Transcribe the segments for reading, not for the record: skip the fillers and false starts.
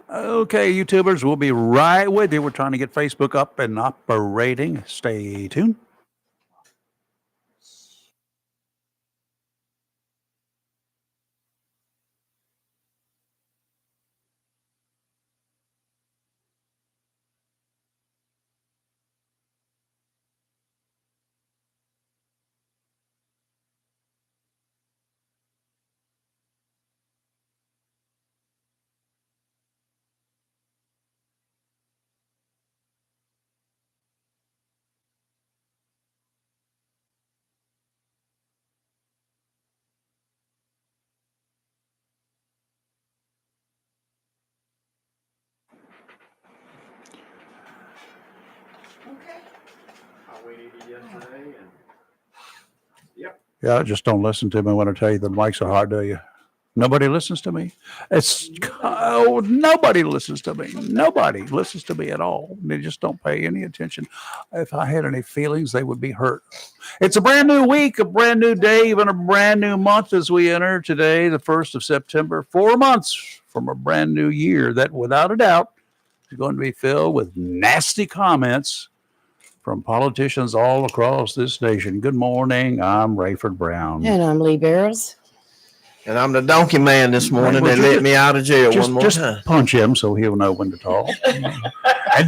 Okay, YouTubers, we'll be right with you. We're trying to get Facebook up and operating. Stay tuned. Yeah, just don't listen to me when I tell you the mics are hard, do you? Nobody listens to me. Nobody listens to me. Nobody listens to me at all. They just don't pay any attention. If I had any feelings, they would be hurt. It's a brand new week, a brand new day, even a brand new month as we enter today, the 1st of September. 4 months from a brand new year that, without a doubt, is going to be filled with nasty comments from politicians all across this nation. Good morning. I'm Rayford Brown. And I'm Lee Barrows. And I'm the donkey man this morning. They let me out of jail one more time. Punch him so he'll know when to talk. And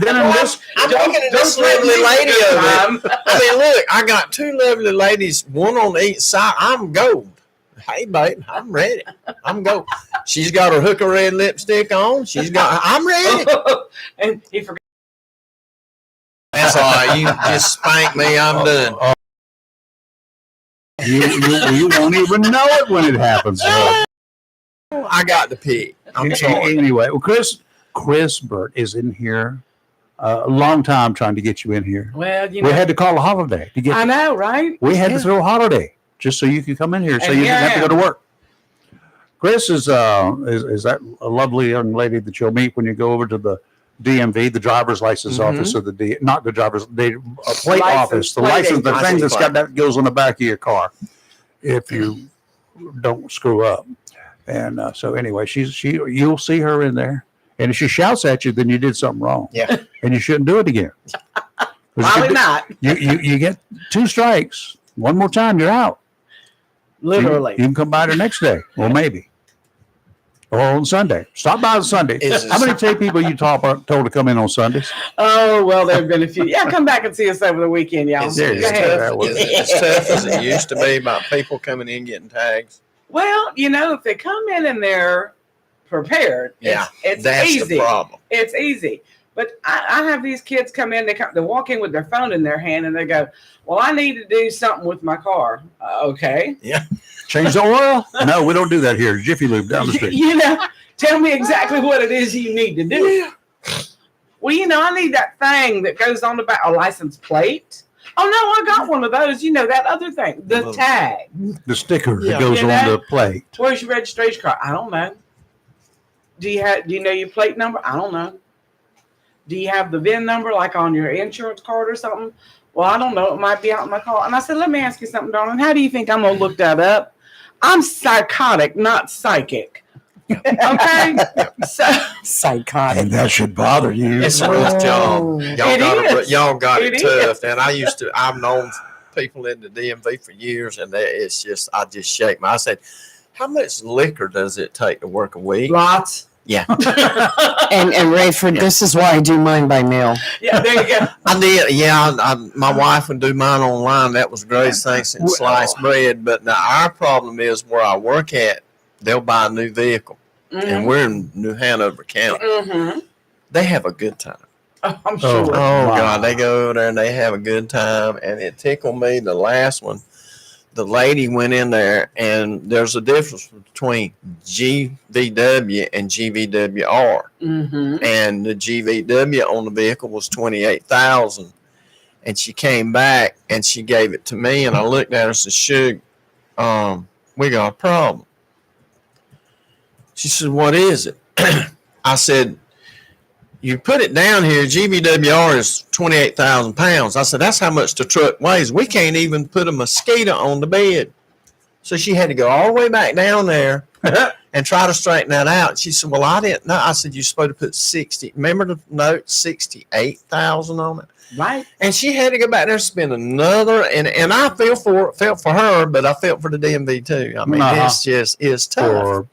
then I'm looking at this lovely lady over there. I mean, look, I got two lovely ladies, one on each side. I'm gold. Hey, babe, I'm ready. I'm gold. She's got her hooker red lipstick on. I'm ready. And he forgot. That's all right. You just spank me. I'm done. You won't even know it when it happens. I got the pick. I'm sorry. Anyway, well, Chris Burt is in here a long time trying to get you in here. Well, we had to call a holiday to get. I know, right? We had to throw a holiday just so you could come in here, so you didn't have to go to work. Chris is that a lovely young lady that you'll meet when you go over to the DMV, the driver's license office, or not the driver's, the plate office, the license, the thing that's got that goes on the back of your car if you don't screw up. And so anyway, you'll see her in there, and if she shouts at you, then you did something wrong. Yeah, and you shouldn't do it again. Probably not. You get 2 strikes. One more time, you're out. Literally. You can come by the next day, or maybe. Or on Sunday. Stop by on Sunday. How many people you told to come in on Sundays? Oh, well, there have been a few. Yeah, come back and see us over the weekend, y'all. Is it as tough as it used to be about people coming in getting tags? Well, if they come in and they're prepared, it's that's easy. The problem. It's easy. But I have these kids come in, they walk in with their phone in their hand and they go, well, I need to do something with my car. Okay. Yeah. Change the oil? No, we don't do that here. Jiffy Lube down the street. Tell me exactly what it is you need to do. Yeah. Well, I need that thing that goes on the back, a license plate. Oh, no, I got one of those. That other thing, the tag. The sticker that goes on the plate. Where's your registration card? I don't know. Do you know your plate number? I don't know. Do you have the VIN number like on your insurance card or something? Well, I don't know. It might be out in my car. And I said, let me ask you something, darling. How do you think I'm going to look that up? I'm psychotic, not psychic. Okay? Psychotic. And that should bother you. It's a rough job. Y'all got it tough. And I've known people in the DMV for years, and I just shake my. I said, how much liquor does it take to work a week? Lots. Yeah. and Rayford, this is why I do mine by mail. Yeah, there you go. I did. Yeah, my wife would do mine online. That was great, thanks in sliced bread. But now our problem is where I work at, they'll buy a new vehicle. And we're in New Hanover County. They have a good time. Oh, I'm sure. God, they go over there and they have a good time. And it tickled me, the last one. The lady went in there, and there's a difference between GVW and GVWR. And the GVW on the vehicle was $28,000. And she came back and she gave it to me, and I looked at her and said, "Shug, we got a problem." She said, "What is it?" I said, "You put it down here, GVWR is 28,000 pounds. I said, that's how much the truck weighs. We can't even put a mosquito on the bed. So she had to go all the way back down there and try to straighten that out. She said, well, I didn't know. I said, you're supposed to put 60. Remember the note, 68,000 on it? Right. And she had to go back there and spend another, and I felt for her, but I felt for the DMV too. I mean, this just is tough.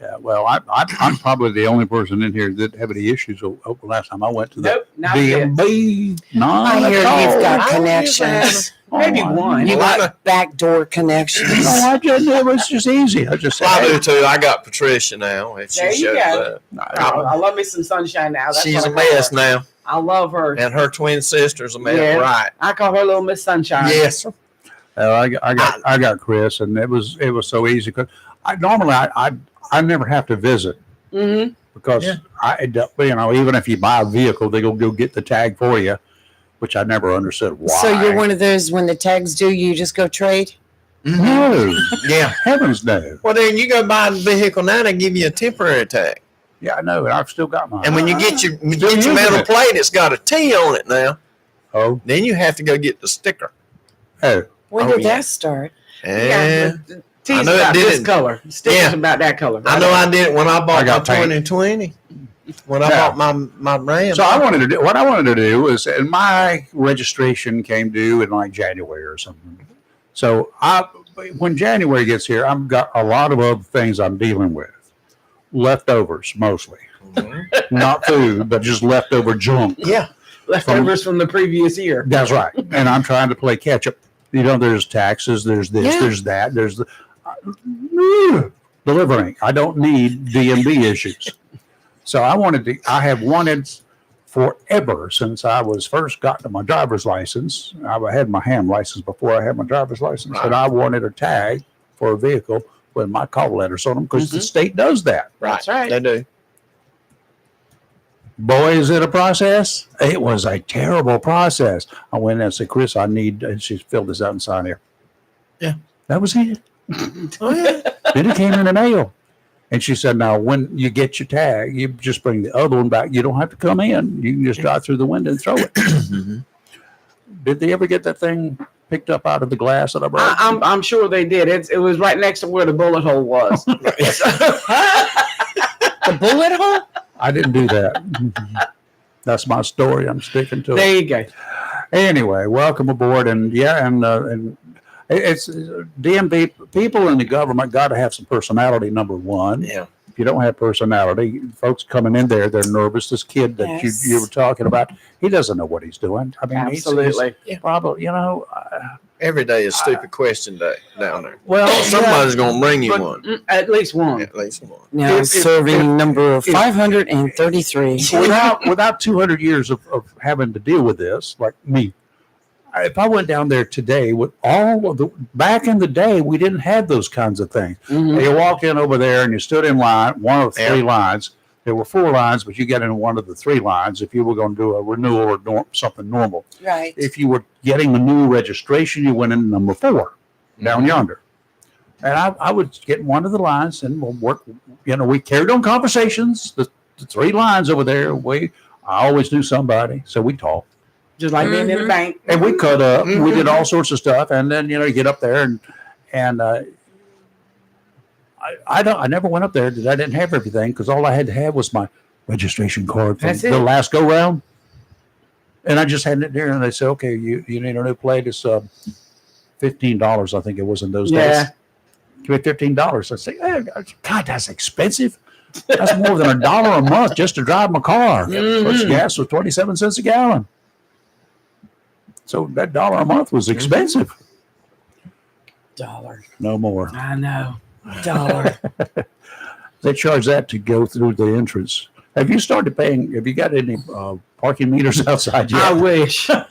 Yeah, well, I'm probably the only person in here that have any issues. Last time I went to the DMV, I hear you've got connections. Maybe one. You got backdoor connections. No, it was just easy. I just said, I do too. I got Patricia now. If she shows up. I love me some sunshine now. That's She's a mess now. I love her. And her twin sister's a mess. Yeah. Right. I call her little Miss Sunshine. Yes. I got Chris, and it was so easy because I never have to visit because even if you buy a vehicle, they go get the tag for you, which I never understood why. So you're one of those when the tags due, you just go trade? No. Yeah. Heavens no. Well, then you go buy a vehicle now, they give you a temporary tag. Yeah, I know, and I've still got mine. And when you get your metal plate, it's got a T on it now. Oh. Then you have to go get the sticker. Oh. When did that start? And T's about this color. Sticker's about that color. I know I did it when I bought my 2020. When I bought my Ram. So what I wanted to do is, and my registration came due in like January or something. So when January gets here, I've got a lot of other things I'm dealing with. Leftovers mostly, not food, but just leftover junk. Yeah, leftovers from the previous year. That's right. And I'm trying to play catch up. There's taxes, there's this, there's that, there's the delivering. I don't need DMV issues. So I have wanted forever since I was first gotten my driver's license. I had my ham license before I had my driver's license, and I wanted a tag for a vehicle with my call letters on them because the state does that. Right. That's right. They do. Boy, is it a process. It was a terrible process. I went in and said, Chris, and she filled this out and signed here. Yeah. That was it. Oh, yeah. Then it came in the mail. And she said, now, when you get your tag, you just bring the other one back. You don't have to come in. You can just drive through the window and throw it. Did they ever get that thing picked up out of the glass that I brought? I'm sure they did. It was right next to where the bullet hole was. The bullet hole? I didn't do that. That's my story. I'm sticking to it. There you go. Anyway, welcome aboard. And it's DMV people in the government got to have some personality, number one. Yeah. If you don't have personality, folks coming in there, they're nervous. This kid that you were talking about, he doesn't know what he's doing. I mean, absolutely. He's probably, Every day is stupid question day down there. Well, somebody's going to bring you one. At least one. At least one. Now serving number 533. Without 200 years of having to deal with this, like me, if I went down there today with all of back in the day, we didn't have those kinds of things. You walked in over there and you stood in line, one of the three lines. There were 4 lines, but you got in one of the 3 lines if you were going to do a renewal or something normal. Right. If you were getting a new registration, you went in number 4 down yonder. And I would get in one of the lines and we'll work. We carried on conversations. The 3 lines over there. I always knew somebody, so we talked. Just like being in the bank. And we cut up. We did all sorts of stuff. And then, you get up there and I never went up there that I didn't have everything because all I had to have was my registration card from the last go round. And I just had it there and they said, okay, you need a new plate. It's $15, I think it was in those days. Give me $15. I say, God, that's expensive. That's more than $1 a month just to drive my car. First gas was 27 cents a gallon. So that $1 a month was expensive. $1. No more. I know. $1. They charge that to go through the entrance. Have you started paying? Have you got any parking meters outside yet? I wish. Of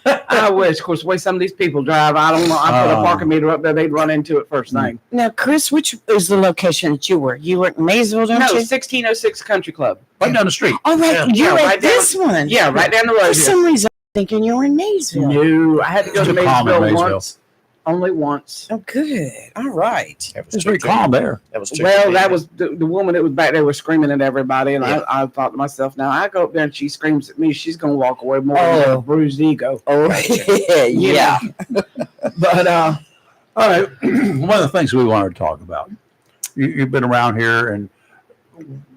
course, the way some of these people drive, I don't know. I put a parking meter up there, they'd run into it first thing. Now, Chris, which is the location that you were? You were at Maysville, don't you? 1606 Country Club. Right down the street. Oh, right. You're right at this one. Yeah, right down the road. For some reason, I'm thinking you were in Maysville. No, I had to go to Maysville once. Only once. Oh, good. All right. It's very calm there. That was that was the woman that was back there was screaming at everybody. And I thought to myself, now I go up there and she screams at me. She's going to walk away more than a bruised ego. Oh, yeah. But, all right. One of the things we wanted to talk about you've been around here, and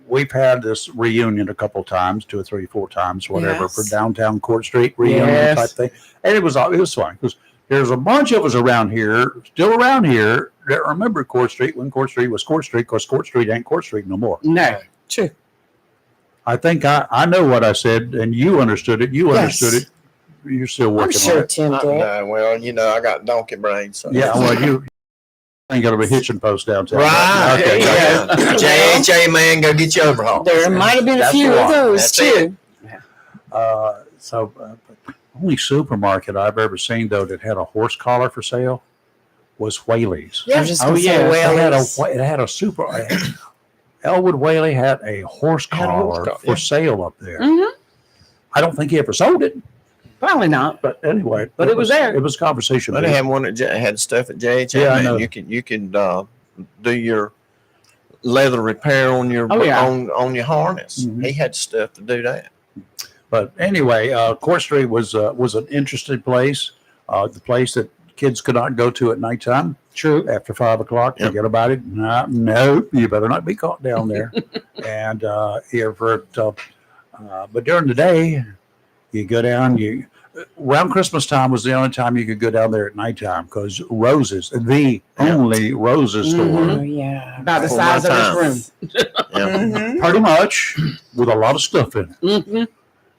we've had this reunion a couple times, 2 or 3, 4 times, whatever, Yes. for downtown Court Street reunion Yes. type thing, and it was fun because there's a bunch of us around here, still around here, that remember Court Street when Court Street was Court Street, because Court Street ain't Court Street no more. No. True. I think I know what I said, and you understood it. You Yes. understood it. You're still I'm working on sure it. Tim did. No, well, I got donkey brain. So. Yeah, well, you ain't got a hitching post downtown. Right. Okay. Yeah. JHA man, go get your overhaul. There might have been a That's few the of one. those That's too. But only supermarket I've ever seen though that had a horse collar for sale was Whaley's. I was just Oh, gonna say yes. It had a Elwood Whaley had a horse Had a horse collar collar, for yeah. sale up there. Mm-hmm. I don't think he ever sold it, Probably not. but anyway, But it was there. It was a conversation. But they had one that had stuff at JHA. Yeah, I man. know. You could do your leather repair on your Oh, yeah. on your harness. Mhm. He had stuff to do that. But anyway, Court Street was an interesting place. The place that kids could not go to at nighttime True. after 5 o'clock. Yep. Forget about it. No, you better not be caught down there. And but during the day, you go down. Around Christmas time was the only time you could go down there at nighttime because Roses, the only Roses store, Oh yeah. About the For size my of this room. Yeah. pretty much with a lot of stuff in it. Mm-hmm.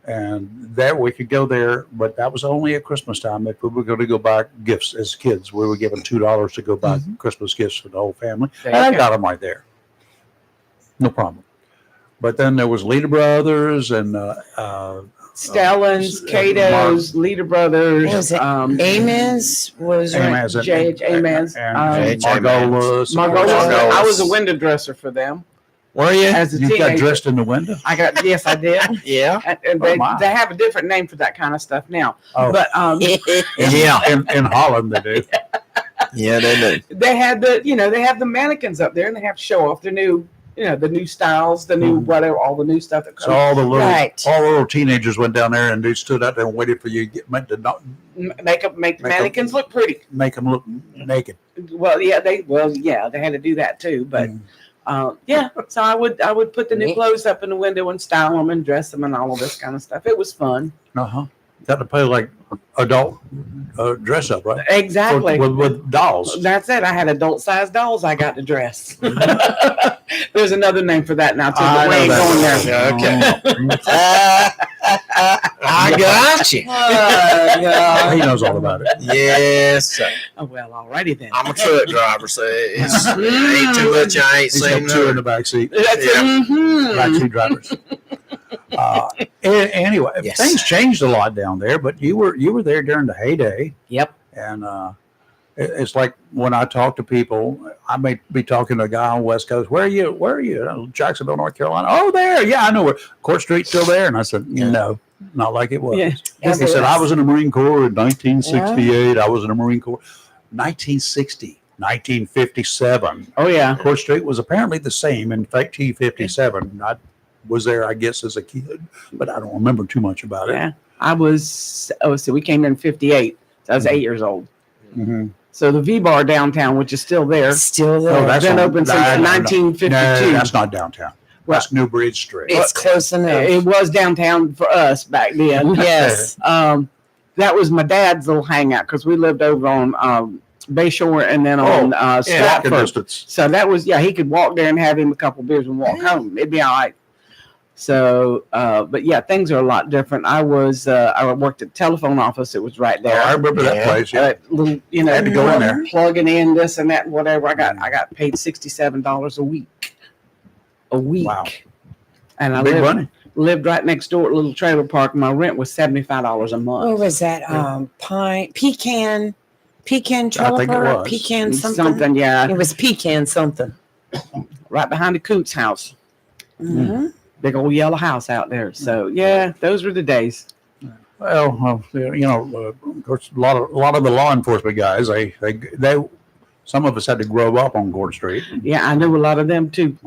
And that we could go there, but that was only at Christmas time. If we were going to go buy gifts as kids, we were given $2 to go buy Christmas gifts for the whole family. And I got them right there. No problem. But then there was Lita Brothers and Stellan's, Cato's, Leader Brothers. What was it? Amos was right. Amaz and- J.H. Amaz. and J.H. Margolis. Margolis. I was a window dresser for them Were you? as a You got teenager. dressed in the window? Yes, I did. Yeah. And Oh, my. they have a different name for that kind of stuff now. Oh, But Yeah. in Holland they do. Yeah, they do. they had they have the mannequins up there and they have to show off their new, the new styles, the new whatever, all the new stuff that So comes. all the Right. little teenagers went down there and they stood out there and waited for you to make the Make the Make 'em- mannequins look pretty. make them look naked. They had to do that too. But so I would put the new Neat. clothes up in the window and style them and dress them and all of this kind of stuff. It was fun. Got to play like adult dress up, right? Exactly. With dolls. That's it. I had adult sized dolls I got to dress. There's another name for that now too. But we ain't going there. Yeah, okay. I got you. He knows all about it. Yes, sir. Oh, well, alrighty then. I'm a truck driver, so it ain't too much I ain't He's seen. got 2 in the back seat. That's it. Mhm. Backseat drivers. Anyway, Yes. things changed a lot down there, but you were there during the heyday, Yep. and it's like when I talk to people, I may be talking to a guy on West Coast. Where are you? Jacksonville, North Carolina. Oh, there. Yeah, I know where. Court Street's still there. And I said, no, not like it was. Yeah. He said, I was in the Marine Corps in 1968. I was in the Marine Corps. 1960, 1957. Oh yeah. Court Street was apparently the same in fact, T57. I was there, I guess, as a kid, but I don't remember too much about it. Yeah. I was. Oh, so we came in 58. So I was 8 years old. Mm-hmm. So the V Bar downtown, which is still there, Still Oh, there. that's been on- open since no, no, no. 1952. No, that's not downtown. Well, That's New Bridge Street. It's close enough. It was downtown for us back then. Yes. That was my dad's little hangout because we lived over on Bayshore and then on Walking Stratford. distance. So that was, he could walk there and have him a couple beers and walk home. It'd be all right. So, but yeah, things are a lot different. I worked at the telephone office. It was right there. I remember that Yeah. place. Yeah. Little, Had to go in there. plugging in this and that and whatever. I got paid $67 a week. Wow. And I Big money. lived right next door at a little trailer park. My rent was $75 a month. What was that? Pecan trailer think it park? was. Pecan something. yeah. It was pecan something. Right behind the Coots house. Mm-hmm. Big old yellow house out there. So yeah, those were the days. Well, of course, a lot of the law enforcement guys, they some of us had to grow up on Court Street. Yeah, I knew a lot of them too.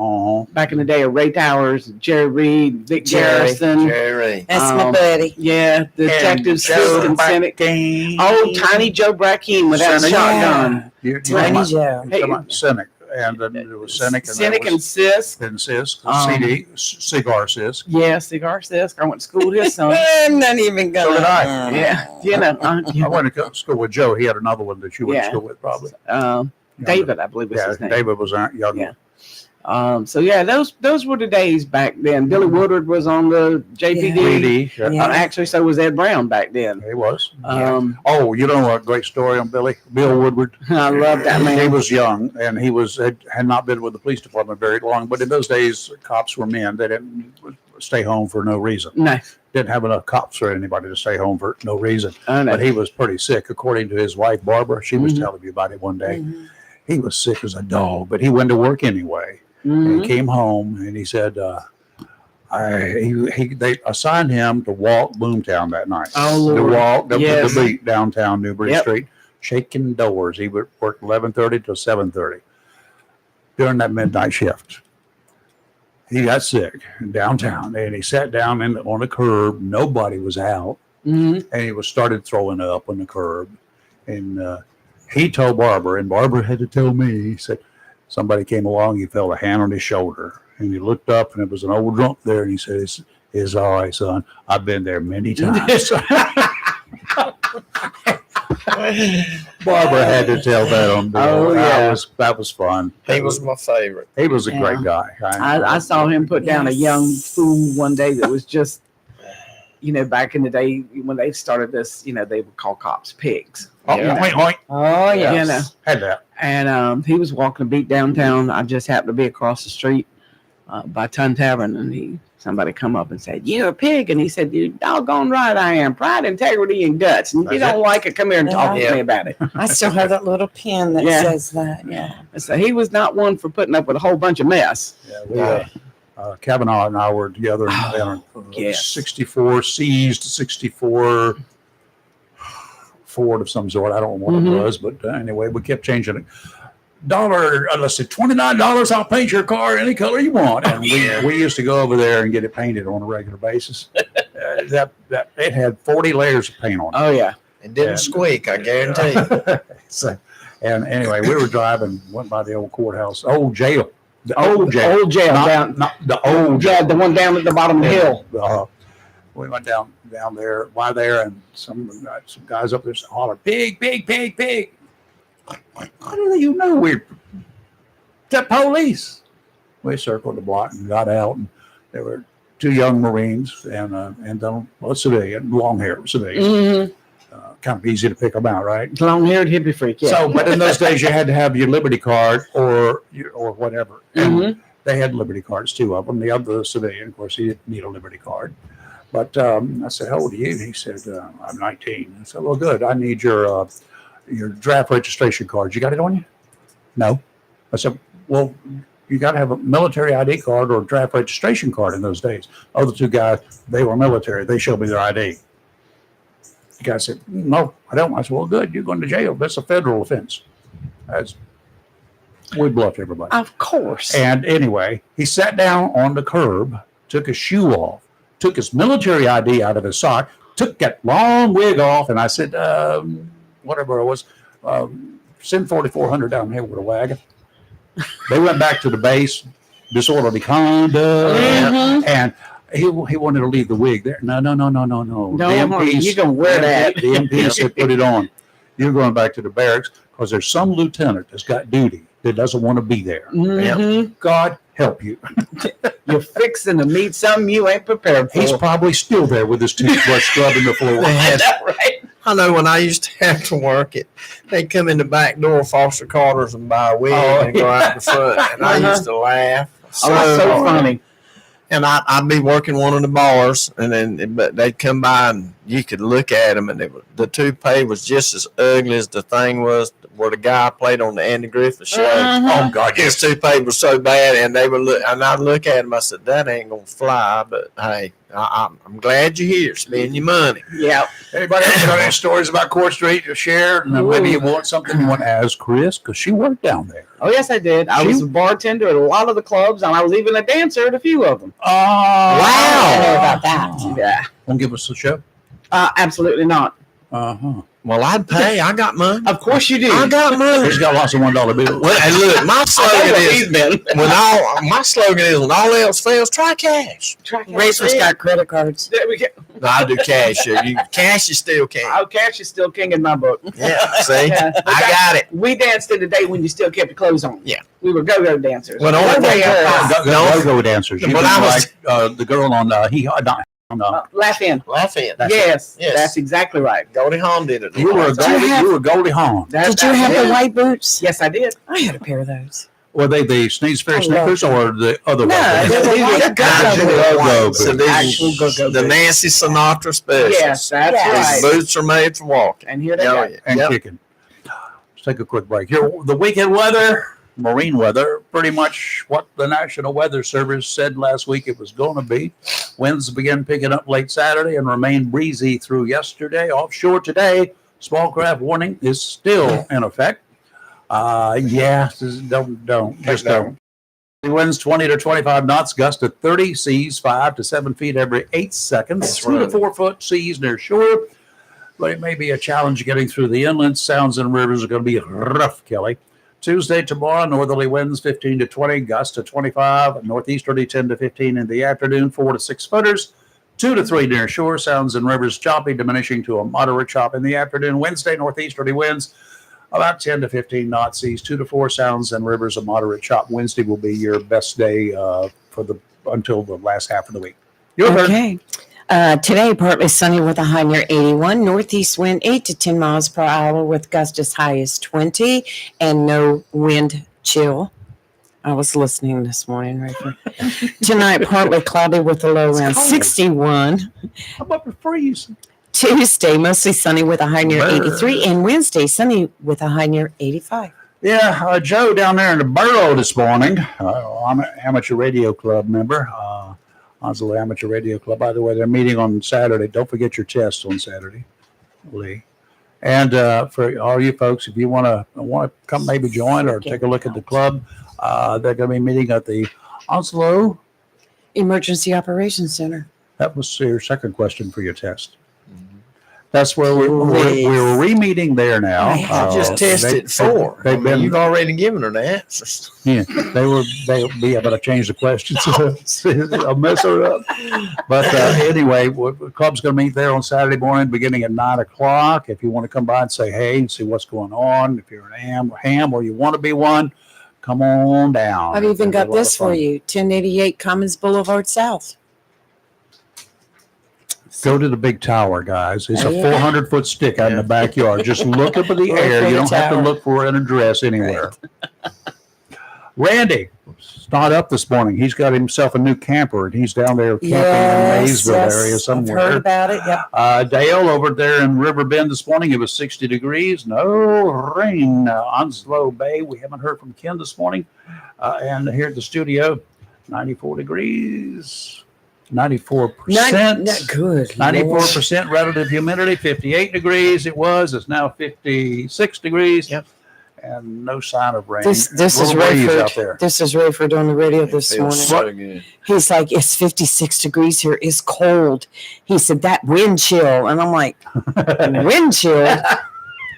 Back in the day, Ray Towers, Jerry Reed, Vic Garrison. Jerry. That's my buddy. Yeah, Detective Swift and Cynic. Oh, Tiny Joe Brackeen with that Cynic. shotgun. You Tiny know, Joe. Cynic. and then there was Cynic. And Cynic and Sis. And Sis, Um, Cigar Sis. Yeah, Cigar Sis. I went to school with his son. I'm not even gonna. So did I. Yeah, you know. I went to school with Joe. He had another one that you went to Yeah. school with, probably. David, I believe was Yeah, his name. David was a young Yeah. one. So yeah, those were the days back then. Billy Woodward was on the JPD. PD. Yeah. Yeah. Actually, so was Ed Brown back then. He was. Oh, You know what great story on Bill Woodward. I love that He man. was young, and he had not been with the police department very long. But in those days, cops were men. They didn't stay home for no reason. No, Didn't have enough cops for anybody to stay home for no reason. I know. But he was pretty sick, according to his wife Barbara. She was Mhm. telling me about it one day. Mhm. He was sick as a dog, but he went to work anyway. And Mhm. he came home, and he said, they assigned him to walk Boomtown that night. Oh, To Lord. walk up Yes. to the beat downtown Newbury Yep. Street, shaking doors. He would work 11:30 to 7:30 during that midnight shift. He got sick downtown, and he sat down on the curb. Nobody was out, Mhm. and he started throwing up on the curb. And he told Barbara, and Barbara had to tell me. He said somebody came along. He felt a hand on his shoulder, and he looked up, and it was an old drunk there. And he said, "It's all right, son. I've been there many times." Barbara had to tell that on Bill. Oh, yeah. That was fun. He was my favorite. He was a Yeah. great guy. I saw him put down a young fool one day that was just, back in the day when they started this, they would call cops pigs. Oh, Yeah. oink, oink. Oh yeah. You know. Had that. And he was walking a beat downtown. I just happened to be across the street by Ton Tavern, and somebody come up and said, "You're a pig," and he said, "You doggone right I am. Pride, integrity, and guts. And if you That's don't like it, come here and talk Yeah. to me about it." I still have that little pin that Yeah. says that. Yeah. So he was not one for putting up with a whole bunch of mess. Yeah, Kavanaugh and I were together in yes. 64 seized 64 Ford of some sort. I don't know what Mhm. it was, but anyway, we kept changing it. Let's see, $29. I'll paint your car any color you want. And we used to go over there and get it painted on a regular basis. That it had 40 layers of paint on it. Oh yeah. It didn't Yeah. squeak, I guarantee you. So, and anyway, we were driving, went by the old courthouse, old jail, the Oh, old jail, Old jail not, down. not the old Yeah, jail. the one down at the bottom of the hill. We went down there, by there, and some guys up there hollered, "Pig, pig, pig, pig!" How do you know we're the police? We circled the block and got out, and there were two young Marines and then a civilian, long hair civilian. Mm-hmm. Kind of easy to pick them out, right? Long-haired hippie freak. Yeah. So, but in those days, you had to have your Liberty card or whatever. And Mhm. they had Liberty cards, two of them. The other civilian, of course, he didn't need a Liberty card. But I said, "How old are you?" And he said, "I'm 19." I said, "Well, good. I need your draft registration card. You got it on you?" "No." I said, "Well, you got to have a military ID card or a draft registration card in those days." Other two guys, they were military. They showed me their ID. The guy said, "No, I don't." I said, "Well, good. You're going to jail. That's a federal offense." We bluffed everybody. Of course. And anyway, he sat down on the curb, took his shoe off, took his military ID out of his sock, took that long wig off, and I said, whatever it was, send 4,400 down here with a wagon. They went back to the base, disorderly conduct, Mhm. and he wanted to leave the wig there. No. No, The you can wear that. The MP said, "Put it on. You're going back to the barracks because there's some lieutenant that's got duty that doesn't want to be there. Mhm. God help you." You're fixing to meet something you ain't prepared for. He's probably still there with his toothbrush scrubbing the floor. They had- right. I know when I used to have to work it, they'd come in the back door of Foster Carter's and buy a wig and go out the front. And I used to laugh. Oh, that's so hard. funny. And I'd be working one of the bars, but they'd come by and you could look at them, and the toupee was just as ugly as the thing was where the guy played on the Andy Griffith show. Oh God, His toupee was so bad, and they would look, and I'd look at him. I said, "That ain't gonna fly." But hey, I'm glad you're here. Spend your money. Yeah. Anybody else got any stories about Court Street to share? And then maybe you want something you want to ask Chris because she worked down there. Oh, yes, I did. I was a bartender at a lot of the clubs, and I was even a dancer at a few of them. Oh, I know about that. Yeah. Won't give us a show. Absolutely not. Uh huh. Well, I'd pay. I got money. Of course you do. I got money. He's got lots of $1 bills. Well, and look, my slogan is when all else fails, try cash. Rayford's got credit cards. There we go. No, I do cash. Cash is still king. Oh, cash is still king in my book. Yeah, see, Yeah. I got it. We danced in the day when you still kept your clothes on. Yeah. We were go-go dancers. Well, the only thing Go dancers. You But look I was- like the girl on Laugh in. laugh in. Yes, Yes. that's exactly right. Goldie Hawn did it. you were a Goldie Hawn. Did you have the white boots? Yes, I did. I had a pair of those. Were they the Sneeze Fair I Snickers or the other No, ones? they were white Go-Go So boots. Actual these go-go the boots. Nancy Sinatra specials. Yes, that's Yes. These right. boots are made for walking. And here they Oh, go. yeah. And Yep. kicking. Let's take a quick break. Here, the weekend weather, marine weather, pretty much what the National Weather Service said last week it was going to be. Winds began picking up late Saturday and remained breezy through yesterday. Offshore today, small craft warning is still in effect. Don't. Winds 20 to 25 knots, gust to 30, seas 5 to 7 feet every 8 seconds. That's 2 to right. 4 foot seas near shore. But it may be a challenge getting through the inland. Sounds and rivers are going to be rough, Kelly. Tuesday, tomorrow, northerly winds 15 to 20, gust to 25, northeasterly 10 to 15 in the afternoon, 4 to 6 footers, 2 to 3 near shore. Sounds and rivers choppy, diminishing to a moderate chop in the afternoon. Wednesday, northeasterly winds about 10 to 15 knots, seas 2 to 4. Sounds and rivers a moderate chop. Wednesday will be your best day until the last half of the week. Your turn. Okay. Today, partly sunny with a high near 81. Northeast wind 8 to 10 miles per hour with gusts as high as 20 and no wind chill. I was listening this morning, Rayford. Tonight, partly cloudy with a low around cold. 61. How about the freeze? Tuesday, mostly sunny with a high near 83. And Wednesday, sunny with a high near 85. Yeah, Joe down there in the Burrow this morning. I'm an amateur radio club member. Onslow Amateur Radio Club. By the way, they're meeting on Saturday. Don't forget your test on Saturday, Lee. And for all you folks, if you want to come maybe join or take a look at the club, they're going to be meeting at the Onslow. Emergency Operations Center. That was your second question for your test. That's where we're re-meeting there now. I Just tested 4. They've been. You've already given her the answers. Yeah, they'll be able to change the questions. I'll mess her up. But anyway, the club's going to meet there on Saturday morning, beginning at 9:00. If you want to come by and say hey and see what's going on, if you're an ham or you want to be one, come on down. I've even got It'll be a lot this of for fun. you. 1088 Commons Boulevard South. Go to the big tower, guys. It's a Yeah. 400-foot stick out in the backyard. Just look up in the Look air. for You the don't have to tower. look for an address anywhere. Randy, not up this morning. He's got himself a new camper, and he's down there camping in the Maysville area I've somewhere. heard about it. Yep. Dale over there in River Bend this morning, it was 60 degrees. No rain. Onslow Bay, we haven't heard from Ken this morning. And here at the studio, 94 degrees, 94%. Good. 94% relative humidity, 58 degrees it was. It's now 56 degrees. Yep. And no sign of rain. This is Little breeze out Rayford. there. This is Rayford on the radio this It morning. feels so good. He's like, it's 56 degrees here. It's cold. He said, that wind chill. And I'm like, wind chill?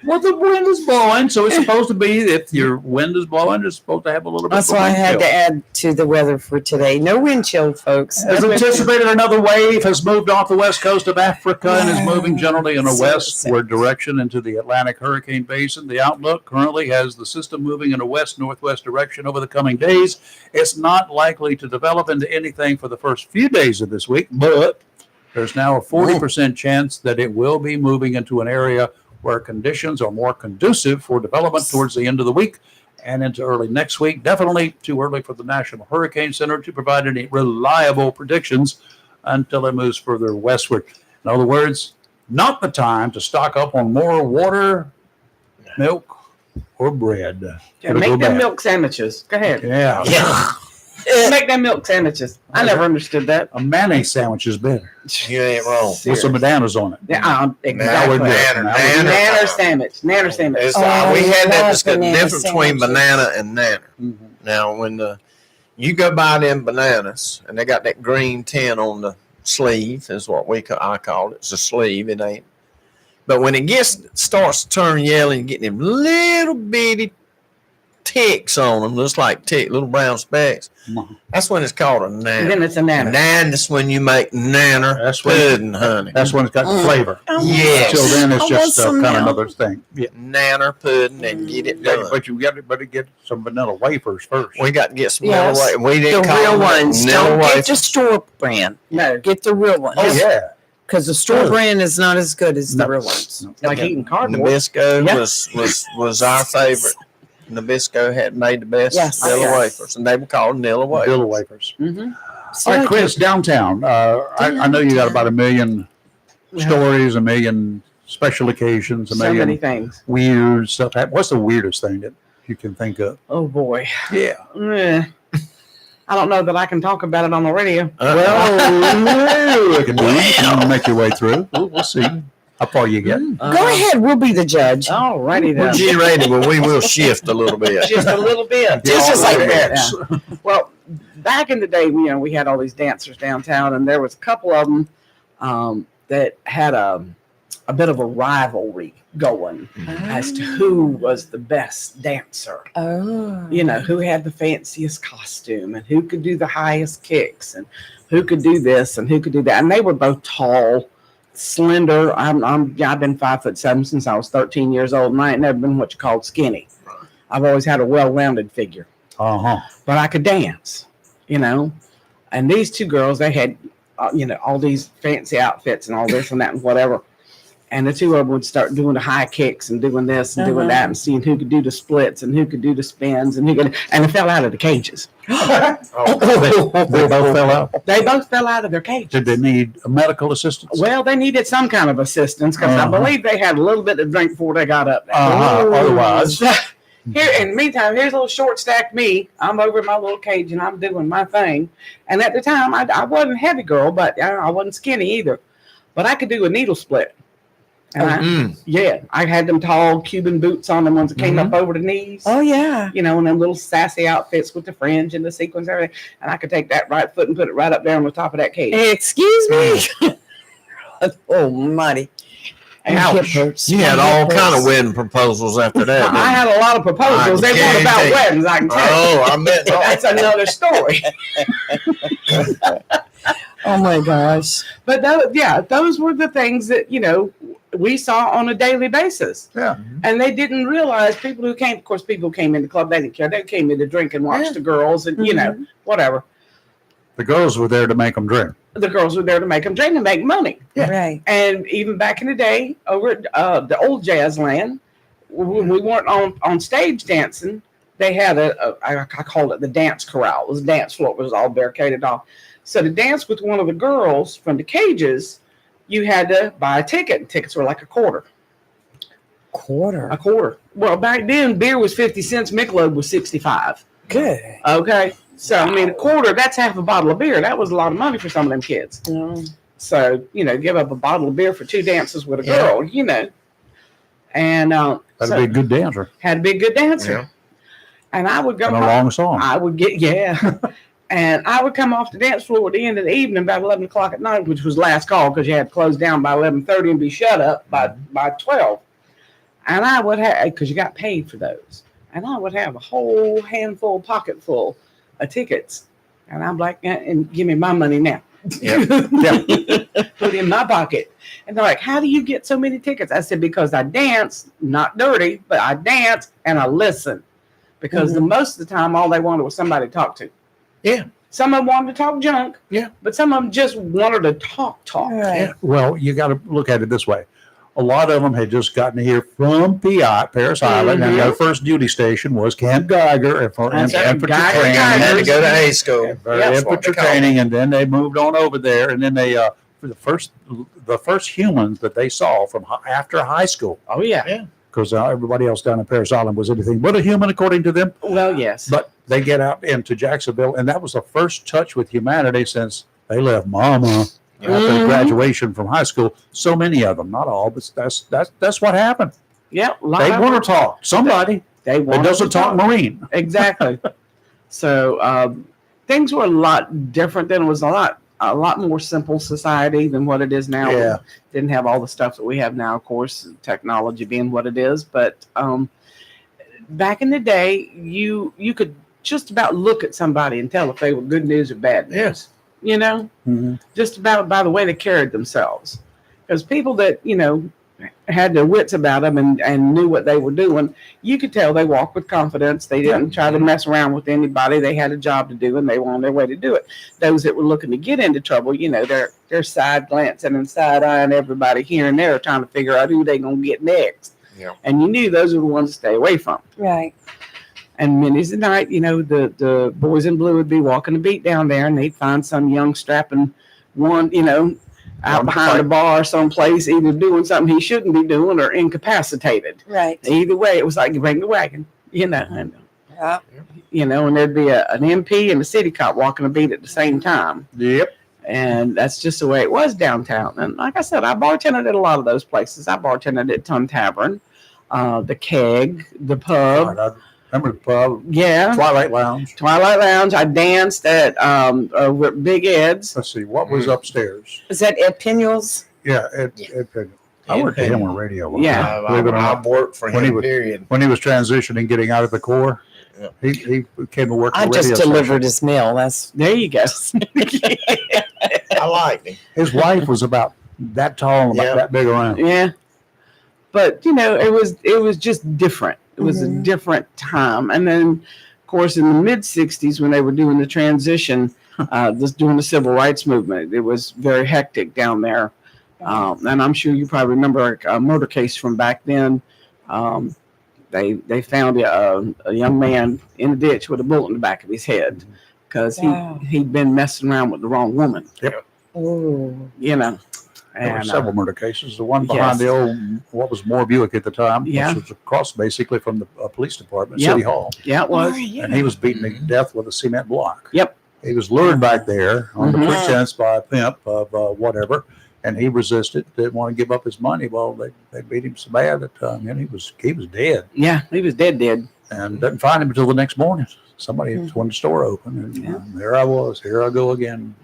Well, the wind is blowing, so it's supposed to be, if your wind is blowing, it's supposed to have a little bit That's of why I wind had chill. to add to the weather for today. No wind chill, folks. As anticipated, another wave has moved off the west coast of Africa and is moving generally in a So westward direction into the Atlantic hurricane basin. The outlook currently has the system moving in a west-northwest direction over the coming days. It's not likely to develop into anything for the first few days of this week, but there's now a 40% chance that it will be moving into an area where conditions are more conducive for development towards the end of the week and into early next week. Definitely too early for the National Hurricane Center to provide any reliable predictions until it moves further westward. In other words, not the time to stock up on more water, milk, or bread. Yeah, It'll make go them bad. milk sandwiches. Go ahead. Yeah. Yeah. Make them milk sandwiches. I never understood that. A mayonnaise sandwich is better You ain't wrong. with some bananas on it. Yeah, exactly. Nanner sandwich. Nanner sandwich. It's, Oh, we had that love discussion. banana Difference between sandwiches. banana and nanner. Mhm. Now, when you go buy them bananas and they got that green tin on the sleeve, is what I call it. It's a sleeve. It ain't. But when it starts to turn yellow and getting them little bitty ticks on them, just like little brown specks, that's when it's called a nanner. Then it's a nanner. And that's when you make nanner pudding, honey. That's when it's got the flavor. Yes. Till then, it's I just want some kind of now. another thing. Yeah. Nanner pudding and get it done. But you got to better get some vanilla wafers first. We got to get some Yes. vanilla wafers. We The didn't call real them ones. vanilla Don't get wafers. the store brand. No, Get the real ones. Oh yeah. Because the store Oh. brand is not as good as the No. real ones. like eating cardboard. Nabisco Yeah. was our favorite. Nabisco had made the best Yes. vanilla Yes. wafers, and they were called vanilla wafers. Vanilla wafers. Mm-hmm. So All right, I Chris, downtown. I know you got about 1 million stories, 1 million special occasions, 1 So million many things. weird stuff. What's the weirdest thing that you can think of? Oh boy. Yeah. I don't know that I can talk about it on the radio. Well, you can make your way through. We'll see how far you get. Go ahead. We'll be the judge. Alrighty We're then. G-rated, but we will shift a little bit. Just a little bit. Just like that. Yeah. Well, back in the day, we had all these dancers downtown, and there was a couple of them that had a bit of a rivalry going as to who was the best dancer. Oh. You know, who had the fanciest costume and who could do the highest kicks and who could do this and who could do that. And they were both tall, slender. I've been 5'7" since I was 13 years old, and I ain't never been what you called skinny. I've always had a well-rounded figure, Uh-huh. but I could dance, And these two girls, they had, all these fancy outfits and all this and that and whatever. And the two of them would start doing the high kicks and doing this and doing that and seeing who could do the splits and who could do the spins and they fell out of the cages. They both fell out. They both fell out of their cages. Did they need medical assistance? Well, they needed some kind of assistance because I believe they had a little bit of drink before they got up there. Otherwise. Here, in the meantime, here's a little short stacked me. I'm over in my little cage and I'm doing my thing. And at the time, I wasn't a heavy girl, but I wasn't skinny either. But I could do a needle split. And I had them tall Cuban boots on, the ones that came up over the knees. Oh, yeah. And them little sassy outfits with the fringe and the sequins and everything. And I could take that right foot and put it right up there on the top of that cage. Excuse me. Oh, mighty. Ouch. You had all kind of wedding proposals after that. I had a lot of proposals. They weren't about guarantee. weddings, I can tell you. Oh, I bet. But that's another story. Oh, my gosh. But those were the things that, we saw on a daily basis. Yeah. And they didn't realize people who came in the club, they didn't care. They came in to drink and watch the girls and, whatever. The girls were there to make them drink. The girls were there to make them drink and make money. Yeah. Right. And even back in the day, over at the old jazz land, when we weren't on stage dancing, they had I called it the dance corral. It was a dance floor. It was all barricaded off. So to dance with one of the girls from the cages, you had to buy a ticket. And tickets were like a quarter. A quarter. Well, back then, beer was 50 cents. Michelob was 65. Good. Okay. So, a quarter, that's half a bottle of beer. That was a lot of money for some of them kids. So, give up a bottle of beer for 2 dances with a girl, And That'd be a good dancer. had to be a good dancer. Yeah. And I would go And a home. long song. I would and I would come off the dance floor at the end of the evening about 11 o'clock at night, which was last call because you had to close down by 11:30 and be shut up by 12. And I would have, because you got paid for those. And I would have a whole pocket full of tickets. And I'm like, and give me my money now. Yeah. Put it in my pocket. And they're like, how do you get so many tickets? I said, because I dance, not dirty, but I dance and I listen. Because the most of the time, all they wanted was somebody to talk to. Yeah. Some of them wanted to talk junk. Yeah. But some of them just wanted to talk. Right. Well, you got to look at it this way. A lot of them had just gotten here from PI, Paris Island, and their first duty station was Camp Geiger and for That's right. infantry Geiger, training. Geiger. Had to go to A school. Infantry training, and then they moved on over there, and then they for the first humans that they saw from after high school, Oh, yeah. because everybody else down in Paris Island was anything but a human according to them. Well, yes. But they get out into Jacksonville, and that was the first touch with humanity since they left Mama after graduation from high school. So many of them, not all, but that's what happened. Yeah. They want to talk. Somebody They that want doesn't talk Marine. Exactly. So things were a lot different then. It was a lot a lot more simple society than what it is now. Yeah. Didn't have all the stuff that we have now, of course, technology being what it is. But back in the day, you could just about look at somebody and tell if they were good news or bad news. Yes. You know, just about by the way they carried themselves. Because people that, had their wits about them and knew what they were doing, you could tell they walked with confidence. They didn't try to mess around with anybody. They had a job to do and they were on their way to do it. Those that were looking to get into trouble, they're side glancing and side eyeing everybody here and there, trying to figure out who they're going to get next. Yeah. And you knew those were the ones to stay away from. Right. And many's the night, the boys in blue would be walking the beat down there and they'd find some young strapping one, out behind a bar someplace, either doing something he shouldn't be doing or incapacitated. Right. Either way, it was like you bring the wagon, and, Yeah. and there'd be an MP and a city cop walking a beat at the same time. Yep. And that's just the way it was downtown. And like I said, I bartended at a lot of those places. I bartended at Ton Tavern, the Keg, the pub. I remember the pub, Yeah. Twilight Lounge. Twilight Lounge. I danced at Big Ed's. Let's see, what was upstairs? Is that Ed Piniel's? Yeah, I worked at him on radio. Yeah. Believe it or I not. worked for When he him, was- period. When he was transitioning, getting out of the Corps, Yeah. he came to work I for just radio delivered station. his mail. That's There you go. I liked him. His wife was about that tall and about Yeah. that big around. Yeah. But it was just different. It was a different time. And then of course in the mid 60s when they were doing the transition, doing the civil rights movement, it was very hectic down there. And I'm sure you probably remember a murder case from back then. They found a young man in a ditch with a bullet in the back of his head because Wow. he'd been messing around with the wrong woman. oh, There were And, several murder cases. The one behind yes. the old, what was Moore Buick at the time, Yeah. which was across basically from the police department, Yep. City Hall. yeah, it was. And he was beaten to death with a cement block. Yep. He was lured back there on the Mhm. pretense by a pimp of whatever, and he resisted, didn't want to give up his money. Well, they beat him so bad that and he was dead, Yeah, he was dead. and didn't find him until the next morning. Somebody when the store opened, and Yeah. there I was. Here I go again.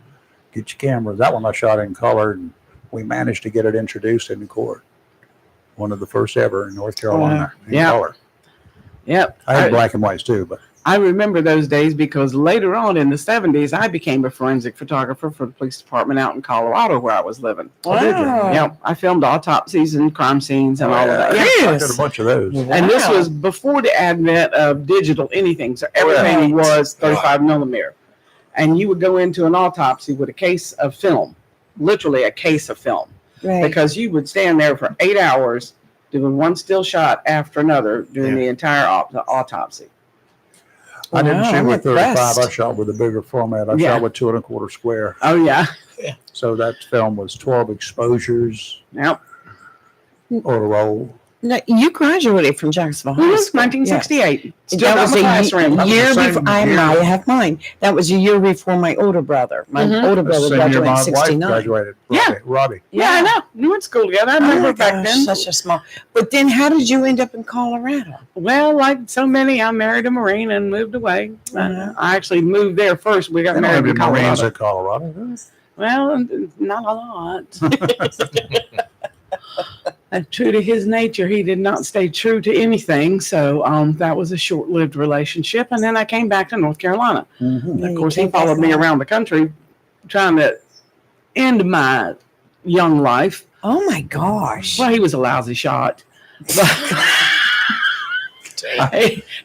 Get your cameras. That one I shot in color, and we managed to get it introduced in court. One of the first ever in North Carolina in Yeah. color. Yep. I had black and whites too, but I remember those days because later on in the 70s, I became a forensic photographer for the police department out in Colorado where I was living. Oh, did you? wow. Yep. I filmed autopsies and crime scenes and all of that. Yeah. I Yes. did a bunch of those. And this Wow. was before the advent of digital anything. So everything Right. was 35 millimeter. And you would go into an autopsy with a case of film, literally a case of film, Right. because you would stand there for 8 hours doing one still shot after another during the entire autopsy. I didn't Wow, shoot I'm with 35. impressed. I shot with a bigger format. I Yeah. shot with 2 1/4 square. Oh, yeah. So that film was 12 exposures Yep. or a roll. No, you graduated from Jacksonville High School. 1968. Still That got was my class ring. That was year the same before. I year. might have mine. That was a year before my older brother. My Mhm. older brother Same year graduated in my wife 69. graduated. Yeah. Robbie. Yeah, I know. We went to school together. I Oh remember my back gosh, then. such a small. But then, how did you end up in Colorado? Well, like so many, I married a Marine and moved away. Mhm. I actually moved there first. We got They don't have married in any Marines Colorado. at Colorado. Well, not a lot. And true to his nature, he did not stay true to anything. So that was a short-lived relationship. And then I came back to North Carolina. Mhm. Yeah, Of you course, he came back followed me home. around the country trying to end my young life. Oh my gosh! Well, he was a lousy shot.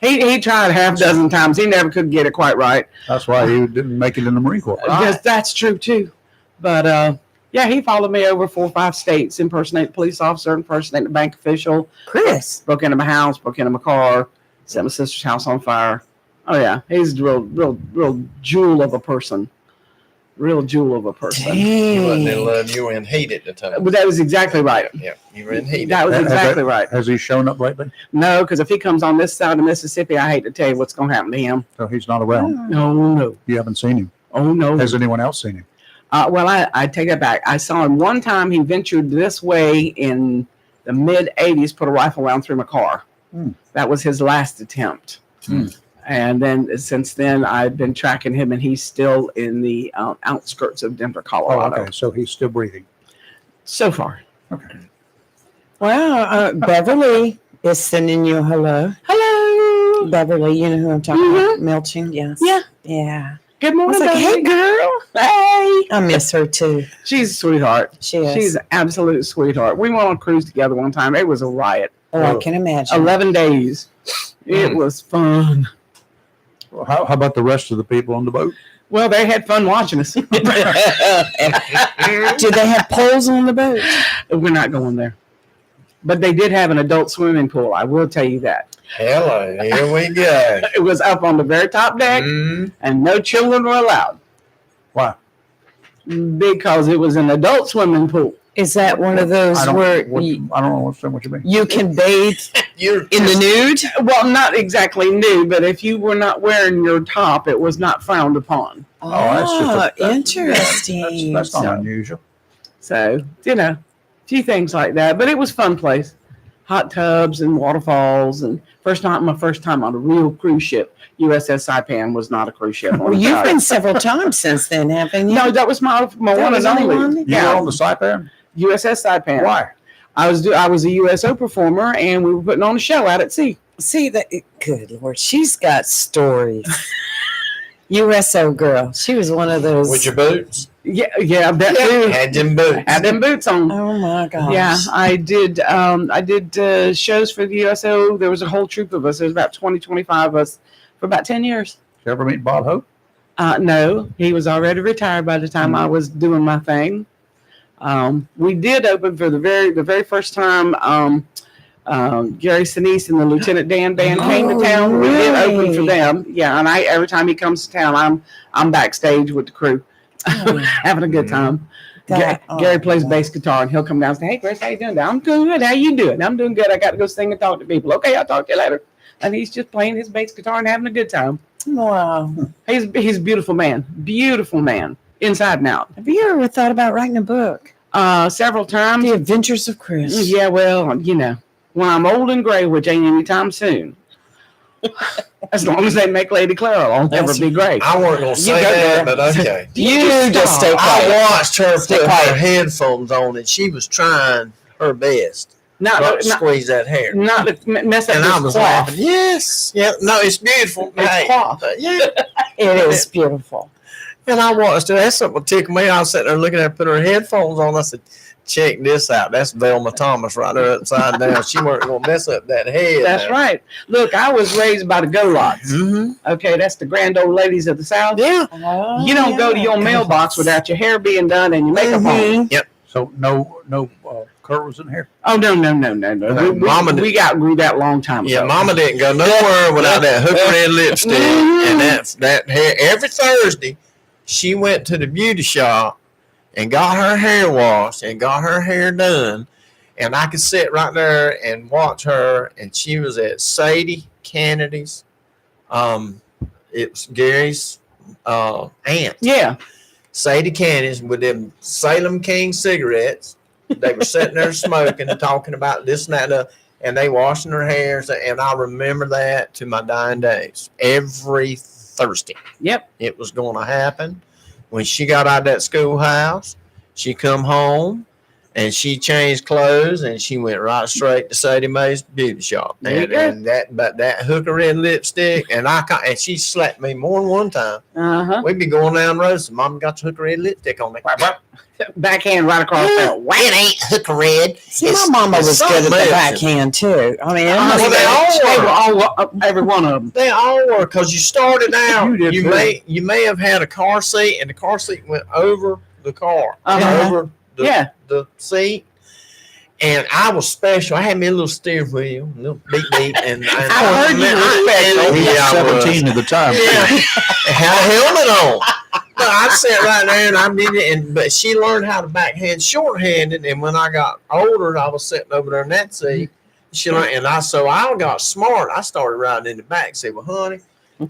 He tried half a dozen times. He never could get it quite right. That's why he didn't make it in the Marine Corps. Yes, that's true too. But yeah, he followed me over 4 or 5 states, impersonated a police officer, impersonated a bank official, Chris. broke into my house, broke into my car, set my sister's house on fire. Oh yeah, he's a real jewel of a person. Real jewel of a person. You wasn't in Dang. love. You were in heat at the time. But that was exactly right. Yeah, you were in heat. That was Has exactly right. Has he shown up lately? No, because if he comes on this side of Mississippi, I hate to tell you what's going to happen to him. So he's not around. No. You haven't seen him. Oh no. Has anyone else seen him? Well, I take that back. I saw him one time. He ventured this way in the mid 80s, put a rifle round through my car. Hmm. That was his last attempt. Hmm. And then since then, I've been tracking him, and he's still in the outskirts of Denver, Oh, Colorado. okay. So he's still breathing. So far. Okay. Wow, Beverly is sending you a hello. Hello. Beverly, you know who I'm talking about? Melching, yes. Yeah. Yeah. Good I morning, was like, hey, Beverly. girl. Hey. I miss her too. She's a sweetheart. She is. She's an absolute sweetheart. We went on a cruise together one time. It was a riot. Oh, I can imagine. 11 days. It was fun. Well, how about the rest of the people on the boat? Well, they had fun watching us. Do they have poles on the boat? We're not going there. But they did have an adult swimming pool. I will tell you that. Hello, here we go. It was up on the very top deck, and no children were allowed. Why? Because it was an adult swimming pool. Is that one of those I don't, where I don't understand what you mean. you can bathe You're in the nude? Well, not exactly nude, but if you were not wearing your top, it was not frowned upon. Interesting. That's not So- unusual. So, a few things like that. But it was a fun place. Hot tubs and waterfalls. And my first time on a real cruise ship. USS Saipan was not a cruise ship. Well, you've been several times since then, haven't you? No, that was my That one was and only only. one? You were on the Saipan? USS Saipan. Why? I was a USO performer, and we were putting on a show out at sea. See that? Good Lord, she's got stories. USO girl. She was one of those. with your boots. Yeah, I bet too. Had them boots. Had them boots on. Oh my gosh. Yeah, I did. I did shows for the USO. There was a whole troop of us. There was about 20, 25 of us for about 10 years. Did you ever meet Bob Hope? No, he was already retired by the time I was doing my thing. We did open for the very first time. Gary Sinise and the Lieutenant Dan band came to town. We did open for them. Yeah, and every time he comes to town, I'm backstage with the crew, having a good time. Gary plays bass guitar, and he'll come down and say, "Hey, Chris, how you doing? I'm good. How you doing? I'm doing good. I got to go sing and talk to people. Okay, I'll talk to you later." And he's just playing his bass guitar and having a good time. Wow. He's a beautiful man, inside and out. Have you ever thought about writing a book? Several times. The Adventures of Chris. Yeah, well, when I'm old and gray, which ain't anytime soon. As long as they make Lady Clara, I'll never be gray. I wasn't going to say go that, there. but okay. You just stay quiet. I watched her Stay put quiet. her headphones on, and she was trying her best not to squeeze that hair. Not to mess up And I this was cloth. laughing. Yes. Yeah. No, it's beautiful. It's cloth. Yeah. It is beautiful. And I watched her. That's something that tickled me. I was sitting there looking at her, put her headphones on. I said, check this out. That's Velma Thomas right there upside down. She weren't going to mess up that head. That's right. Look, I was raised by the Go-Lots. Mm-hmm. Okay, that's the grand old ladies of the South. Yeah. Oh, You don't go to your yeah. mailbox without your hair being done and your makeup on. So no curls in here? Oh, no. Mama We grew that long time ago. Yeah, Mama didn't go nowhere without that hook red lipstick. And that hair. Every Thursday, she went to the beauty shop and got her hair washed and got her hair done. And I could sit right there and watch her. And she was at Sadie Kennedy's. It was Gary's aunt. Yeah. Sadie Kennedy's with them Salem King cigarettes. They were sitting there smoking and talking about this and that. And they washing their hairs. And I remember that to my dying days. Every Thursday. Yep. It was going to happen. When she got out of that schoolhouse, she come home and she changed clothes and she went right straight to Sadie Mae's beauty shop. There you go. And that hooker red lipstick and she slapped me more than one time. Uh-huh. We'd be going down the road. So Mom got the hooker red lipstick on me. Backhand right across there. Whack. It ain't hooker red. See, my mama was good at the backhand too. I mean, Every one of them. They all were because you started out. You did You too. may have had a car seat and the car seat went over the car, over the seat. And I was special. I had me a little steering wheel, a little beep, and I heard you were special. He was 17 at the time. Yeah, I had a helmet on. But I sat right there and I did it. But she learned how to backhand shorthanded. And when I got older, I was sitting over there in that seat. She learned, so I got smart. I started riding in the back. Said, "Well, honey,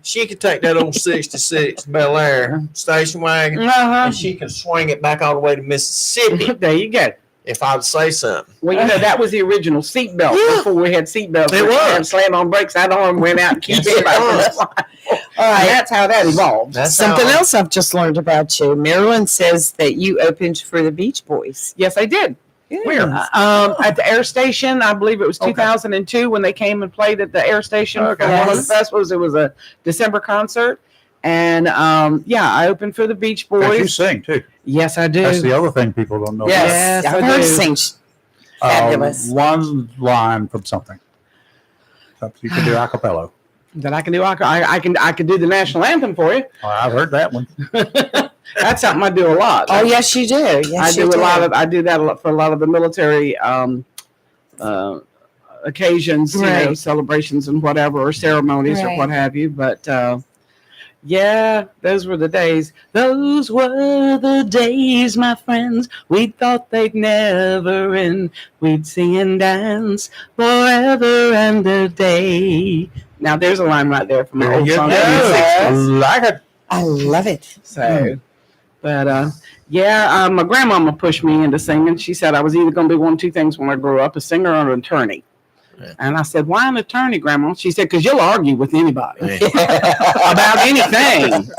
she could take that old '66 Bel Air station wagon, Uh-huh. and she can swing it back all the way to Mississippi." There you go. if I would say something. Well, that was the original seatbelt before we had seatbelts. It was. Slam on brakes. That arm went out and keep Yes, it anybody from was. flying. All right. That's how that evolved. That's Something how- else I've just learned about you. Marilyn says that you opened for the Beach Boys. Yes, I did. Where? At the air station, I believe it was Okay. 2002 when they came and played at the air station Okay. for one of the Yes. festivals. It was a December concert. And I opened for the Beach You Boys. sing too. Yes, I do. That's the other thing people don't know. Yes, I've I heard do. sing. Fabulous. One line from something. Something you can do a cappella. That I can do. I can do the national anthem for you. Oh, I've heard that one. That's something I do a lot. Oh, yes, you do. Yes, I do you a lot of. I do that a lot for a lot of the military occasions, Right. celebrations and whatever, or ceremonies or Right. what have you. But those were the days. Those were the days, my friends. We thought they'd never end. We'd sing and dance forever and a day. Now there's a line right there from my There old you song. go. from the 60s. Like it. I love it. So, but my grandmama pushed me into singing. She said I was either going to be one of two things when I grew up, a singer or an attorney. Yeah. And I said, why an attorney, Grandma? She said, because you'll argue with anybody Yeah. about anything.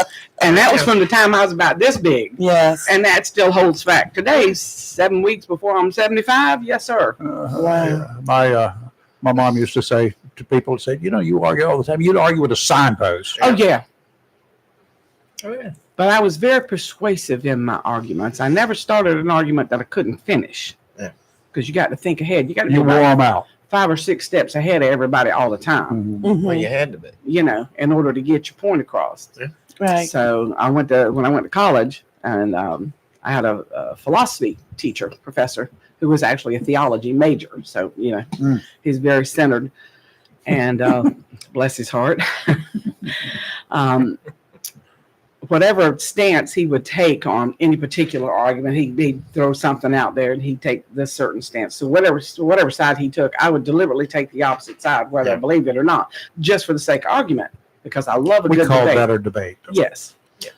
And that was from the time I was about this big. Yes. And that still holds fact today, 7 weeks before I'm 75. Yes, sir. Wow. My mom used to say to people, say, you argue all the time. You'd argue with a signpost. Oh, yeah. Oh, yeah. But I was very persuasive in my arguments. I never started an argument that I couldn't finish. Yeah. Because you got to think ahead. You got to You do wore them out. 5 or 6 steps ahead of everybody all the time, Mhm. Well, Mhm. you had to be. in order to get your point across. Right. So when I went to college, and I had a philosophy teacher, professor, who was actually a theology major. So, he's very centered, and bless his heart. Whatever stance he would take on any particular argument, he'd throw something out there and he'd take this certain stance. So whatever side he took, I would deliberately take the opposite side, whether I believed it or not, just for the sake of argument, because I love a We good call debate. that a debate. Yes. Yeah.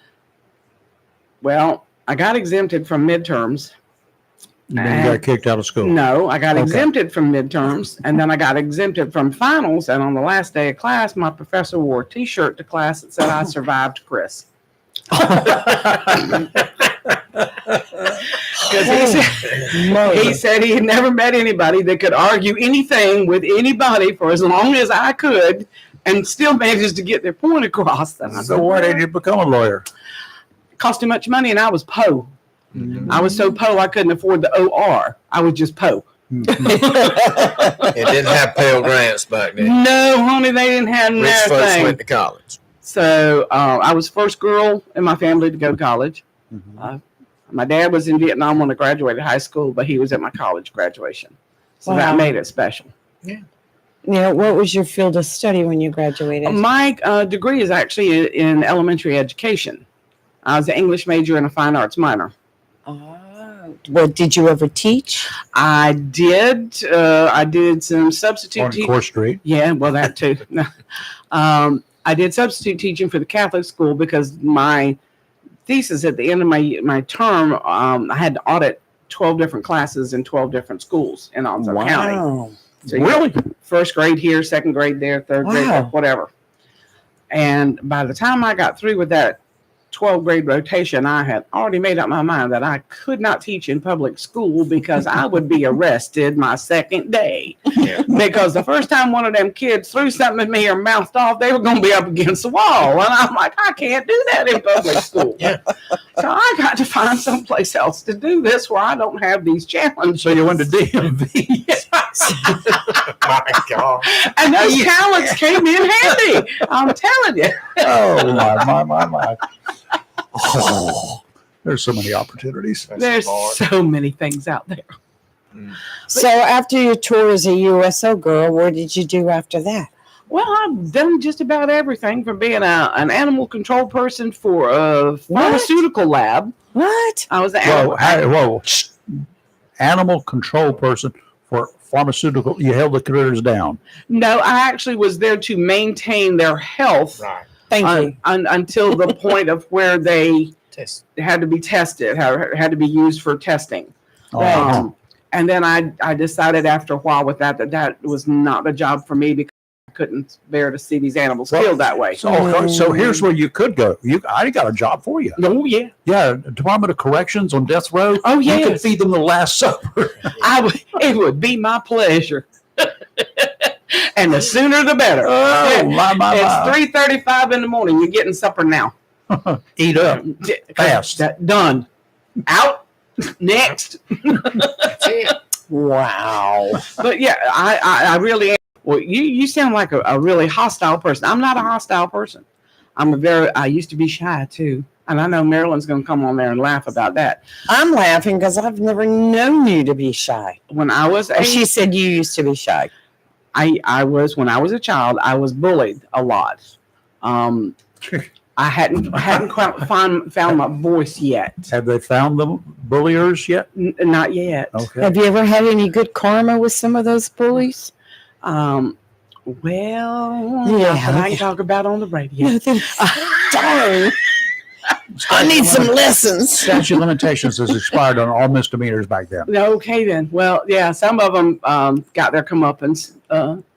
Well, I got exempted from midterms. And then you got kicked out of school. No, I got Okay. exempted from midterms, and then I got exempted from finals. And on the last day of class, my professor wore a T-shirt to class that said, "I survived Chris." Because he said he had never met anybody that could argue anything with anybody for as long as I could, and still managed to get their point across. And I So said, why did you become a lawyer? it cost too much money, and I was po. I was so po I couldn't afford the OR. I was just po. It didn't have Pell Grants back then. No, honey, they didn't have Rich folks nothing. went to college. So I was first girl in my family to go to college. My dad was in Vietnam when I graduated high school, but he was at my college graduation. So Wow. that made it special. Now, what was your field of study when you graduated? My degree is actually in elementary education. I was an English major and a fine arts minor. Well, did you ever teach? I did. I did some substitute On teaching. Court Street. Yeah, well, that too. No. I did substitute teaching for the Catholic school because my thesis at the end of my term, I had to audit 12 different classes in 12 different schools in Onslow County. Wow. So you Really? got first grade here, second grade there, third grade there, Wow. whatever. And by the time I got through with that 12 grade rotation, I had already made up my mind that I could not teach in public school because I would be arrested my second day. Yeah. Because the first time one of them kids threw something at me or mouthed off, they were going to be up against the wall. And I'm like, I can't do that in public school. Yeah. So I got to find someplace else to do this where I don't have these challenges. So you went to DMV. My God. And those talents came in handy. I'm telling you. Oh, my. Oh, there's so many opportunities. That's There's hard. so many things out there. So after your tour as a USO girl, what did you do after that? Well, I've done just about everything from being an animal control person for a pharmaceutical lab. What? I was an Whoa. Animal control person for pharmaceutical. You held the critters down. No, I actually was there to maintain their health Right. Thank you. until the point of where they Test. had to be tested, had to be used for testing. Oh, And then I decided after a while with that was not the job for me because I couldn't bear to see these animals killed that way. So here's where you could go. I got a job for you. Oh yeah. Yeah, Department of Corrections on death row. Oh You yes. could feed them the Last Supper. It would be my pleasure. And the sooner the better. Oh, my. It's 3:35 in the morning. You're getting supper now. Eat up. Fast. Done. Out. Next. That's it. Wow. But yeah, I really am. Well, you sound like a really hostile person. I'm not a hostile person. I used to be shy too. And I know Marilyn's going to come on there and laugh about that. I'm laughing because I've never known you to be shy. When I was She said you used to be shy. when I was a child, I was bullied a lot. I hadn't quite found my voice yet. Have they found the bulliers yet? Not yet. Okay. Have you ever had any good karma with some of those bullies? Well, Yeah. not that I can talk about on the radio. Darn. I need some lessons. Statute of limitations has expired on all misdemeanors back then. Okay then. Well, yeah, some of them got their comeuppance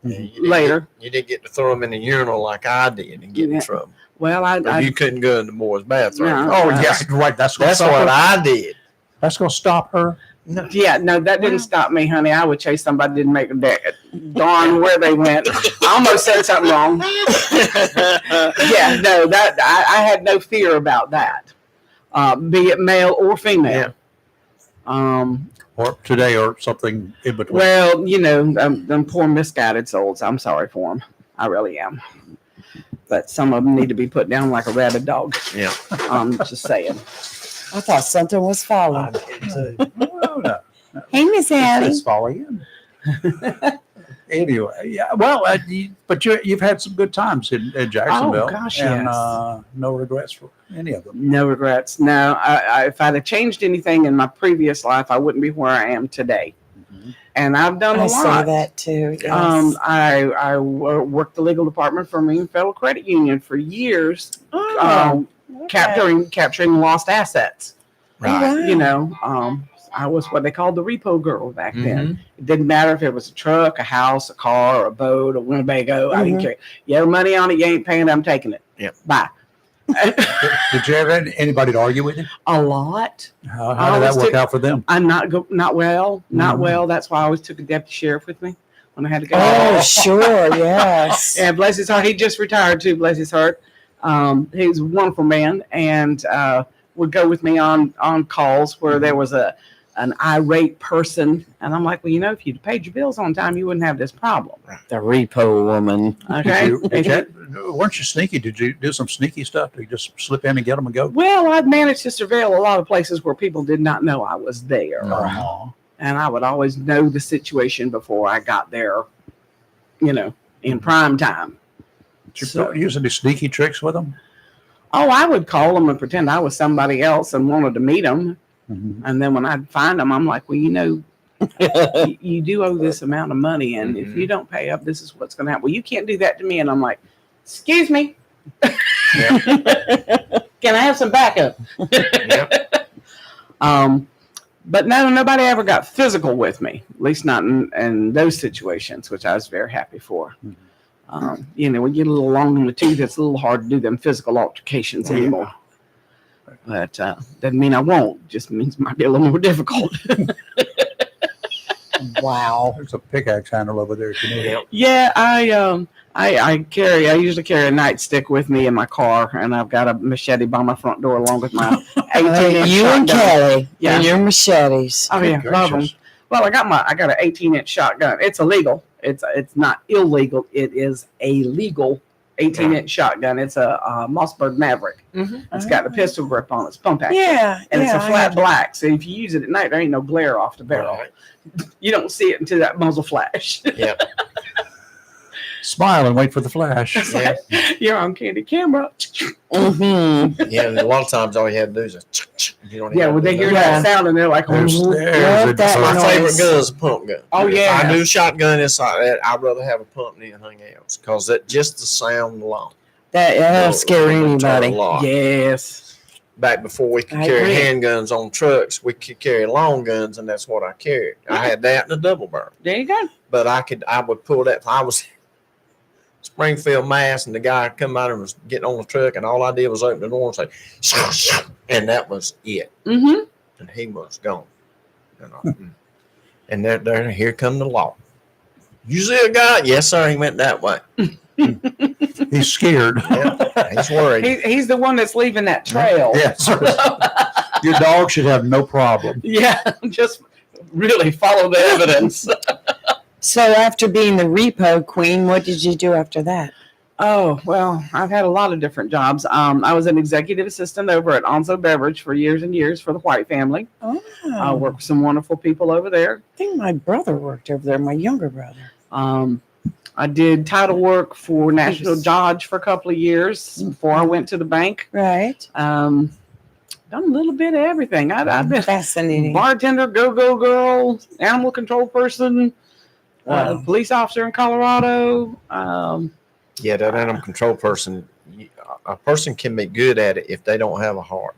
later. You didn't get to throw them in the urinal like I did and get in trouble. Well, But you couldn't go in the boys' bathroom. No. Oh, yes, right. That's That's what I did. That's going to stop her. No. yeah, no, that didn't stop me, honey. I would chase somebody, didn't make a darn where they went. I almost said something wrong. Yeah, no, that I had no fear about that, be it male or female. Or today or something in between. Well, you know, them poor misguided souls. I'm sorry for them. I really am. But some of them need to be put down like a rabid dog. Yeah. I'm just saying. I thought something was falling. Oh, no. Hey, Miss Addie. It's falling in. Anyway, yeah. Well, but you've had some good times in Jacksonville. Oh, gosh, and yes. no regrets for any of them. No regrets. No, if I'd have changed anything in my previous life, I wouldn't be where I am today. Mm-hmm. And I've done a I lot. say that too. Yes. I worked the legal department for Marine Federal Credit Union for years, Okay. capturing lost assets. Right. You know, I was what they called the repo girl back then. Mhm. It didn't matter if it was a truck, a house, a car, a boat, a Winnebago. I didn't care. You have money on it, you ain't paying, I'm taking it. Yep. Bye. Did you ever have anybody to argue with you? A lot. How did that work out for them? I'm not well. Mhm. Well. That's why I always took a deputy sheriff with me when I had to go. Oh, sure. Yes. Yeah, bless his heart. He just retired too. Bless his heart. He was a wonderful man, and would go with me on calls where there was an irate person, and I'm like, well, you know, if you'd paid your bills on time, you wouldn't have this problem. The repo woman. Okay. Weren't you sneaky? Did you do some sneaky stuff? Did you just slip in and get them and go? Well, I'd managed to surveil a lot of places where people did not know I was there. Uh-huh. And I would always know the situation before I got there, you know, in prime time. Did you use any sneaky tricks with them? Oh, I would call them and pretend I was somebody else and wanted to meet them. Mm-hmm. And then when I'd find them, I'm like, well, you know, you do owe this amount of money. And if you don't pay up, this is what's going to happen. Well, you can't do that to me. And I'm like, excuse me. Can I have some backup? Yep. But no, nobody ever got physical with me, at least not in those situations, which I was very happy for. You know, when you get a little long in the tooth, it's a little hard to do them physical altercations anymore. But doesn't mean I won't. Just means it might be a little more difficult. Wow. There's a pickaxe handle over there if you need it. Yeah, I usually carry a nightstick with me in my car, and I've got a machete by my front door along with my 18-inch You and shotgun. Kelly. Yeah. And your machetes. Oh yeah, Good love them. gracious. Well, I got an 18-inch shotgun. It's illegal. It's not illegal. It is a legal 18-inch shotgun. It's a Mossberg Maverick. It's got the pistol grip on its pump action. Yeah. And it's a I flat got black. So if you use it at night, there ain't no glare off the barrel. Right. You don't see it until that muzzle flash. Yep. Smile and wait for the flash. Yeah. You're on candy camera. Mm-hmm. Yeah. And a lot of times all you have to do is you don't Yeah, have when to they do hear nothing. that sound and they're like, There's oh, a that My noise. favorite gun is a pump gun. Oh, If yeah. I do shotgun, it's like that. I'd rather have a pump than anything else because that just the sound alone. That'll will scare deter a anybody. lot. yes. back before we could I carry agree. handguns on trucks, we could carry long guns, and that's what I carried. I had that and a double barrel. There you go. But I would pull that. I was Springfield, Mass, and the guy come out and was getting on the truck, and all I did was open the door and say, and that was it. Mm-hmm. And he was gone. And there, here come the law. You see a guy? Yes, sir. He went that way. He's scared. Yeah, he's worried. He's the one that's leaving that trail. Yes. Your dog should have no problem. Yeah, just really follow the evidence. So after being the repo queen, what did you do after that? Oh, well, I've had a lot of different jobs. I was an executive assistant over at Onzo Beverage for years and years for the White family. Oh, I worked with some wonderful people over there. I think my brother worked over there, my younger brother. I did title work for National Dodge for a couple of years before I went to the bank. Right. Done a little bit of everything. I've been Fascinating. bartender, go-go girl, animal control person, Wow. police officer in Colorado. Yeah, that animal control person, a person can be good at it if they don't have a heart.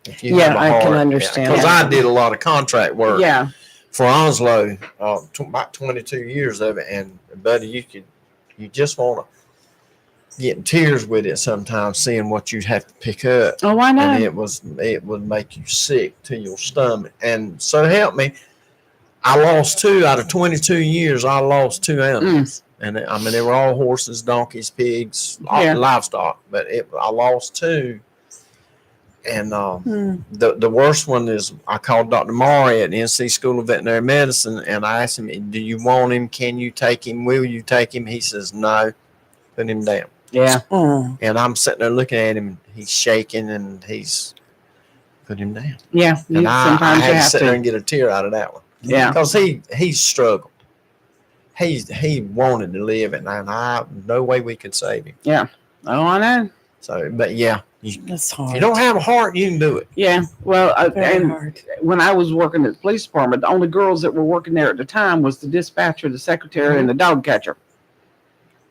If you have a I heart, can understand Because that. I did a lot of contract work Yeah. for Onslow, about 22 years of it, and buddy, you just want to get in tears with it sometimes, seeing what you'd have to pick up. Oh, I know. And it would make you sick to your stomach. And so help me, I lost 2 out of 22 years. I lost 2 animals, and I mean they were all horses, donkeys, pigs, Yeah. livestock. But I lost 2, and the worst one is I called Dr. Maury at the NC School of Veterinary Medicine, and I asked him, "Do you want him? Can you take him? Will you take him?" He says, "No, put him down." Yeah. Oh, And I'm sitting there looking at him. He's shaking, and he's put him down. Yeah. And I Sometimes you had to have sit there to. and get a tear out of that one. Yeah. Because he struggled. He wanted to live, and no way we could save him. Oh, I know. So, but yeah, that's if hard. you don't have a heart, you can do it. Yeah. Well, Very and hard. when I was working at the police department, the only girls that were working there at the time was the dispatcher, the secretary, and the dog catcher.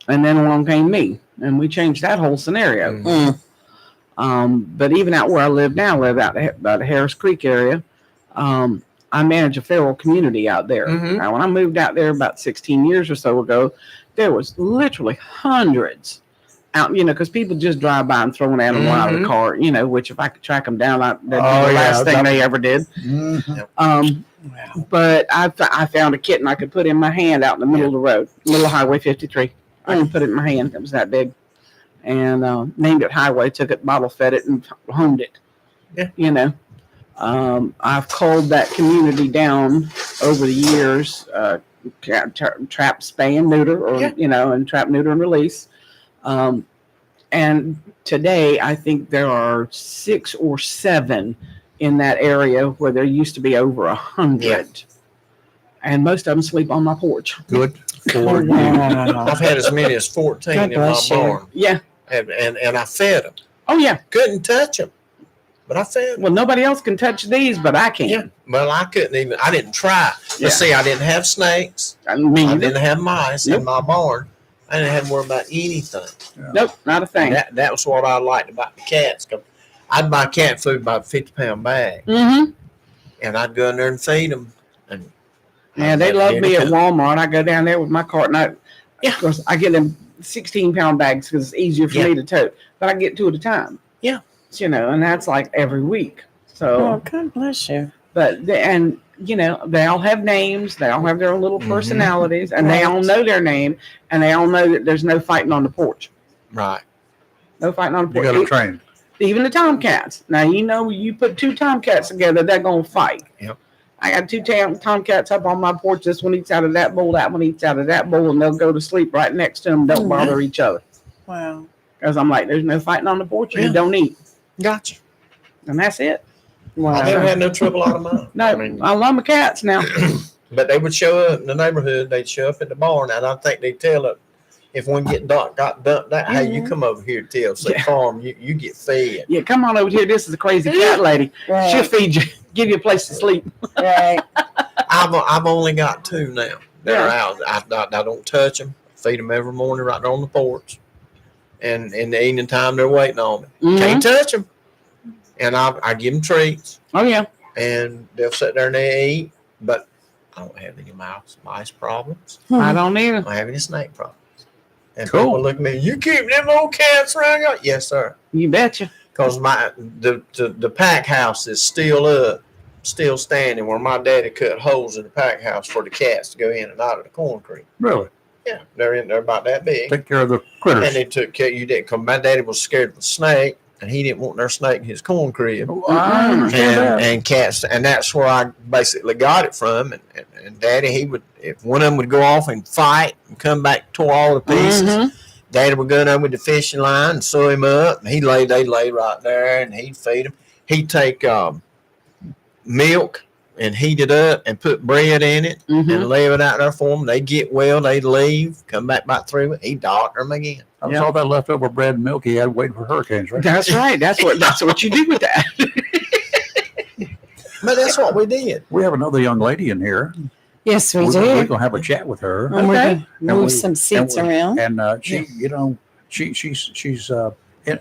And then along came me, and we changed that whole scenario. But even out where I live now, out by the Harris Creek area, I manage a feral community out there. Mhm. Now, when I moved out there about 16 years or so ago, there was literally hundreds out, because people just drive by and throw an animal out of the car, which if I could track them down, that'd be the last thing they ever did. Mhm. Wow. But I found a kitten I could put in my hand out in the middle of the road, little Highway 53. I could put it in my hand. It was that big. And named it Highway, took it, bottle fed it, and homed it. Yeah. I've culled that community down over the years, trap, spay, and neuter, or, and trap, neuter, and release. And today, I think there are 6 or 7 in that area where there used to be over 100. Yeah. And most of them sleep on my porch. Good for you. Wow. I've had as many as 14 God in my bless you. barn, Yeah. and I fed them. Oh, yeah. Couldn't touch them, but I fed them. Well, nobody else can touch these, but I can. Yeah. Well, I couldn't even. I didn't try. Yeah. But see, I didn't have snakes. I mean, I didn't have mice Nope. in my barn. I didn't have to worry about anything. nope, not a thing. That was what I liked about the cats. 'Cause I'd buy cat food by a 50-pound bag, Mm-hmm. and I'd go in there and feed them. And Yeah, they love me at Walmart. I go down there with my cart, and of course, I get them 16-pound bags because it's easier for me to tote. But I get 2 at a time. Yeah. And that's like every week. So, Oh, God bless you. but they all have names. They all have their own little Mhm. personalities, and they all Right. know their name, and they all know that there's no fighting on the porch. Right. No fighting on the You porch. got to train. Even the tomcats. Now, you put 2 tomcats together, they're going to fight. Yep. I got 2 tomcats up on my porch. This one eats out of that bowl. That one eats out of that bowl, and they'll go to sleep right next to them. Don't bother each other. Wow. Because I'm like, there's no fighting on the porch, and you Yeah. don't eat. Gotcha. And that's it. I never had no trouble out of mine. No, I mean, I love my cats now. but they would show up in the neighborhood. They'd show up at the barn, and I think they'd tell it if one got dumped out. Hey, you come over here, tell State Yeah. Farm. You get fed. Yeah, come on over here. This is a crazy cat lady. She'll Right. feed you, give you a place to sleep. Right. I've only got 2 now. They're Yeah. out. I don't touch them. Feed them every morning right there on the porch. And in the evening time, they're waiting on me. Mhm. Can't touch them. and I give them treats, Oh yeah. and they'll sit there and they eat. But I don't have any mice problems. I don't either. I don't have any snake problems. And Cool. people look at me, you keep them old cats around? Yes, sir. You betcha. Because the pack house is still up, still standing, where my daddy cut holes in the pack house for the cats to go in and out of the corn crib. Really? Yeah, they're in there about that big. Take care of the critters. And they took care. You didn't. Cause my daddy was scared of a snake, and he didn't want their snake in his corn crib. I understand that. And cats, and that's where I basically got it from. And Daddy, he would, if one of them would go off and fight and come back, tore all the pieces. Mhm. Daddy would go down with the fishing line and sew him up. And they'd lay right there, and he'd feed them. He'd take milk and heat it up and put bread in it Mhm. and leave it out there for them. They'd get well, they'd leave, come back about 3 weeks. He'd doctor them again. That was all that leftover bread and milk he had waiting for hurricanes, right? That's right. That's what you do with that. But that's what we did. We have another young lady in here. Yes, we We're do. going to have a chat with her. And we're Okay. going to move we- some seats and around. And she, you know, she's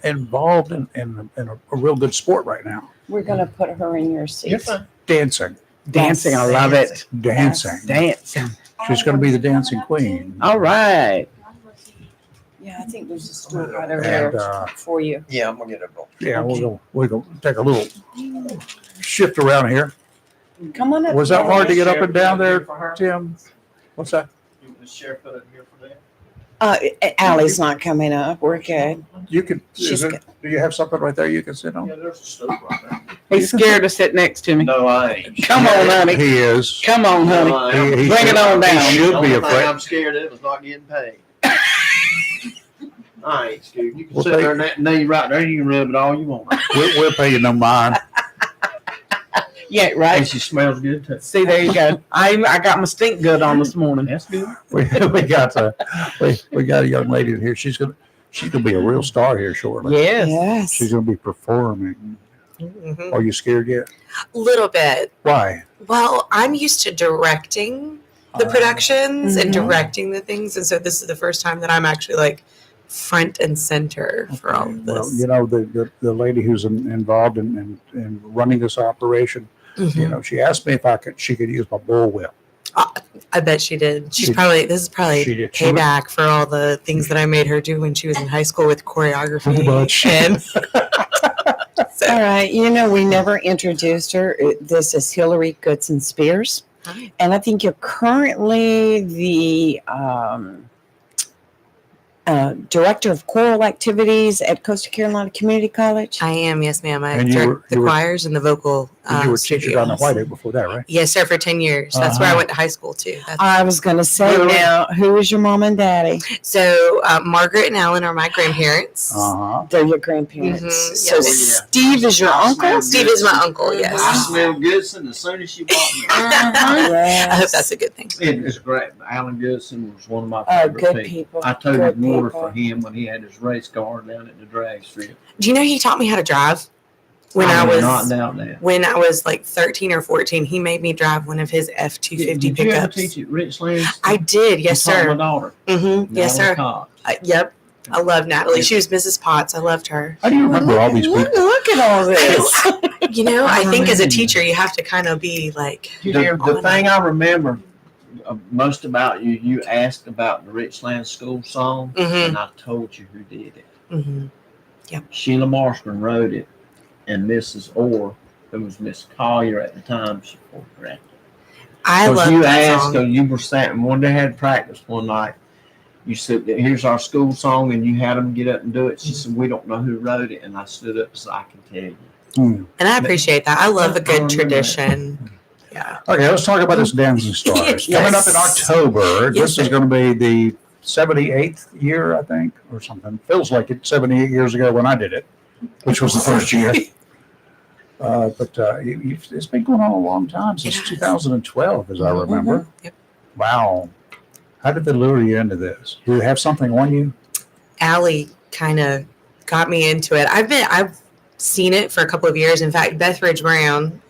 involved in a real good sport right now. We're going to put her in your seat. Dancing. Dancing. I love it. Dancing. Dancing. She's going to be the dancing queen. All right. Yeah, I think there's a stool right over And, there for you. Yeah, I'm going to get it. Yeah, we'll go take a little shift around here. Come on up. Was that Daddy. hard to get up and down there, Tim? What's that? Allie's not coming up. We're good. You can. She's good. Do you have something right there you can sit on? there's a stool right there. He's scared to sit next to me. No, I ain't. Come on, honey. He is. Come on, honey. He Bring it on down. He should be afraid. I'm scared of is not getting paid. I ain't scared. You can We'll sit there and that knee right there and you can rub it all you want. We'll pay you no mind. Yeah, And right. she smells good too. See, there you go. I got my stink good on this morning. That's good. We got a young lady in here. She's gonna be a real star here shortly. Yes. Yes. She's gonna be performing. Mm-hmm. Are you scared yet? Little bit. Why? Well, I'm used to directing the productions and Mhm. directing the things, and so this is the first time that I'm actually like front and center for all of Well, this. you know the lady who's involved in running this operation. Mhm. You know, she asked me if she could use my bullwhip. I bet she did. She- This is probably she did. payback for all the things that I made her do when she was in high school with choreography. Too much. And All right. You know, we never introduced her. This is Hillary Goodson Spears. Hi. And I think you're currently the director of choral activities at Coastal Carolina Community College. I am, yes, ma'am. I And you direct were- the you were- choirs and the vocal And you were teaching down in studios. White Oak before that, right? Yes, sir, for 10 years. That's where I Uh-huh. went to high school, too. I was going to say Really? now, who is your mom and daddy? So Margaret and Alan are my grandparents. Uh-huh. They're your grandparents. Mhm, So yes. Steve is your uncle? Steve is my uncle, yes. I smell Goodson as soon as she bought me. I hope that's a good thing. It's great. Alan Goodson was one of my Oh, favorite good people. people. I toted Good water people. for him when he had his race car down at the drag strip. Do you know he taught me how to drive? When I would not was doubt that. when I was like 13 or 14, he made me drive one of his F-250 Did you ever pickups. teach at Richlands? I did, yes, You taught sir. My daughter. Yes, Natalie sir. Cox. Yep, I love Natalie. She was Mrs. Potts. I loved her. How do you remember all these people? Look at all this. You know, I think as a Mm. teacher, you have to kind of be like, The thing I remember most about you, you asked about the Richlands School song, Mhm. and I told you who did it. mhm. Sheila Marston wrote it, and Mrs. Orr, who was Miss Collier at the time, she corrected. I love you that asked, song. so you were sat, and one day had practice one night. You said, "Here's our school song," and you had them get up and do it. She said, "We don't know who wrote it," and I stood up so I can tell you. Hmm. And I appreciate that. I love a I good remember that. tradition. Yeah. Okay, let's talk about this Dancing Stars. Yes. Coming up in October, Yes, this is sir. going to be the 78th year, I think, or something. Feels like it 78 years ago when I did it, which was the first year. It's been going on a long time, since It has. 2012, as I remember. Yep. Wow. How did they lure you into this? Do they have something on you? Allie kind of got me into it. I've seen it for a couple of years. In fact, Beth Ridge Brown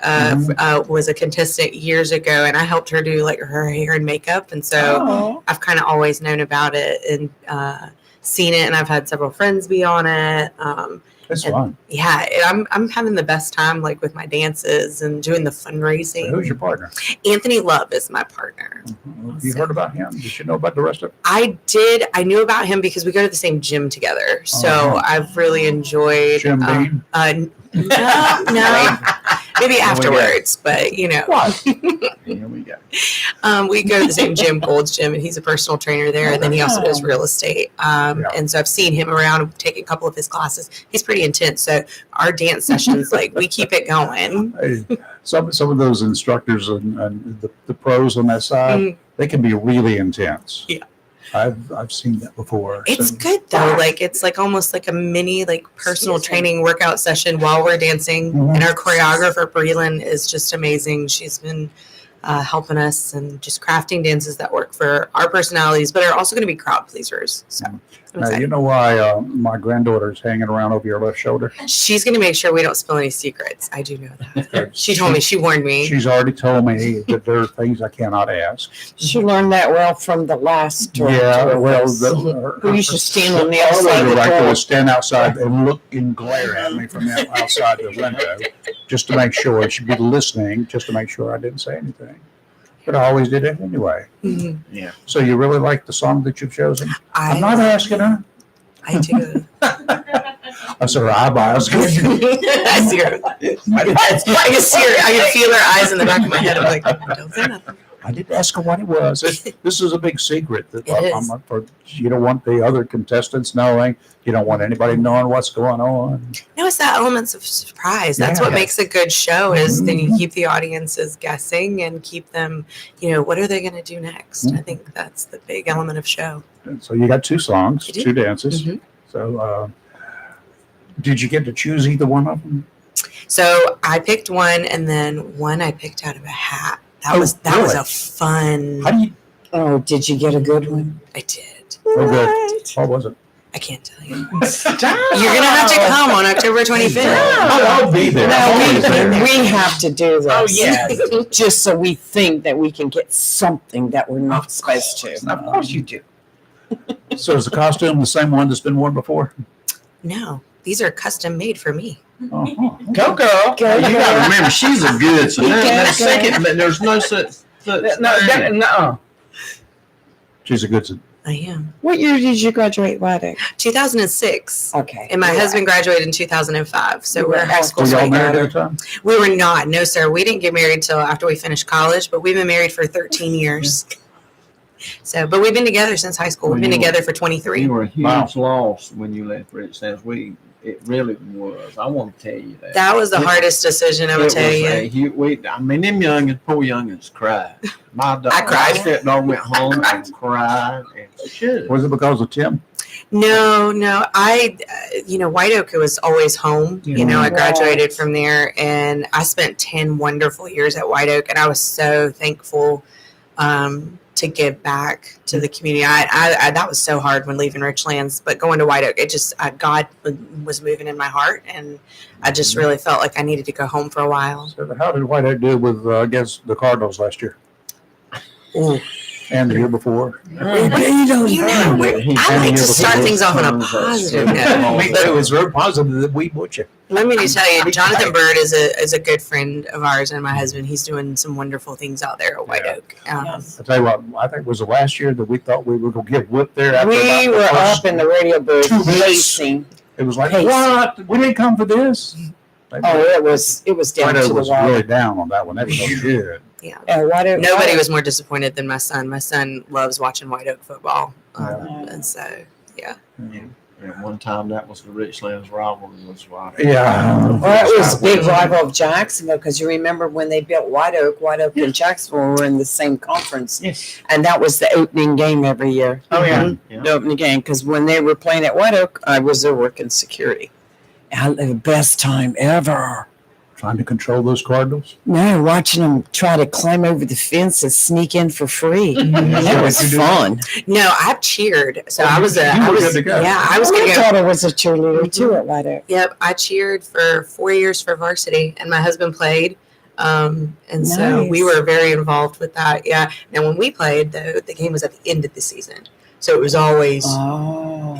was a contestant years ago, and I helped her do like her hair and makeup. And so Oh. I've kind of always known about it. And seen it, and I've had several friends be on it. It's and fun. Yeah, I'm having the best time, like with my dances and doing the fundraising. So who's your partner? Anthony Love is my partner. You heard about him? Did you know about the rest of it? I did. I knew about him because we go to the same gym together. So Uh-huh. I've really enjoyed. Jim Beam? No, maybe afterwards, but What? Here we go. we go to the same gym, Gold's Gym, and he's a personal trainer there. And then he also does real estate. And so I've seen him around, taking a couple of his classes. He's pretty intense. So our dance sessions, like we keep it going. Hey, some of those instructors and the pros on that side, they can be really intense. Yeah. I've seen that before. It's So- good though. Like it's like almost like a mini personal training workout session while we're dancing. Mhm. And our choreographer Breland is just amazing. She's been helping us and just crafting dances that work for our personalities, but are also going to be crowd pleasers. So I'm Now, you excited. know why my granddaughter's hanging around over your left shoulder? She's going to make sure we don't spill any secrets. I do know that. She told me. She warned me. She's already told me that there are things I cannot ask. She learned that well from the last tour. Yeah, well, Who used to stand on the her outside of the director door. would stand outside and look and glare at me from the outside the window, just to make sure she'd be listening, just to make sure I didn't say anything. But I always did it anyway. Mhm. Yeah. So you really like the song that you've chosen? I I'm not asking her. I do. I said her eyeballs. I see her. I can see her. I can feel her eyes in the back of my head. I'm like, don't say nothing. I didn't ask her what it was. This is a big secret. That It is. You don't want the other contestants knowing. You don't want anybody knowing what's going on. No, it's that elements of surprise. That's what Yeah. makes a good show is then you keep the audiences guessing and keep them, what are they going to do next? I think that's the big element of show. And so you got two songs, I did. two dances. Mhm. So did you get to choose either one of them? So I picked one, and then one I picked out of a hat. That Oh, was really? a fun. How do you? Oh, did you get a good one? I did. Oh, good. What was it? I can't tell you. Stop. You're gonna have to come on October 25th. I'll be there. No, I'm always there. we have to do this. Oh, yes. Just so we think that we can get something that we're not supposed to. Of course you do. So is the costume the same one that's been worn before? No, these are custom made for me. Uh-huh. Go, girl. Go, You got to remember, she's a good. So Okay, there's okay. second, but there's no such. No. She's a good. I am. What year did you graduate, Waddick? 2006. Okay. And my husband graduated in 2005. So we're high school Were y'all married sweetheart. at the time? We were not. No, sir. We didn't get married till after we finished college, but we've been married for 13 years. So, but we've been together since high school. We've been together for 23. You were a huge Wow. loss when you left Richlands. It really was. I want to tell you that. That was the hardest decision, I would tell you. Them poor youngins cried. My dog, I cried. My stepdaughter went home and cried. And she should. Was it because of Tim? No. White Oak was always home. I graduated from there, and I spent 10 wonderful years at White Oak, and I was so thankful to give back to the community. I that was so hard when leaving Richlands, but going to White Oak, God was moving in my heart, and I just really felt like I needed to go home for a while. So how did White Oak do with against the Cardinals last year and the year before? I like to start things off on a positive note. It was very positive that we put you. Let me just tell you, Jonathan Bird is a good friend of ours, and my husband. He's doing some wonderful things out there at White Yeah. Oak. I tell you what, I think it was the last year that we thought we were going to get whipped there. After We about were the first- up in the radio booth 2 weeks. racing. It was like, Pace. what? We didn't come for this. Oh, it was down White to Oak the was wire. really down on that one. That was so good. White Oak. Nobody was more disappointed than my son. My son loves watching White Oak football, Yeah. and so At one time, that was the Richlands rivalry. Was right. Yeah. Well, it was a big rival of Jacksonville because you remember when they built White Oak and Jacksonville were in the same conference. Yes. And that was the opening game every year. Oh, yeah. Yeah. The opening game. Because when they were playing at White Oak, I was there working security. I had the best time ever. Trying to control those Cardinals. No, watching them try to climb over the fence and sneak in for free. That was You do fun. no, I've cheered. So Oh, I was you were good to go. I was My gonna go. daughter was a cheerleader too at White Oak. Yep, I cheered for 4 years for varsity, and my husband played. And so we Nice. were very involved with that. Yeah. Now, when we played, though, the game was at the end of the season. So it was always, Oh.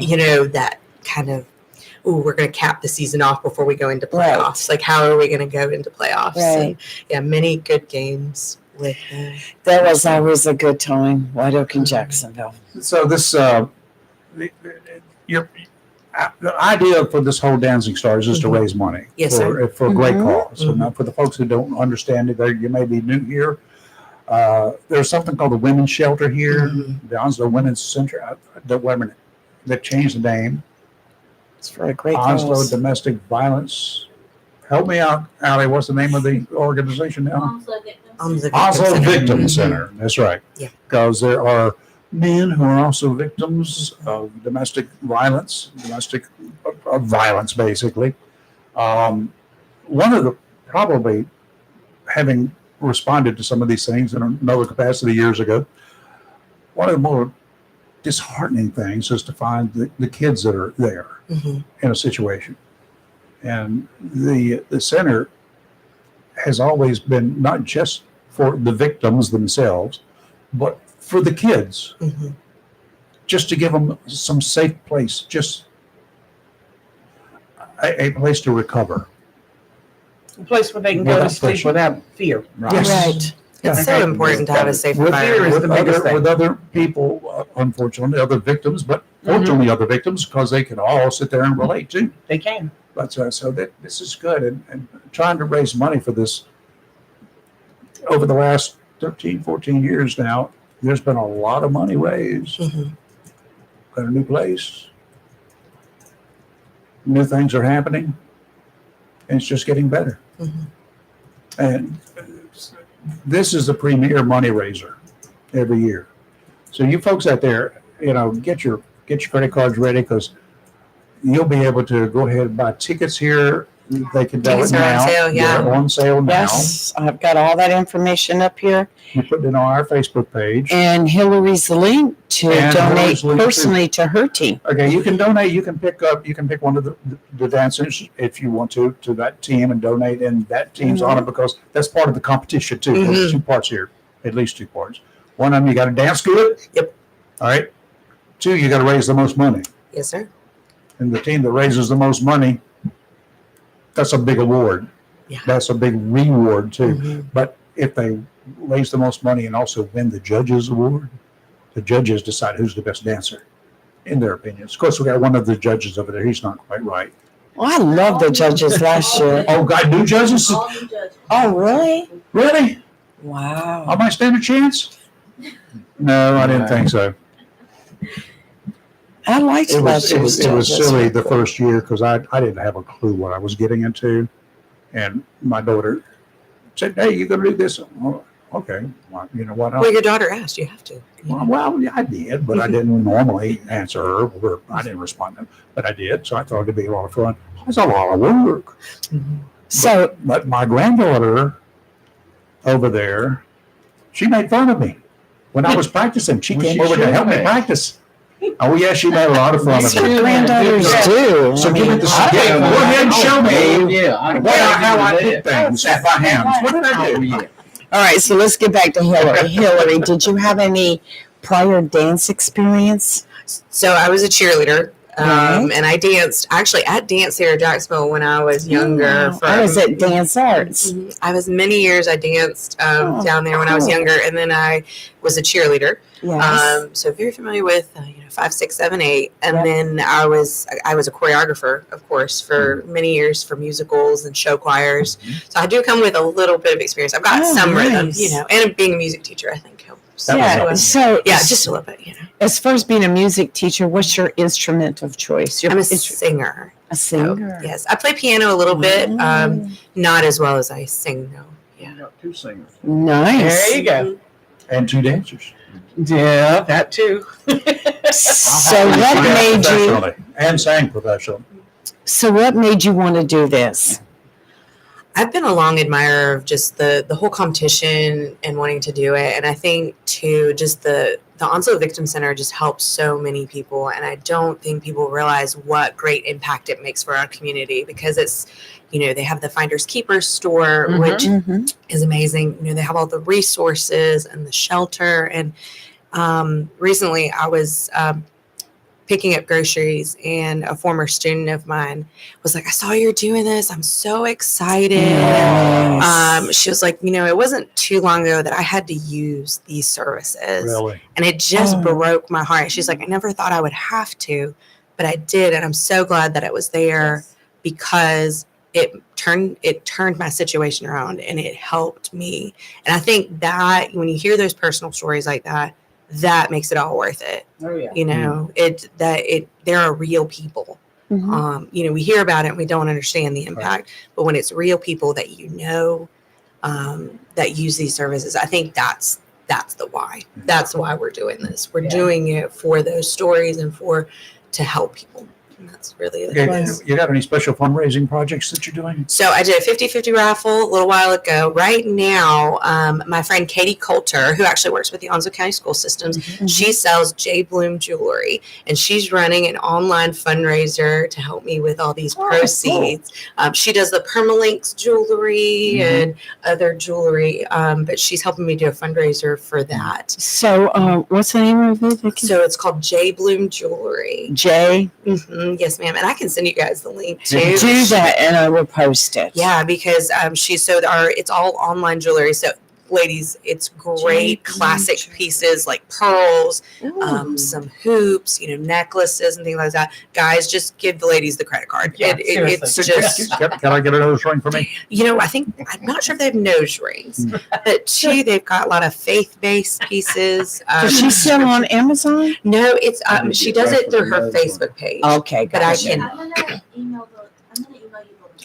that kind of, we're going to cap the season off before we go into Right. playoffs. Like, how are we going to go into playoffs? Right. And many good games with That was always a good time, White Oak and Jacksonville. So this, the idea for this whole Dancing Stars is to raise money Yes, for a great Mhm. cause. So now for the folks who don't understand it, you may be new here. There's something called the Women's Shelter here, the Onslow Women's Center. They changed the name. It's for a great Onslow cause. Domestic Violence. Help me out, Allie. What's the name of the organization now? Oslo Victim Center. That's right. Yeah. Because there are men who are also victims of domestic violence, basically. One of the, probably having responded to some of these things in another capacity years ago, one of the more disheartening things is to find the kids that are there in a situation. And the center has always been not just for the victims themselves, but for the kids, just to give them some safe place, just a place to recover. A place where they can go to sleep without fear. Yes. Right. It's so important to have a safe With environment. fear is the biggest thing. With other people, unfortunately, other victims, but fortunately other victims, because they can all sit there and relate too. They can. But so that this is good, and trying to raise money for this over the last 13, 14 years now, there's been a lot of money raised. Got a new place. New things are happening. And it's just getting better. And this is the premier money raiser every year. So you folks out there, get your credit cards ready, because you'll be able to go ahead and buy tickets here. They can do it Tickets are on now. sale, yeah. They're on sale now. Yes, I've got all that information up here. We put it on our Facebook page. And Hillary's link to And donate Hillary's link, too. personally to her team. Okay, you can donate. You can pick one of the dancers if you want to that team and donate in that team's honor, because that's part of the competition too. There's two parts here, at least two parts. One of them, you got to dance good. Yep. All right. Two, you got to raise the most money. Yes, sir. And the team that raises the most money, that's a big award. Yeah. That's a big reward too. But if they raise the most money and also win the judges award, the judges decide who's the best dancer, in their opinions. Of course, we got one of the judges over there. He's not quite right. Well, I love the judges last year. Oh, got new judges? Oh, really? Really? Wow. I might stand a chance? No, I didn't think so. I liked last year's It was judges. silly the first year, because I didn't have a clue what I was getting into. And my daughter said, "Hey, you're going to do this?" Oh, okay. Well, you know what? Well, your daughter asked. You have to. Well, yeah, I did, but I didn't normally answer her. Or I didn't respond to her, but I did. So I thought it'd be a lot of fun. It's a lot of work. So, But my granddaughter over there, she made fun of me when I was practicing. She came over to help me practice. Oh, yeah, she made a lot of fun of that's what me. granddaughters do. So I give mean, it the go ahead and show me how I did things Yeah. by hands. What did I do? all right, so let's get back to Hillary. Hillary, did you have any prior dance experience? So I was a cheerleader. Right. And I danced actually at Dance here in Jacksonville when I was younger. I was at Dance Arts. I was many years. I danced down there when I was cool. younger, and then I was a cheerleader. Yes. So very familiar with 5, 6, 7, 8, and Yeah. then I was a choreographer, of course, for many years for musicals and show choirs. So I do come with a little bit of experience. I've got some rhythm, nice. and being a music teacher, I think helps. Yeah. So, Yeah, just a little bit. as far as being a music teacher, what's your instrument of choice? I'm a singer. A So, singer. yes, I play piano a little bit, not as well as I sing though. Yeah. Two singers Nice. There you go. and two dancers. Yeah, that too. So what made you? Professionally, and sang professionally. So what made you want to do this? I've been a long admirer of just the whole competition and wanting to do it. And I think too, just the Onslow Victim Center just helps so many people. And I don't think people realize what great impact it makes for our community, because it's, they have the Finders Keepers store, which Mm-hmm. is amazing. They have all the resources and the shelter, and recently I was picking up groceries, and a former student of mine was like, I saw you're doing this. I'm so excited. Yes. She was like, it wasn't too long ago that I had to use these services. Really? And it just broke my heart. She's like, I never thought I would have to, but I did. And I'm so glad that it was there because it turned my situation around and it helped me. And I think that when you hear those personal stories like that, that makes it all worth it. Oh yeah. There are real people. Mhm. We hear about it and we don't understand the impact, but when it's real people that that use these services, I think that's the why. That's why we're doing this. We're doing it for those stories and to help people. And that's really the cause. You got any special fundraising projects that you're doing? So I did a 50-50 raffle a little while ago. Right now, my friend Katie Coulter, who actually works with the Onslow County School Systems, she sells J. Bloom jewelry, and she's running an online fundraiser to help me with all these proceeds. Cool. She does the Permalinks jewelry and other jewelry, but she's helping me do a fundraiser for that. So what's the name of it? So it's called J. Bloom Jewelry. J? Yes, ma'am. And I can send you guys the link too. Do that and I will post it. Yeah, because it's all online jewelry. So ladies, it's great classic pieces like pearls, some hoops, necklaces and things like that. Guys, just give the ladies the credit card. Yeah, it's just, Can I get a nose ring for me? I'm not sure if they have nose rings, but they've got a lot of faith-based pieces. Does she sell on Amazon? No, it's she does it through her Facebook page. Okay, but I gotcha. can. I'm gonna email you.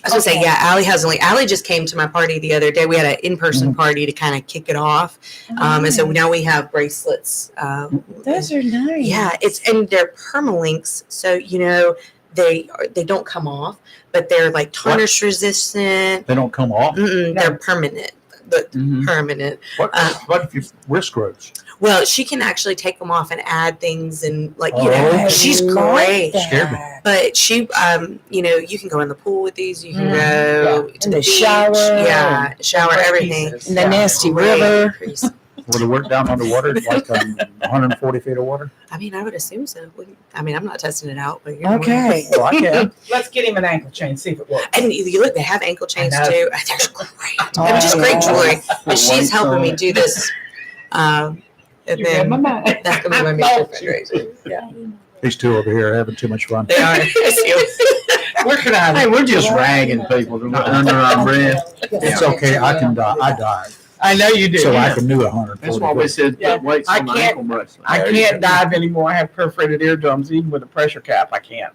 I was gonna say, yeah, Allie has a link. Allie just came to my party the other day. We had an in-person party to kind of kick it off. And so now we have bracelets. Those are nice. Yeah, and they're permalinks. So, they don't come off, but they're like tarnish resistant. They don't come off? They're permanent. Permanent. What if your wrist grows? Well, she can actually take them off and add things and she's like great. Scared me. But she, you can go in the pool with these. You can go to the beach. shower. Yeah, shower, everything. In the nasty river. Will it work down underwater, like 140 feet of water? I mean, I would assume so. I'm not testing it out, but Okay. Well, I can. Let's get him an ankle chain, see if it works. And you look, they have ankle chains I know. too. They're great. They're just great jewelry. And she's helping me do this. And You read my then mind. that's gonna be my major fundraiser. Yeah, These two over here are having too much fun. they are. Where can I? Hey, we're just ragging people under our breath. It's okay. I can die. I died. I know you do. So I can do 140. That's why we said Yeah. put weights I on the can't- ankle bracelet. I can't dive anymore. I have perforated eardrums, even with a pressure cap. I can't.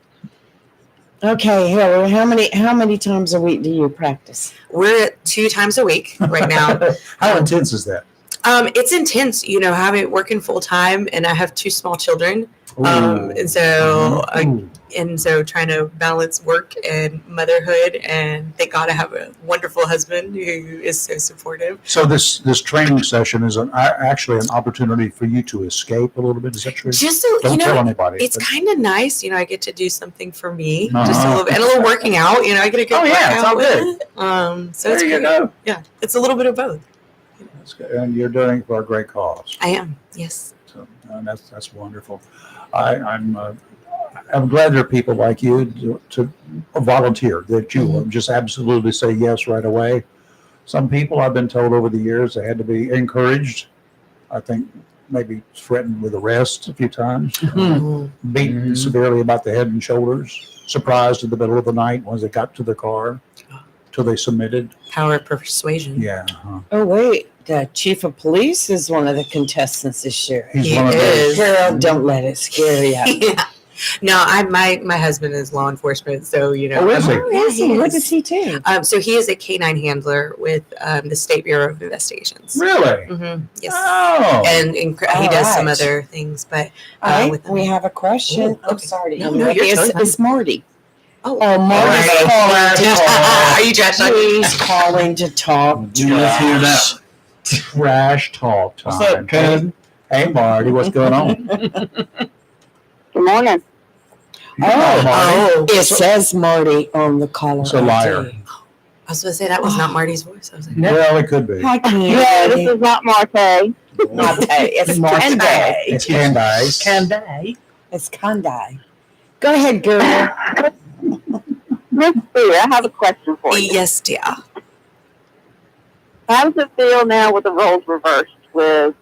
Okay, Hillary, how many times a week do you practice? We're at 2 times a week right now. How intense is that? It's intense, having working full time, and I have 2 small children. Ooh. And so Ooh. trying to balance work and motherhood, and thank God I have a wonderful husband who is so supportive. So this training session is actually an opportunity for you to escape a little bit. Is that true? Just so Don't tell anybody. it's but- kind of nice, I get to do something for me, just a Uh-huh. little bit, and a little working out. I get a good Oh, yeah, it's all workout good. with it. So There it's you good. go. Yeah, it's a little bit of both. That's good. And you're doing it for a great cause. I am, yes. So that's wonderful. I'm glad there are people like you to volunteer, that you just absolutely say yes right away. Some people I've been told over the years they had to be encouraged. I think maybe threatened with arrest a few times, beaten severely about the head and shoulders, surprised in the middle of the night once they got to their car, till they submitted. Power of persuasion. Yeah. Oh, wait. The chief of police is one of the contestants this year. He's He one of those. is. Girl, don't let it scare you. Yeah. No, my husband is law enforcement, so Oh, is he? Oh, is he? What does he do? So he is a K-9 handler with the State Bureau of Investigations. Really? Yes, Oh. and he All does some right. other things, but All right, with them. we have a question. Oh, I'm okay. sorry. No, you're it's Marty. oh, Oh, Marty's Alright. calling to talk. Are you trash talking? He's calling to talk. You must hear that. Trash talk time. What's up, cousin? Hey, Marty, what's going on? Good morning. Oh, Marty. it says Marty on the caller. It's a liar. ID. I was going to say that was not Marty's voice. I was like, Well, it could be. Hi, Yeah, this Candy. is not Marte. It's Mate. Candy. It's Candice. Candy. It's Candy. Go ahead, girl. Miss B, I have a question for you. Yes, dear. How does it feel now with the roles reversed? With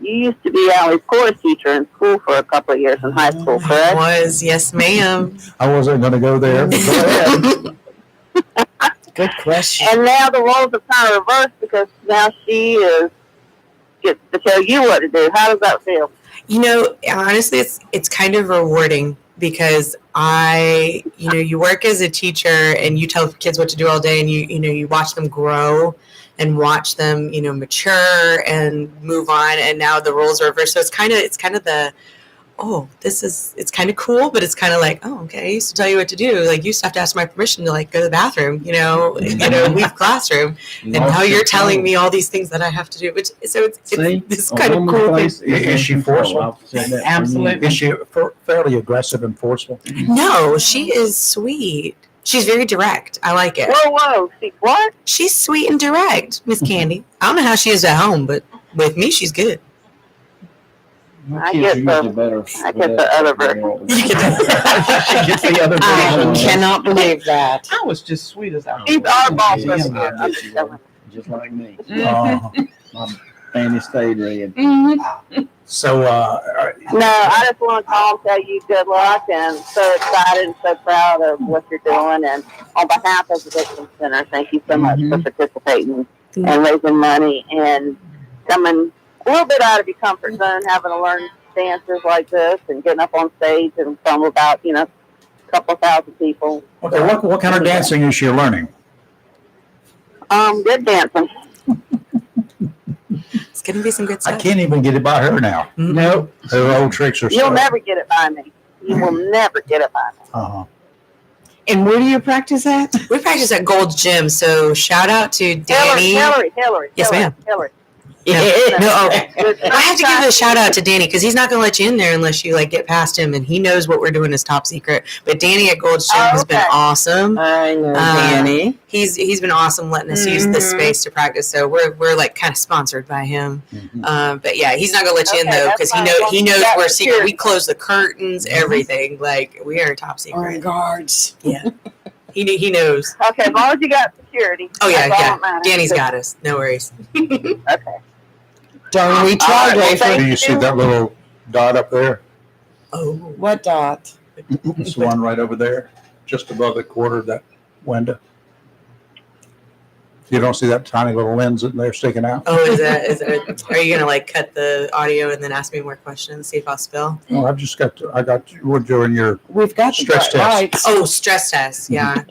you used to be Allie's chorus teacher in school for a couple of years in high school, I correct? was, yes, ma'am. I wasn't going to go there, but go ahead. Good question. And now the roles are kind of reversed because now she gets to tell you what to do. How does that feel? You know, honestly, it's kind of rewarding because you work as a teacher and you tell kids what to do all day, and you watch them grow and watch them, mature and move on. And now the roles are reversed. So it's kind of the, it's kind of cool, but it's kind of like, oh, okay, I used to tell you what to do. Like, you used to have to ask my permission to like go to the bathroom, leave classroom. And now you're telling me all these things that I have to do, which it's kind of cool. Is she forceful? Absolutely. Is she fairly aggressive and forceful? No, she is sweet. She's very direct. I like it. Whoa, see what? She's sweet and direct, Miss Candy. I don't know how she is at home, but with me, she's good. I get the other version. She gets the other I version. cannot believe that. I was just sweet as I She's our boss. Yeah, over here. I'm yeah. just telling you. Just like me. Uh, My fanny stayed red. so, No, I just want to call and tell you good luck and so excited and so proud of what you're doing. And on behalf of the Victim Center, thank you so much for participating and raising money and coming a little bit out of your comfort zone, having to learn dances like this and getting up on stage and from about, a couple thousand people. okay, what kind of dancing is she learning? Good dancing. It's going to be some good I stuff. can't even get it by her now. Nope. Her old tricks are You'll so. never get it by me. You will never get it by me. Uh-huh. And where do you practice at? We practice at Gold's Gym, so shout out to Danny. Hillary. Yes, ma'am. Hillary. No, okay. Good I have to give a shout out to Danny because he's not going to let you in there unless you get past him, and he knows what we're doing is top secret. But Danny at Gold's Gym has been awesome. I know Danny. He's been awesome letting us use this space to practice. So we're kind of sponsored by him. But yeah, he's not going to let you in though because he knows we're secret. We close the curtains, everything. Like we are top On secret. guards. Yeah, he knows. Okay, as long as you got security. Oh yeah, that's all yeah. that matters. Danny's got us. No worries. Okay. Darn, we tried, well, Rayford. Do you see that little dot up there? Oh, What dot? It's the one right over there, just above the quarter of that window. You don't see that tiny little lens in there sticking out? is that? Are you gonna cut the audio and then ask me more questions? See if I'll spill. Well, I got we're doing your, We've got the Stress bright test. lights. Oh, stress test. Yeah.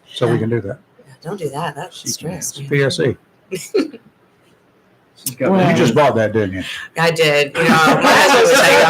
so we can do that. Don't do that. That's stress. It's man. PSE. She's got Well, You just bought that, didn't you? I did. My husband was saying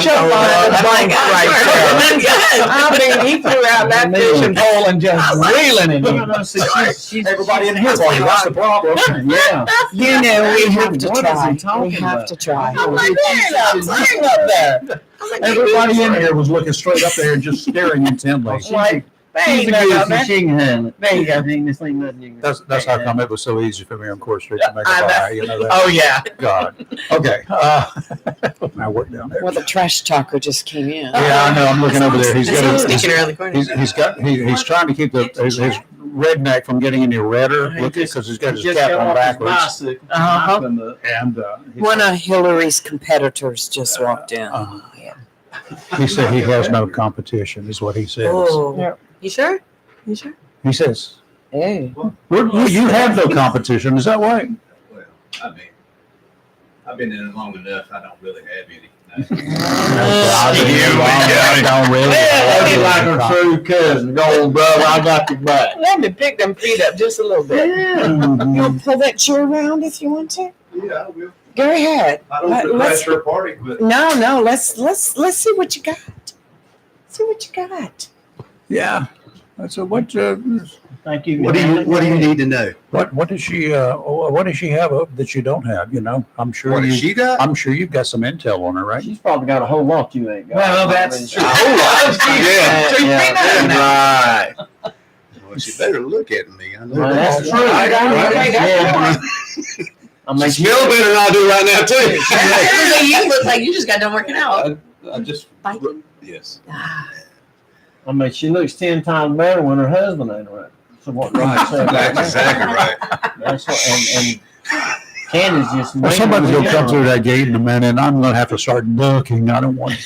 I'm I mean, he threw out that fishing pole and just reeling in it. Everybody in here for you. That's the problem. Yeah. You know, we have to What is he try. talking We have about? to try. I'm like, man, I'm sitting up there. Everybody in here was looking straight up there and just staring intently. I'm like, they She's ain't a no goosey. nothing. She can handle it. There you go. Ain't this ain't nothing you can- That's how come it was so easy for me on Court Street to make a I know. buy. You know that? Oh yeah. God. Okay. Now work down there. Well, the trash talker just came in. Yeah, I know. I'm looking over there. He's got sneaking around the corner. he's trying to keep his redneck from getting any redder because he's got his Just cap got on off his backwards. bicycle. Uh-huh. And One of Hillary's competitors just walked in. he said he has no competition, is what he says. Oh, you sure? You sure? He says, Hey. you have no competition. Is that right? Well, I mean, I've been in it long enough. I don't really have any. Don't really. Hey, like a true cousin. Go on, brother. I got your back. Let me pick them feet up just a little bit. You'll pull that chair around if you want to. Yeah, I will. Go ahead. I don't put Let's- pressure a party, but No, let's see what you got. See what you got. Yeah. So what? Thank you. what do you need to know? What does she? What does she have that you don't have? You know, I'm sure What has she got? I'm sure you've got some intel on her, right? She's probably got a whole lot you ain't got. Well, that's true. Right. Well, she better look at me. I know Well, that. that's true. I got it. Yeah. I mean, she Smell better than I do right now too. You look like you just got done working out. I just Biking? yes. I mean, she looks 10 times better when her husband ain't around. So what? Right. That's exactly right. That's what, and Candy's just. Well, somebody's going to come through that gate in a minute, and I'm going to have to start looking. I don't want to,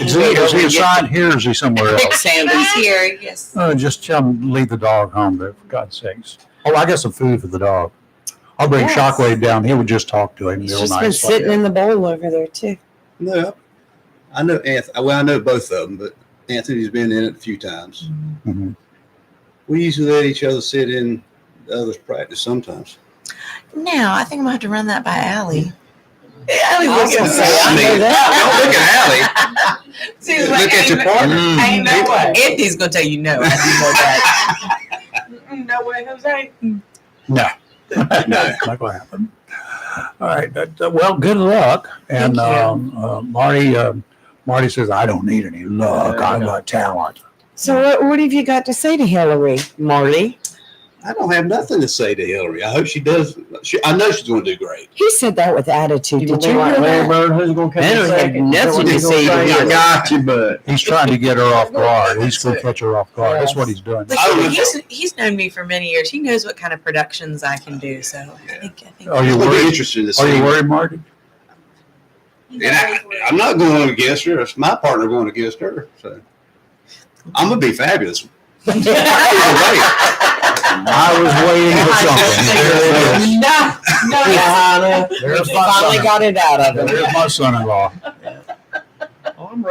Is he assigned here or is he somewhere Big else? Sandy. He's here, yes. Just tell him leave the dog home there, for God's sakes. Oh, I got some food for the dog. I'll bring Yes. Shockwave down. He would just talk to him He's real just nice. been like sitting that. in the bowl over there too. No, I know Anthony. Well, I know both of them, but Anthony's been in it a few times. Mhm. We usually let each other sit in the others' practice sometimes. Now, I think I'm going to have to run that by Allie. Allie, I was gonna say, I know that. Don't look at Allie. She's Look at your partner. Ain't no way. Anthony's going to tell you no. I do know that. No way, Jose. No. No. Not going to happen. All right. Well, good luck. And Marty says, I don't need any luck. I've got talent. So what have you got to say to Hillary, Marty? I don't have nothing to say to Hillary. I hope she does. I know she's going to do great. He said that with attitude. Did you hear Larry that? Bird, who's going to come I in don't have second? nothing Is that to what he's say gonna to I you. got you, but. He's trying to get her off guard. He's going to catch her off guard. That's what he's doing. But Oh, he's known me for many years. He knows what kind of productions I can do. So I think Are you It'll be worried? interesting to see. Are you worried, Marty? And I'm not going against her. It's my partner going against her. So I'm going to be fabulous. Either way. I was waiting for something. There it is. There's He my finally son. got it out of him. There's my son-in-law.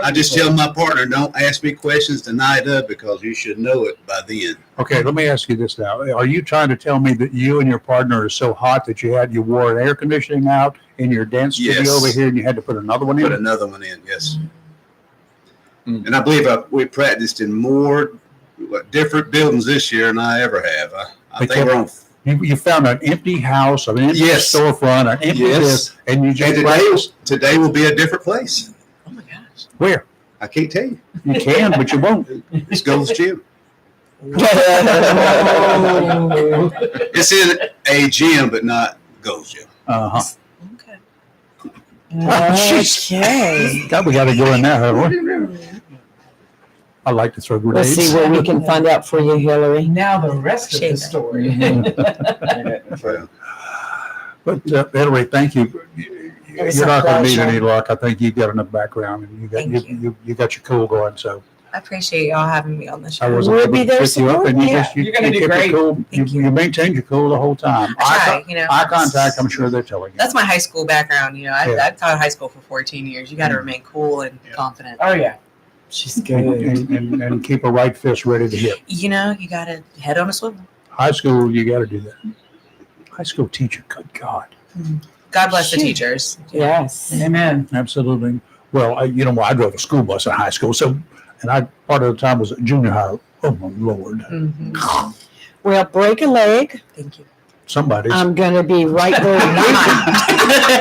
I just tell my partner, don't ask me questions tonight because you should know it by then. Okay, let me ask you this now. Are you trying to tell me that you and your partner are so hot that you wore an air conditioning out in your dance studio Yes. over here and you had to put another one Put in? another one in, yes. And I believe we practiced in more different buildings this year than I ever have. I think we're on. You found an empty house, an empty Yes. storefront, an empty Yes. this, and you just And practiced. today will be a different place. Oh my gosh. Where? I can't tell you. You can, but you won't. It's Gold's Gym. It's in a gym, but not Gold's Gym. Uh-huh. Okay. Okay. God, we got to go in there, haven't we? I like to throw We'll grenades. see what we can find out for you, Hillary. Now the rest of the story. So, But Hillary, thank you. was You're a not going to need pleasure. any luck. I think you've got enough background, and Thank you got your cool going. So I appreciate y'all having me on the I show. was We'll able be to there pick you up, and you supporting just you. You're gonna do kept it great. cool. Thank You maintained your cool the whole time. I try, you know. Eye contact. I'm sure they're telling you. That's my high school background. You know, Yeah. I've taught high school for 14 years. You got to remain cool and confident. Oh yeah, she's good. and keep a right fist ready to hit. You know, you got to head on a swivel. High school, you got to do that. High school teacher, good God. God bless the Shoot. teachers. Yes. Amen. Absolutely. Well, I drove a school bus in high school, so, and I part of the time was at junior high. Oh my Lord. Mhm. Well, break a leg. Thank you. Somebody's. I'm going to be right there.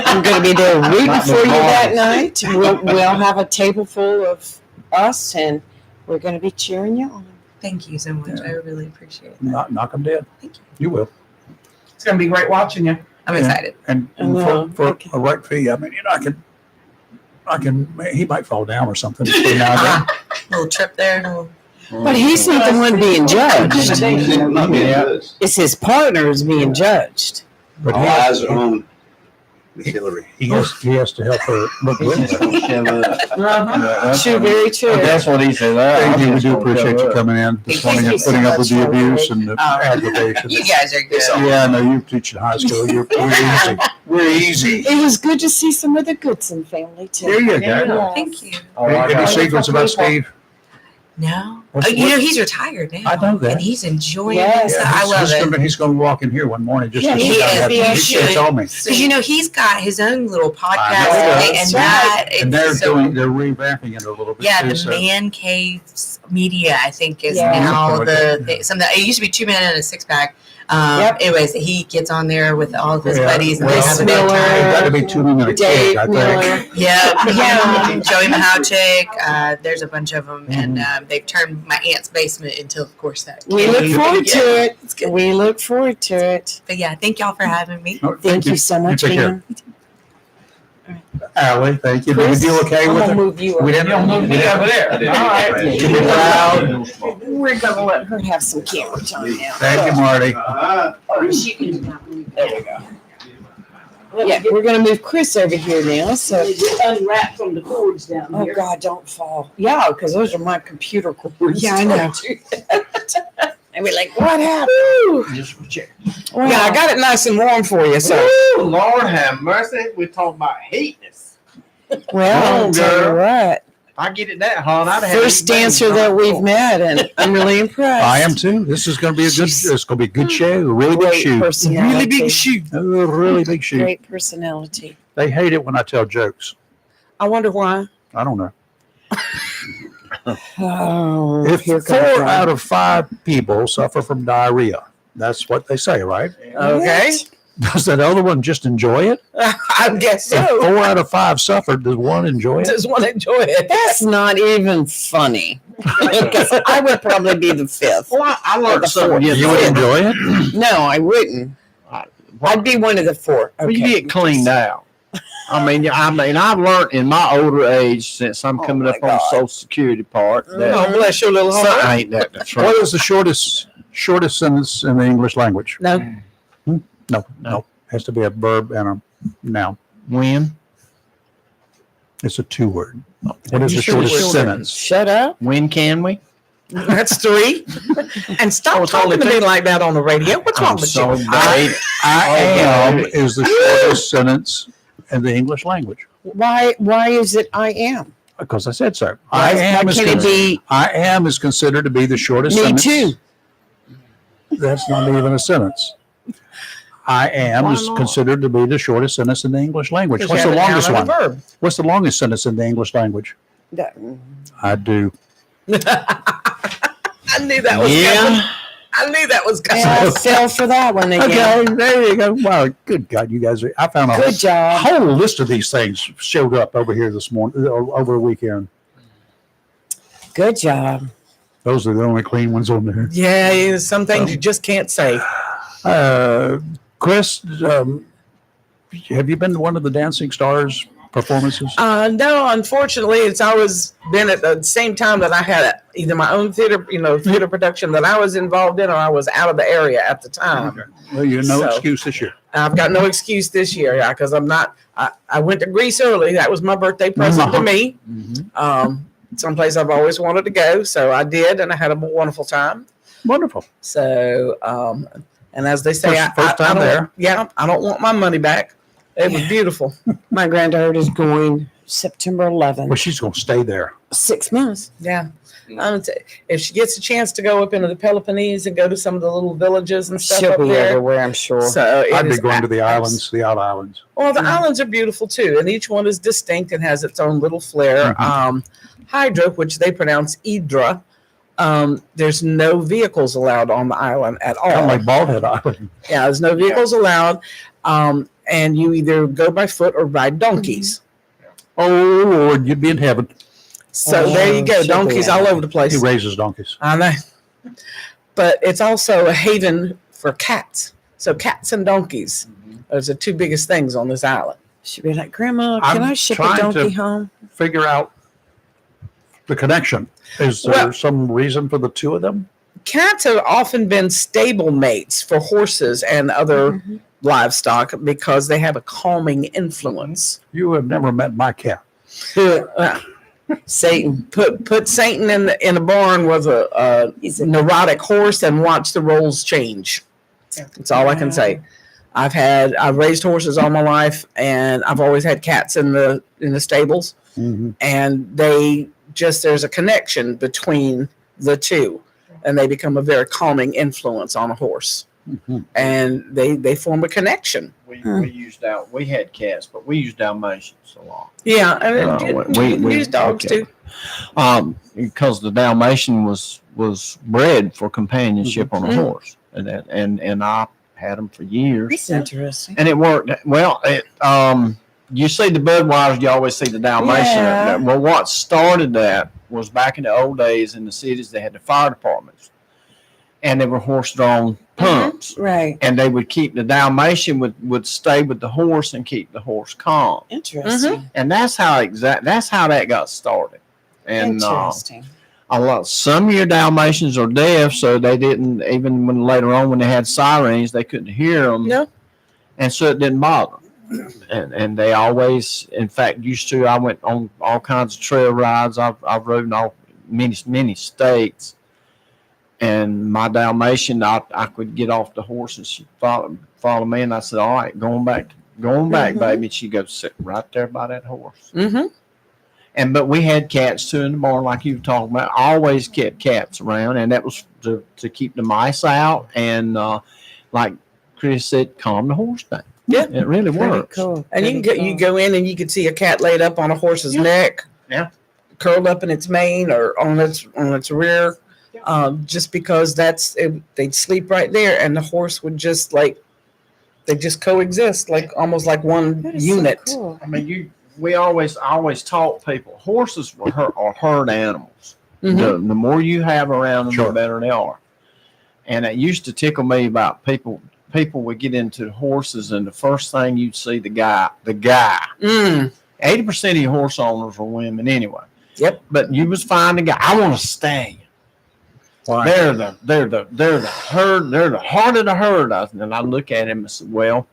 I'm going to be there rooting for you that night. We'll have a table full of us, and we're going to be cheering you on. Thank you so much. I really appreciate it. knock them dead. Thank you. You will. It's gonna be great watching you. I'm Yeah. excited. And Well, for okay. a right fee, I mean, I can, he might fall down or something. between now and then. Little trip there. But he's not the one being judged. I'm not being judged. It's his partners being judged. But All eyes are on Miss Hillary. he has to help her look He's good. just gonna shove up. That's True, what- very true. That's what he said. Thank you. We do appreciate you coming in this Thank morning you and so putting up with much, the Hillary. abuse and the aggravation. You guys are good. Yeah, I know you teach in high school. We're easy. We're easy. It was good to see some of the Goodson family, too. There you go. Yes. Thank you. Any secrets about Steve? No. What's- You know, he's retired now. I know that. And he's enjoying Yes. it. I love it. He's going to walk in here one morning just Yeah, to he sit down is. and He have- is. he told me. Because, you know, he's got his own little I podcast. know. And That's that, And they're it's so they're revamping it a little bit. yeah, too, the so- Man Caves Media, I think, is Yeah. now Yeah. some. It used to be 2 men and a 6-pack. Yep. Anyways, he gets on there with all of his Yeah. buddies, and Well, they have a good Miller. time. Got to be 2 men and a Dave cake, I think. Miller. Yeah, Yeah. Joey Mahowchik. There's a bunch of them, and they've turned my aunt's basement until, of course, that. We came. look forward to Yeah, it. It's good. We look forward to it. But yeah, thank y'all for having me. Oh, Thank you so much, take care. ma'am. Allie, thank you. Did Chris, you okay I'm with gonna it? move you We over. didn't move me over there. I did. All right. Yeah. Keep it loud. We're gonna let her have some camera time now. Thank you, Marty. She can. There we go. Yeah, we're gonna move Chris over here now. So, Unwrap from the cords down oh here. God, don't fall. Yeah, because those are my computer cords. Yeah, I know. And we're like, what happened? Just check. Well, Yeah, I got it nice and warm for you. So Oh, Lord have mercy. We're talking about heatness. well, I'll Oh, tell you girl. what. If I get it that hot, I'd have First dancer that we've met, and I'm really impressed. I am too. This is going to be a good. It's going to be a good show. A really big Great shoe. personality. Really big shoe. A really big shoe. Great personality. They hate it when I tell jokes. I wonder why. I don't know. Oh, If here 4 comes one. out of 5 people suffer from diarrhea, that's what they say, right? Okay. Does that other one just enjoy it? I guess If so. 4 out of 5 suffered, does one enjoy it? Just want to enjoy it. That's not even funny. Because I would probably be the 5th. Well, I learned the something. fourth. You would enjoy it? No, I wouldn't. I'd be one of the 4. Well, you Okay. get cleaned out. I mean, I've learned in my older age, since I'm Oh, coming my up on the God. Social Security part, that Oh, bless your little heart. ain't that the truth. What is the shortest sentence in the English language? No. No. Has to be a verb and a noun. When? It's a 2-word. What is You the sure shortest it's sentence? Shut up. When can we? That's 3. And stop it's only talking to me two. like that on the radio. What's wrong I'm with so you? bad. I Oh, am baby. is the shortest sentence in the English language. Why is it I am? Because I said so. Why Is can it be I am is considered to be the shortest me sentence. too? That's not even a sentence. I am Why is not? considered to be the shortest sentence in the English language. Because What's you the have a longest noun and one? a verb. What's the longest sentence in the English language? I do. I knew that was coming. I knew that was coming. And I fell for that one again. Okay, there you go. Wow, good God, you guys! I found a Good job. whole list of these things showed up over here this morning, over the weekend. Good job. Those are the only clean ones on there. Yeah, some things you just can't say. Chris, have you been to one of the Dancing Stars performances? No, unfortunately, it's always been at the same time that I had either my own theater production that I was involved in, or I was out of the area at the time. Well, you no So- excuse this year. I've got no excuse this year, yeah, because I'm not. I went to Greece early. That was my birthday present to me. Someplace I've always wanted to go, so I did, and I had a wonderful time. Wonderful. So, and as they say, First time I don't, there. Yeah, I don't want my money back. It was beautiful. My granddaughter is going September 11th. Well, she's going to stay there. 6 months. Yeah. If she gets a chance to go up into the Peloponnese and go to some of the little villages and stuff She'll up be there. everywhere, I'm sure. So it I'd be is going to the abs- islands, the out islands. Well, the islands are beautiful too, and each one is distinct and has its own little flair. Hydra, which they pronounce Idra, there's no vehicles allowed on the island at all. Kind of like Bald Head Island. Yeah, there's no vehicles allowed, and you either go by foot or ride donkeys. Oh, Lord, you'd be in heaven. So there you go, she'll be donkeys in all over the He place. raises donkeys. I know. But it's also a haven for cats. So cats and donkeys. Those are the 2 biggest things on this island. She'll be like, Grandma, can I'm I ship a trying to- donkey home? Figure out the connection. Is there Well- some reason for the 2 of them? Cats have often been stable mates for horses and other livestock because they have a calming influence. You have never met my cat. Satan. Put Satan in a barn with a neurotic horse and watch the roles change. That's all I can say. I've raised horses all my life, and I've always had cats in the stables, and there's a connection between the 2, and they become a very calming influence on a horse, and they form a connection. We had cats, but we used Dalmatians a lot. Yeah, and we use dogs okay. too. Because the Dalmatian was bred for companionship on a horse, and I had them for years, That's interesting. and it worked well. you see the Budweiser, you always see the Dalmatian. Yeah. Well, what started that was back in the old days in the cities, they had the fire departments, and they were horse-drawn pumps, Right. and they would keep the Dalmatian would stay with the horse and keep the horse calm, Interesting. and that's how that got started. And Interesting. some of your Dalmatians are deaf, so they didn't, even when later on when they had sirens, they couldn't hear them. No. And so it didn't bother them. And they always, in fact, used to. I went on all kinds of trail rides. I've rode in many states, and my Dalmatian, I could get off the horse and she'd follow me, and I said, "All right, going back, baby." And she'd go sit right there by that horse. Mm-hmm. But we had cats too in the barn, like you were talking about. I always kept cats around, and that was to keep the mice out and, like Chris said, calm the horse down. Yeah. It really works. Cool. And you go in and you can see a cat laid up on a horse's neck. Yeah. Curled up in its mane or on its rear. Just because they'd sleep right there, and the horse would just they just coexist, almost like one unit. So cool. I mean, I always taught people horses are herd animals. Mm-hmm. The more you have around them, Sure. the better they are. And it used to tickle me about people would get into horses, and the first thing you'd see the guy. 80% of your horse owners are women anyway. Yep. But you was find a guy. I want to stay. Why? They're the herd. They're the heart of the herd. And I look at him and said, "Well,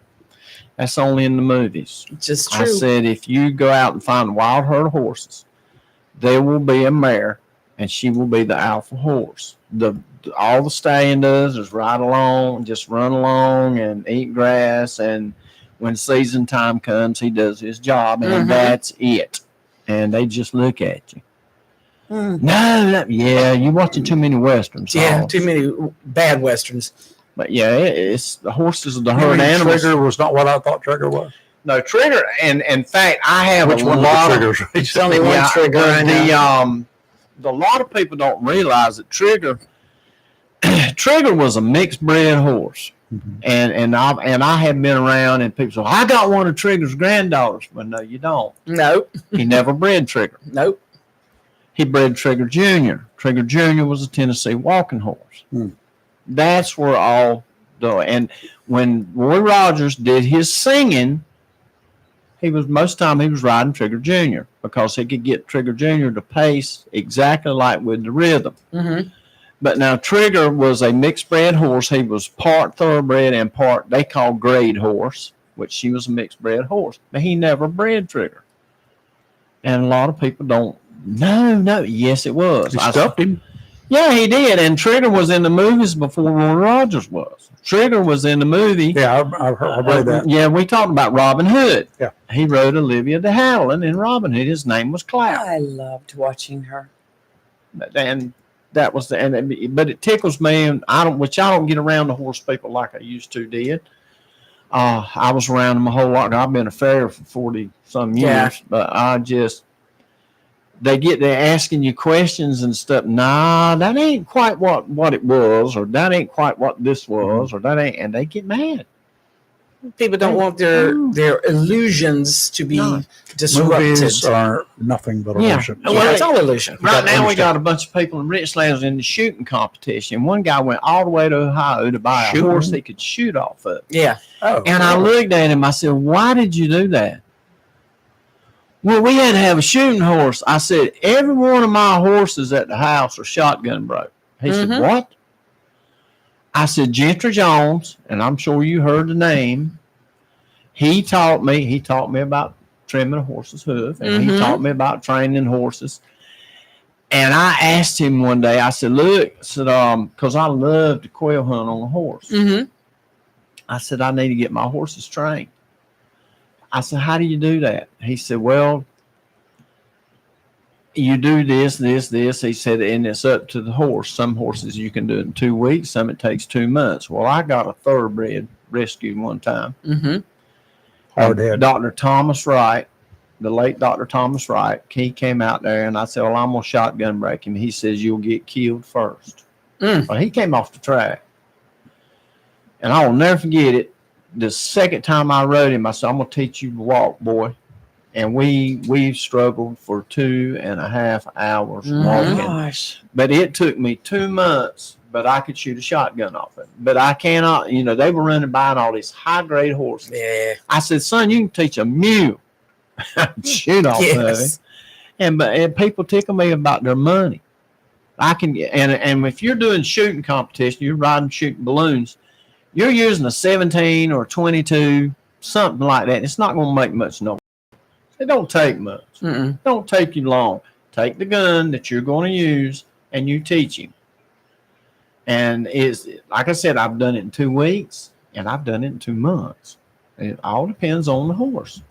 that's only in the movies." Just I true. said, if you go out and find a wild herd of horses, there will be a mare, and she will be the alpha horse. All the stallion does is ride along, just run along and eat grass. And when season time comes, he does his job, and that's it. And they just look at you. No, you're watching too many westerns. Yeah, Hoss. too many bad westerns. But yeah, it's the horses are the herd animals. Trigger was not what I thought Trigger was. No, Trigger, and in fact, I have Which a one lot of of the triggers? It's only one trigger. I know. a lot of people don't realize that Trigger was a mixed bred horse. Mhm. And I have been around, and people say, "I got one of Trigger's granddaughters." Well, no, you don't. Nope. He never bred Trigger. Nope. He bred Trigger Jr. Trigger Jr. was a Tennessee walking horse. Hmm. That's where and when Roy Rogers did his singing, most of the time he was riding Trigger Jr. because he could get Trigger Jr. to pace exactly like with the rhythm. Mm-hmm. But now Trigger was a mixed bred horse. He was part thoroughbred and part they call grade horse, which she was a mixed bred horse. But he never bred Trigger. And a lot of people don't. No. Yes, it was. He stuffed him. Yeah, he did. And Trigger was in the movies before Roy Rogers was. Trigger was in the movie. Yeah, I read that. Yeah, we talked about Robin Hood. Yeah. He wrote Olivia de Havilland in Robin Hood. His name was Cloud. I loved watching her. And that was but it tickles me, and I don't get around the horse people like I used to did. I was around them a whole lot. I've been a farrier for 40 some years, Yeah. but they're asking you questions and stuff. Nah, that ain't quite what it was, or that ain't quite what this was, or that ain't, and they get mad. People don't want their illusions to be disrupted. Movies are nothing but Yeah. illusion. Well, it's all illusion. Right now, we understand. got a bunch of people in Richlands in the shooting competition. One guy went all the way to Ohio to buy a horse he could shoot off of. Yeah. Oh, And I looked at him. I said, "Why did you do that?" Well, we had to have a shooting horse. I said, "Every one of my horses at the house are shotgun broke." He said, "What?" I said, "Gentry Jones," and I'm sure you heard the name. He taught me about trimming a horse's hoof, and he taught me about training horses. And I asked him one day, I said, "Look," I said, because I love to quail hunt on a horse. Mm-hmm. I said, "I need to get my horses trained." I said, "How do you do that?" He said, "Well, you do this. He said, "And it's up to the horse. Some horses you can do it in 2 weeks. Some it takes 2 months." Well, I got a thoroughbred rescued one time. Mm-hmm. hard head. Dr. Thomas Wright, the late Dr. Thomas Wright, he came out there, and I said, "Well, I'm going to shotgun break him." He says, "You'll get killed first." Well, he came off the track. And I will never forget it. The second time I rode him, I said, "I'm going to teach you to walk, boy." And we struggled for 2.5 hours walking. Gosh. But it took me 2 months, but I could shoot a shotgun off it. But I cannot, they were running by on all these high grade horses. Yeah. I said, son, you can teach a mule shoot off of it. Yes. And people tickle me about their money. I can get, and if you're doing shooting competition, you're riding shooting balloons, you're using a 17 or 22, something like that. It's not going to make much noise. It don't take much. Mm-mm. Don't take you long. Take the gun that you're going to use and you teach him. And it's like I said, I've done it in 2 weeks and I've done it in 2 months. It all depends on the horse.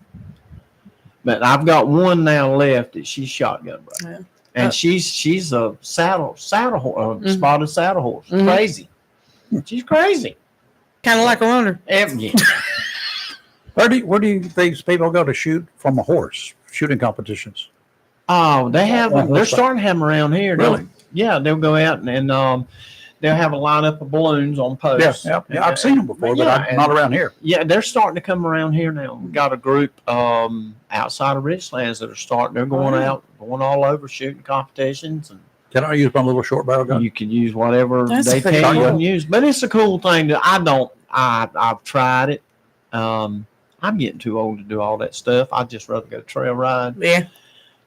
But I've got one now left that she's shotgun bred. Yeah. And she's a saddle horse, spotted saddle horse. Mhm. Crazy. She's crazy. Kind of like a runner. Yeah. Where do you think people go to shoot from a horse? Shooting competitions. Oh, they have them. They're starting to have them around here. Really? Yeah, they'll go out and they'll have a lineup of balloons on posts. Yeah. I've seen them before, but Yeah, not around here. Yeah, they're starting to come around here now. We got a group outside of Richlands that are starting. They're going out, going all over shooting competitions, and Can I use my little short barrel gun? you can use whatever That's they pretty tell you cool. to use. But it's a cool thing that I've tried it. I'm getting too old to do all that stuff. I'd just rather go trail ride. Yeah.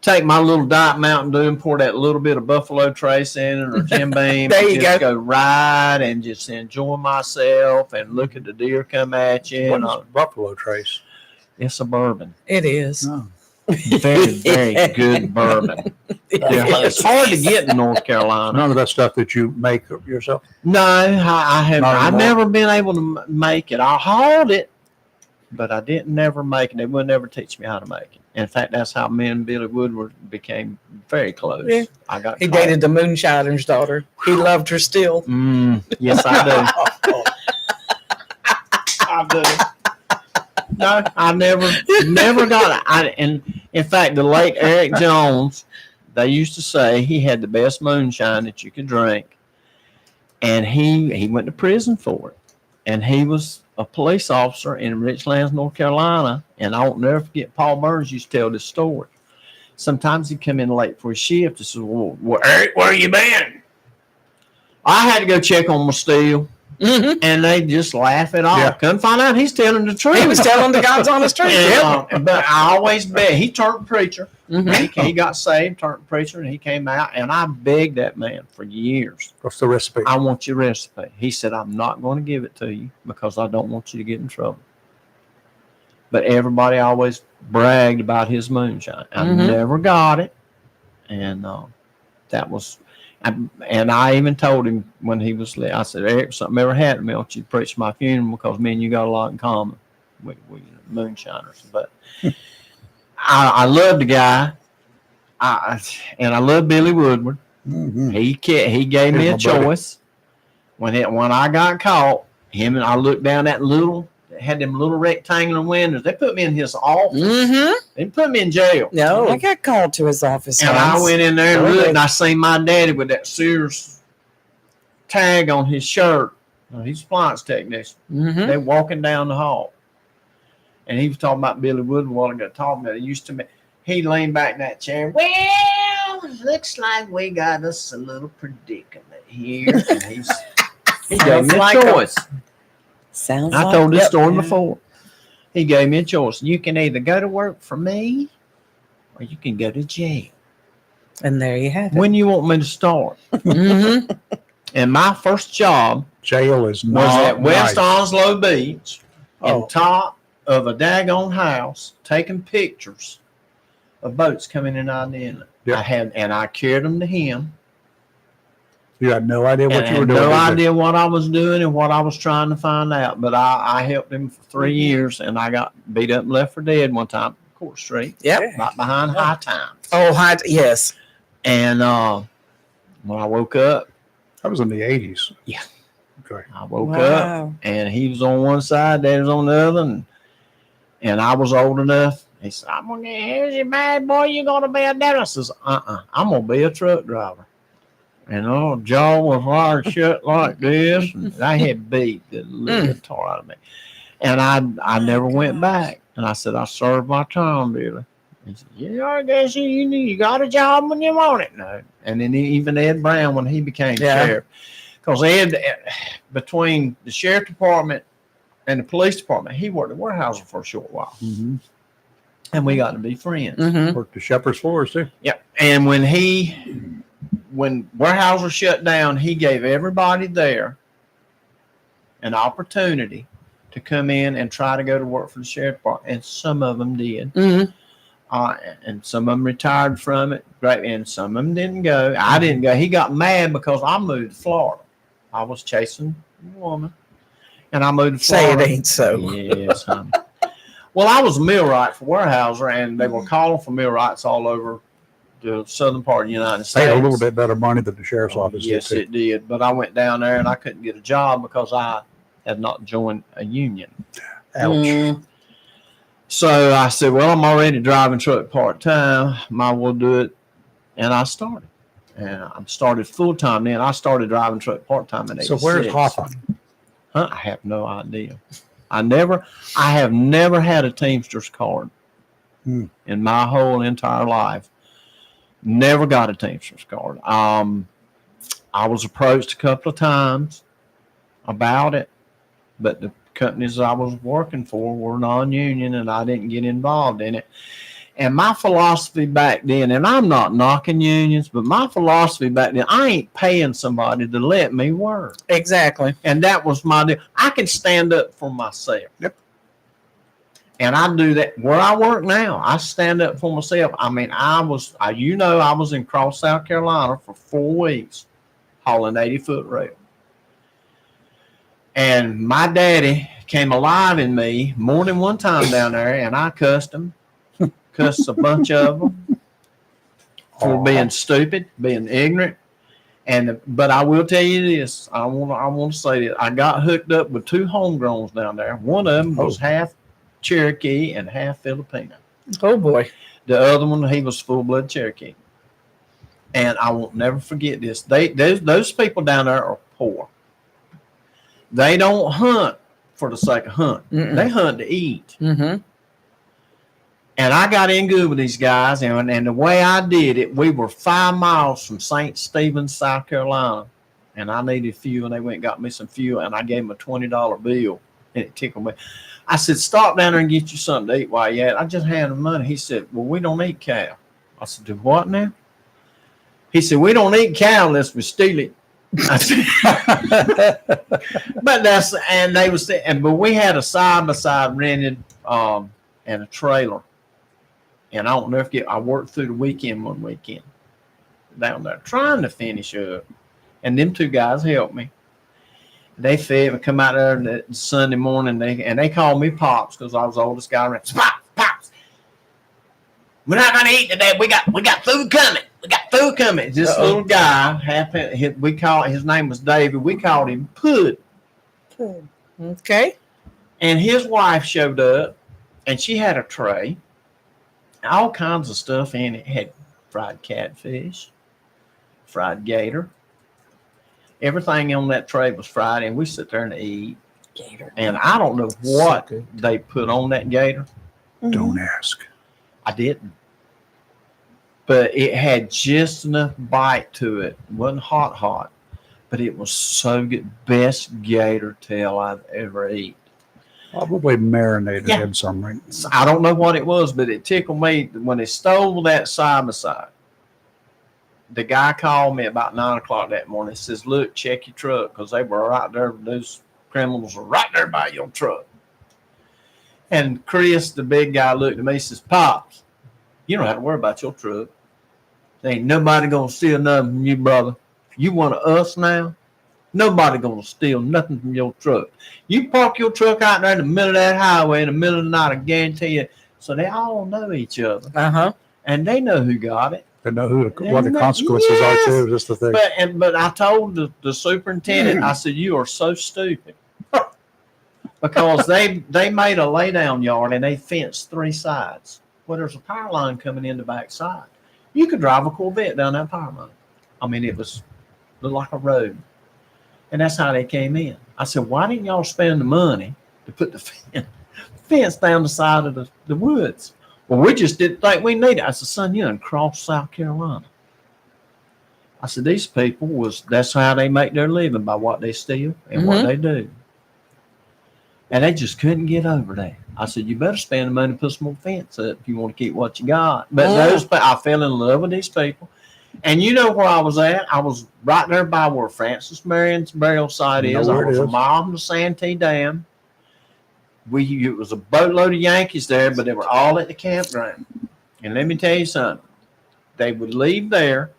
Take my little Diet Mountain Dew and pour that little bit of Buffalo Trace in it or Jim Beam. There and you just go. ride and just enjoy myself and look at the deer come at you. What And, is Buffalo Trace? it's a bourbon. It is. Oh. Very, very good bourbon. Yeah, it's hard to get in North Carolina. None of that stuff that you make yourself. No, I have. Not I've anymore. never been able to make it. I hauled it, but I didn't never make it. They would never teach me how to make it. In fact, that's how me and Billy Woodward became very close. Yeah. I got He caught. dated the moonshiner's daughter. He loved her still. Yes, I do. I do. No, I never got it. And in fact, the late Eric Jones, they used to say he had the best moonshine that you could drink, and he went to prison for it. And he was a police officer in Richlands, North Carolina. And I won't never forget, Paul Burns used to tell this story. Sometimes he'd come in late for his shift and say, well, Eric, where you been? I had to go check on my steel. Mm-hmm. And they just laugh it off. Yeah. Couldn't find out he's telling the truth. He was telling the God's honest truth. And, but I always bet he turned preacher. Mhm. He got saved, turned preacher, and he came out. And I begged that man for years. What's the recipe? I want your recipe. He said, I'm not going to give it to you because I don't want you to get in trouble. But everybody always bragged about his moonshine. I never got it. And that was, and I even told him when he was late, I said, Eric, if something ever happened to me, I want you to preach my funeral because me and you got a lot in common. We moonshiners. But I love the guy. And I love Billy Woodward. Mm-hmm. He gave me a Here's my buddy. choice. When I got caught, him and I looked down that had them little rectangular windows. They put me in his office. Mm-hmm. They put me in jail. No. I got called to his office. And I once. went in there and Really? looked, and I seen my daddy with that Sears tag on his shirt. He's a appliance technician. Mm-hmm. They walking down the hall. And he was talking about Billy Woodward while I got talking about it. Used to me. He leaned back in that chair. Well, looks like we got us a little predicament here. And he gave me a like a- choice. Sounds I like told this yep. story before. He gave me a choice. You can either go to work for me or you can go to jail. And there you have it. When you want me to start? Mm-hmm. And my first job Jail is was not at West nice. Onslow Beach, Oh. on top of a daggone house, taking pictures of boats coming in and out of the inlet. Yeah. I carried them to him. You had no idea what And you were I had doing. no did you? idea what I was doing and what I was trying to find out. But I helped him for 3 years, and I got beat up and left for dead one time, Court Street, Yep. right behind High Times. Oh, yes. And when I woke up, That was in the 80s. Yeah. Okay. I woke up, Wow. and he was on one side, Dad was on the other, and I was old enough. He said, I'm going to get, here's your bad boy, you're going to be a dad. I says, I'm going to be a truck driver. And jaw was wired shut like this, and I had beat the living tar out of me. And I never went back. And I said, I served my time, Billy. He said, yeah, I guess you got a job when you want it. No. And then even Ed Brown, when he became sheriff, because Ed, between the sheriff department and the police department, he worked at Weyerhaeuser for a short while. Mm-hmm. And we got to be friends. Mm-hmm. Worked the Shepherd's Floors too. Yep. And when Weyerhaeuser shut down, he gave everybody there an opportunity to come in and try to go to work for the sheriff department. And some of them did. Mm-hmm. And some of them retired from it. Great. And some of them didn't go. I didn't go. He got mad because I moved to Florida. I was chasing a woman. And I moved to Florida. Say it ain't so. Yes, honey. Well, I was a millwright for Weyerhaeuser, and they were calling for millwrights all over the southern part of the United States. Paid a little bit better money than the sheriff's office. Yes, did it did. But I went down there, and I couldn't get a job because I had not joined a union. Ouch. Mm. So I said, well, I'm already driving truck part-time. Might as well do it. And I started. And I started full-time then. I started driving truck part-time in 86. So where's Hawthorne? I have no idea. I have never had a Teamsters card in my whole entire life. Never got a Teamsters card. I was approached a couple of times about it, but the companies I was working for were non-union, and I didn't get involved in it. And my philosophy back then, and I'm not knocking unions, but my philosophy back then, I ain't paying somebody to let me work. Exactly. And that was my deal. I can stand up for myself. Yep. And I do that where I work now. I stand up for myself. I mean, I was in Cross, South Carolina for 4 weeks hauling 80-foot rail. And my daddy came alive in me more than one time down there, and I cussed him. Cussed a bunch of them for being stupid, being ignorant. But I will tell you this. I want to say that I got hooked up with 2 homegrowns down there. One of them was half Cherokee and half Filipino. Oh boy. The other one, he was full-blood Cherokee. And I won't never forget this. Those people down there are poor. They don't hunt for the sake of hunt. Mm-mm. They hunt to eat. Mm-hmm. And I got in good with these guys, and the way I did it, we were 5 miles from St. Stephen, South Carolina, and I needed fuel, and they went and got me some fuel, and I gave them a $20 bill, and it tickled me. I said, stop down there and get you something to eat while you're at it. I just handed him money. He said, well, we don't eat cow. I said, do what now? He said, we don't eat cow unless we steal it. I said, but we had a side-by-side rented and a trailer. And I don't know if I worked through the weekend one weekend down there trying to finish up. And them 2 guys helped me. They fed me, come out there that Sunday morning, and they called me Pops because I was the oldest guy around. Pops. We're not gonna eat today. We got food coming. We got food coming. This little guy, his name was David. We called him Pud. Okay. And his wife showed up, and she had a tray. All kinds of stuff in it. Had fried catfish, fried gator. Everything on that tray was fried, and we sit there and eat. Gator. And I don't know what So they put on that gator. Don't ask. I didn't. But it had just enough bite to it. It wasn't hot, but it was so good. Best gator tail I've ever eaten. Probably marinated Yeah. in some ring. I don't know what it was, but it tickled me when they stole that side-by-side. The guy called me about 9 o'clock that morning. He says, look, check your truck, because they were right there. Those criminals were right there by your truck. And Chris, the big guy, looked at me and says, Pops, you don't have to worry about your truck. There ain't nobody going to steal nothing from you, brother. You one of us now? Nobody going to steal nothing from your truck. You park your truck out there in the middle of that highway in the middle of the night, I guarantee you. So they all know each other. Uh-huh. And they know who got it. They know what the consequences are too. Just the thing. But I told the superintendent, I said, you are so stupid. Because they made a laydown yard and they fenced 3 sides. Well, there's a power line coming in the back side. You could drive a Corvette down that power line. I mean, it looked like a road. And that's how they came in. I said, why didn't y'all spend the money to put the fence down the side of the woods? Well, we just didn't think we needed it. I said, son, you're in Cross, South Carolina. I said, these people that's how they make their living, by what they steal and what they do. And they just couldn't get over that. I said, you better spend the money and put some more fence up if you want to keep what you got. But I fell in love with these people. And you know where I was at? I was right there by where Francis Marion's burial site is. I was a mile from the Santee Dam. It was a boatload of Yankees there, but they were all at the campground. And let me tell you something. They would leave there,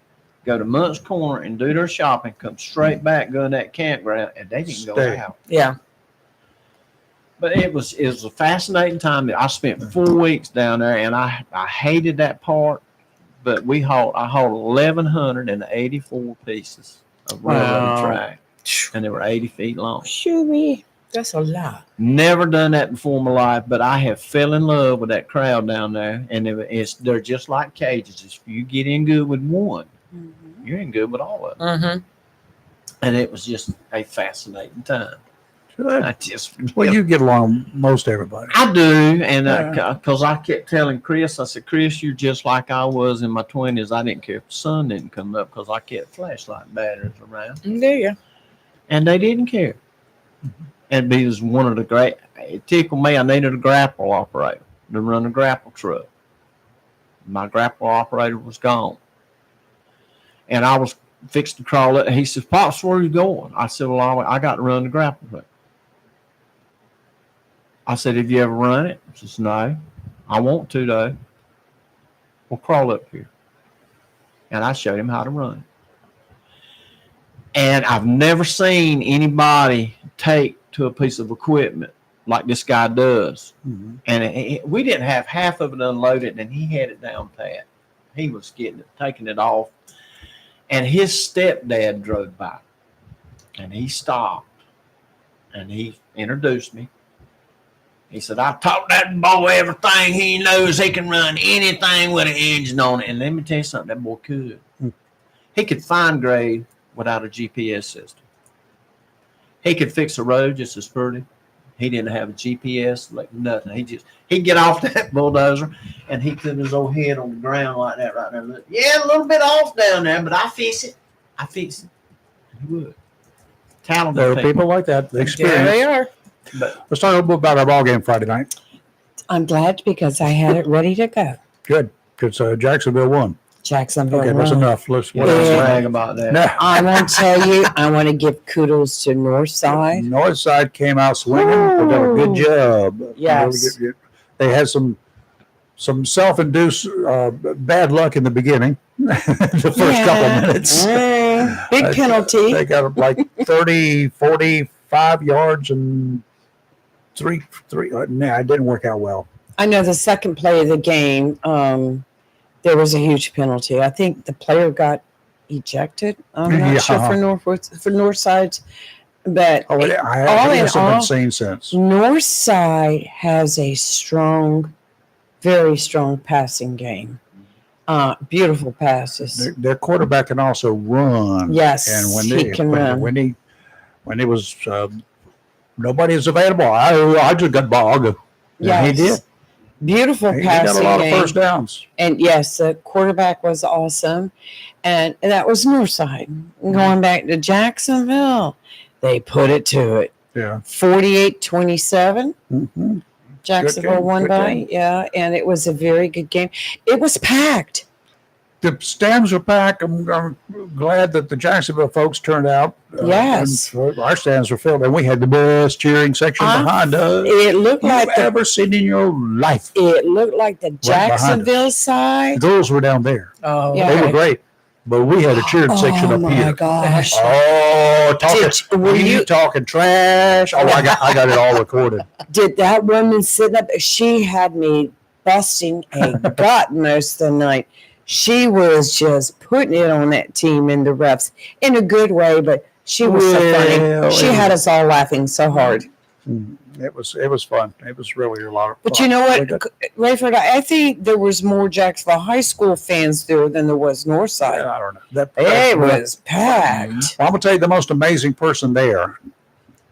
go to Monk's Corner and do their shopping, come straight back, go to that campground, and they didn't go out. Yeah. But it was a fascinating time. I spent 4 weeks down there, and I hated that part. But I hauled 1,184 pieces of railroad track, and they were 80 feet long. Shooey. That's a lot. Never done that before in my life, but I have fell in love with that crowd down there, and they're just like cages. If you get in good with one, you're in good with all of them. And it was just a fascinating time. Well, you get along with most everybody. I do, and because I kept telling Chris, I said, Chris, you're just like I was in my 20s. I didn't care if the sun didn't come up because I kept flashlight batteries around. There you go. And they didn't care. And it was one of the great, it tickled me. I needed a grapple operator to run a grapple truck. My grapple operator was gone. And I was fixed to crawl it. And he said, Pops, where are you going? I said, well, I got to run the grapple truck. I said, have you ever run it? He says, no. I want to, though. Well, crawl up here. And I showed him how to run it. And I've never seen anybody take to a piece of equipment like this guy does. And we didn't have half of it unloaded, and he had it down pat. He was taking it off. And his stepdad drove by. And he stopped. And he introduced me. He said, I taught that boy everything he knows. He can run anything with an engine on it. And let me tell you something, that boy could. He could fine grade without a GPS system. He could fix a road just as pretty. He didn't have a GPS, like nothing. He'd get off that bulldozer and he'd put his old head on the ground like that right there. Look, yeah, a little bit off down there, but I fix it. He would. Talented There are people like that. The experience. There they are. But let's talk a little bit about our ball game Friday night. I'm glad because I had it ready to go. Good. Because Jacksonville won. Jacksonville Okay, that's won. enough. Let's brag about that. No. I want to tell you, I want to give kudos to Northside. Northside came out swinging. They did a good job. Yes. They had some self-induced bad luck in the beginning. The first couple minutes. Big penalty. They got like 30, 45 yards and three. No, it didn't work out well. I know the second play of the game, there was a huge penalty. I think the player got ejected. I'm not sure for Northside, but I haven't seen since. Northside has a very strong passing game. Beautiful passes. Their quarterback can also run. Yes, and when he can run. When it was nobody was available, I just got bogged. Yeah, he did. Beautiful He passing got a lot game. of first downs. And yes, the quarterback was awesome. And that was Northside. Going back to Jacksonville, they put it to it. Yeah. 48-27. Mm-hmm. Jacksonville won by. Yeah, and it was a very good game. It was packed. The stands were packed. I'm glad that the Jacksonville folks turned out. Yes. Our stands were filled, and we had the best cheering section behind us It looked you've like ever seen in your life. It looked like the Jacksonville side. The girls were down there. Oh, They were great. But we had a cheering section up here. Oh my gosh! Oh, talking trash? Oh, I got it all recorded. Did that woman sit up? She had me busting a gut most of the night. She was just putting it on that team and the refs in a good way, but she was so funny. She had us all laughing so hard. It was fun. It was really a lot of fun. But you know what, Rayford? I think there was more Jacksonville High School fans there than there was Northside. I don't know. It was packed. Well, I'm going to tell you, the most amazing person there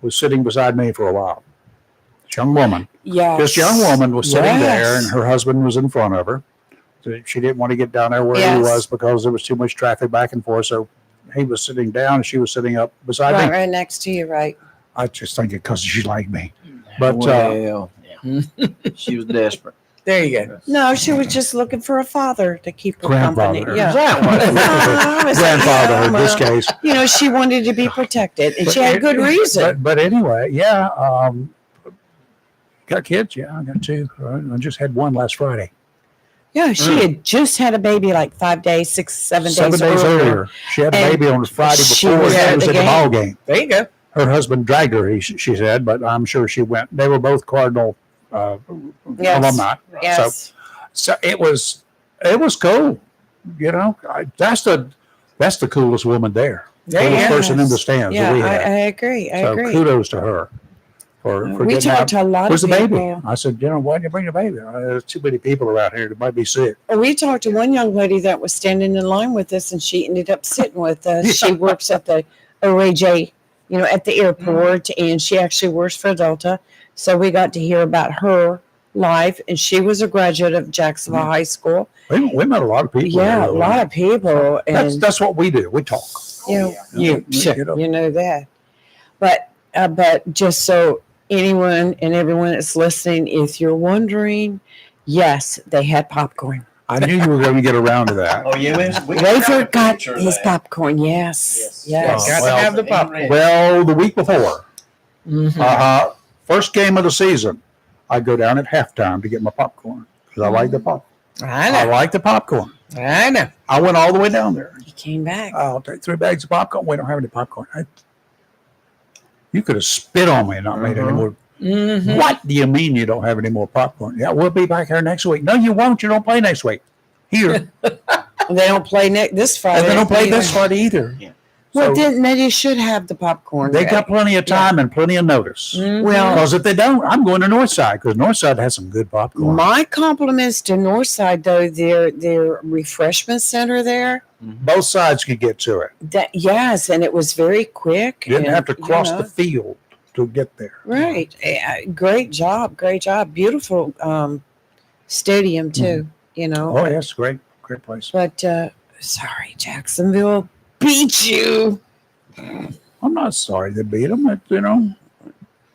was sitting beside me for a while. This young woman. Yeah. This young woman was sitting there, Yes. and her husband was in front of her. So she didn't want to get down there where he Yes. was because there was too much traffic back and forth. So he was sitting down, and she was sitting up beside Right, me. right next to you, right? I just think it because she liked me. But Well, yeah. She was desperate. There you go. No, she was just looking for a father to keep her Grandfather. company. Yeah. grandfather in this Well, case. you know, she wanted to be protected, and she had a good reason. But anyway, yeah. Got kids? Yeah, I got two. I just had one last Friday. Yeah, she had just had a baby like 5 days, 6, 7 days, 7 days earlier. She had a And baby on the Friday she before was she at was the at the game. ball game. There you go. Her husband dragged her, she said, but I'm sure she went. They were both Cardinal Yes. alumni. Yes. So it was cool. You know, that's the coolest woman there. There Coolest you go. person in the stands Yeah, that we I had. agree. I So agree. kudos to her for We getting talked out. to a lot Where's of the people. baby? I said, why didn't you bring the baby? There's too many people around here that might be sick. We talked to one young lady that was standing in line with us, and she ended up sitting with us. She works at the OAJ, at the airport, and she actually works for Delta. So we got to hear about her life, and she was a graduate of Jacksonville High School. We met a lot of people. Yeah, there, a lot of people, and that's what we do. We talk. you You know. know that. But just so anyone and everyone that's listening, if you're wondering, yes, they had popcorn. I knew you were going to get around to that. Oh yeah, Rayford got his popcorn. Yes. Got to well, have the popcorn. Well, the week before, Mhm. first game of the season, I go down at halftime to get my popcorn because I like the popcorn. I like the popcorn. I know. I went all the way down there. He came back. I'll take 3 bags of popcorn. We don't have any popcorn. You could have spit on me and not made any more. Mm-hmm. What do you mean you don't have any more popcorn? Yeah, we'll be back here next week. No, you won't. You don't play next week. Here. They don't play this Friday. And they don't play either. this Friday either. Yeah. Well, So then they should have the popcorn. they ready. got plenty of time and plenty of notice. Mm-hmm. Well, Because if they don't, I'm going to Northside because Northside has some good popcorn. my compliments to Northside, though, their refreshment center there. Both sides could get to it. Yes, and it was very quick. You didn't and, have to cross you know, the field to get there. Right. Great job. Beautiful stadium, too, Oh, yes, great place. But sorry, Jacksonville beat you. I'm not sorry they beat them.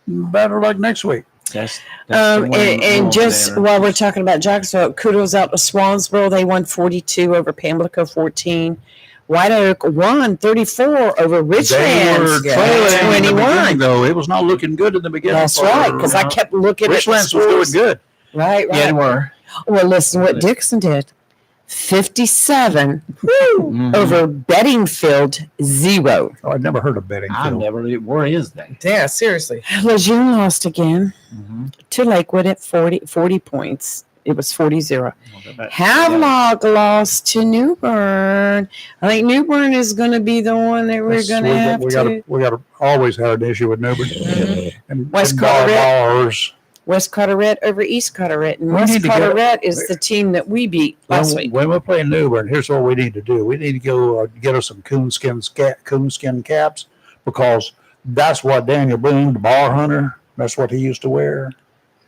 Better luck next week. That's the way we And roll just there. while we're talking about Jacksonville, kudos out to Swansboro. They won 42 over Pamlico 14. White Oak won 34 over They were Richlands trailing in the 21. beginning, though. It was not looking good in the beginning. That's right, because I kept looking at the Richlands was scores. doing good. Right, Yeah, they right. were. Well, listen what Dixon did. 57 Mhm. over Beddingfield 0. Oh, I'd never heard of betting. I never knew. Where is that? Yeah, seriously. Lejeune lost again Mhm. to Lakewood at 40 points. It was 40-0. Yeah. Havelock lost to New Bern. I think New Bern is going to be the one that we're going to have to. We got to always had an issue with Newbern. And West and Carteret. bars. West Carteret over East Carteret. And We West need to get- Carteret is the team that we beat last week. When we're playing Newbern, here's what we need to do. We need to go get us some coonskin caps because that's what Daniel Boone, the bar hunter, that's what he used to wear.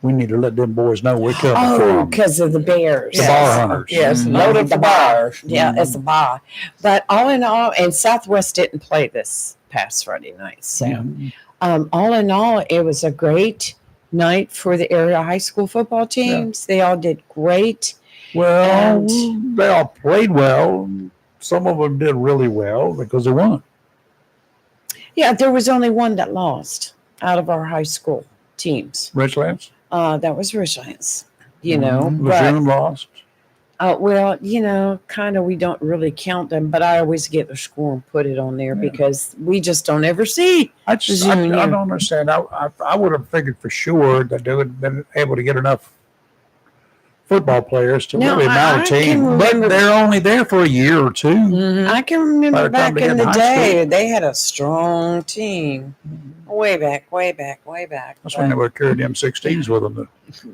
We need to let them boys know we're coming Oh, for them. because of the Bears. The bar hunters. Yes, Mhm. loaded The for bars. Yeah, it's a bar. But all in all, and Southwest didn't play this past Friday night. So all in all, it was a great night for the area high school football teams. They all did great. Well, And- they all played well. Some of them did really well because they won. Yeah, there was only one that lost out of our high school teams. Richlands, That was Richlands, but Lejeune lost. well, kind of we don't really count them, but I always get their score and put it on there Yeah. because we just don't ever see. I Lejeune, don't yeah. understand. I would have figured for sure that they would have been able to get enough football players to No, really mount I a team. can But remember- they're only there for a year or two. I can By remember the time back they in got the to high day, they had a strong team. Way back. That's when they would carry them 16s with them.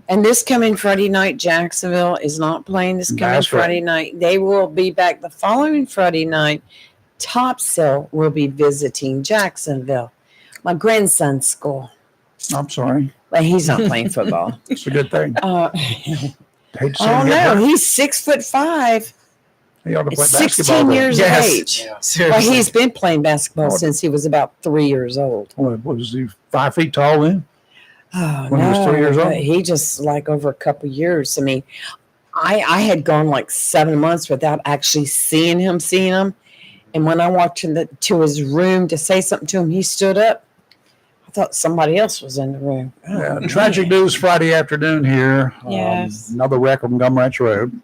And this coming Friday night, Jacksonville is not playing this coming That's right. Friday night. They will be back the following Friday night. Topsail will be visiting Jacksonville, my grandson's school. I'm sorry. But he's not playing football. It's a good thing. Hate to see Oh him get no, hurt. he's 6'5". He ought to play 16 basketball. though. years Yes. of age. Well, Seriously. he's been playing basketball Oh. since he was about 3 years old. What was he? 5 feet tall then? Oh, When he was 3 years old? but he just like over a couple years. I mean, I had gone like 7 months without actually seeing him. And when I walked to his room to say something to him, he stood up. I thought somebody else was in the room. Oh, Yeah, man. tragic news Friday afternoon here. Yes. Another wreck on Gum Ranch Road.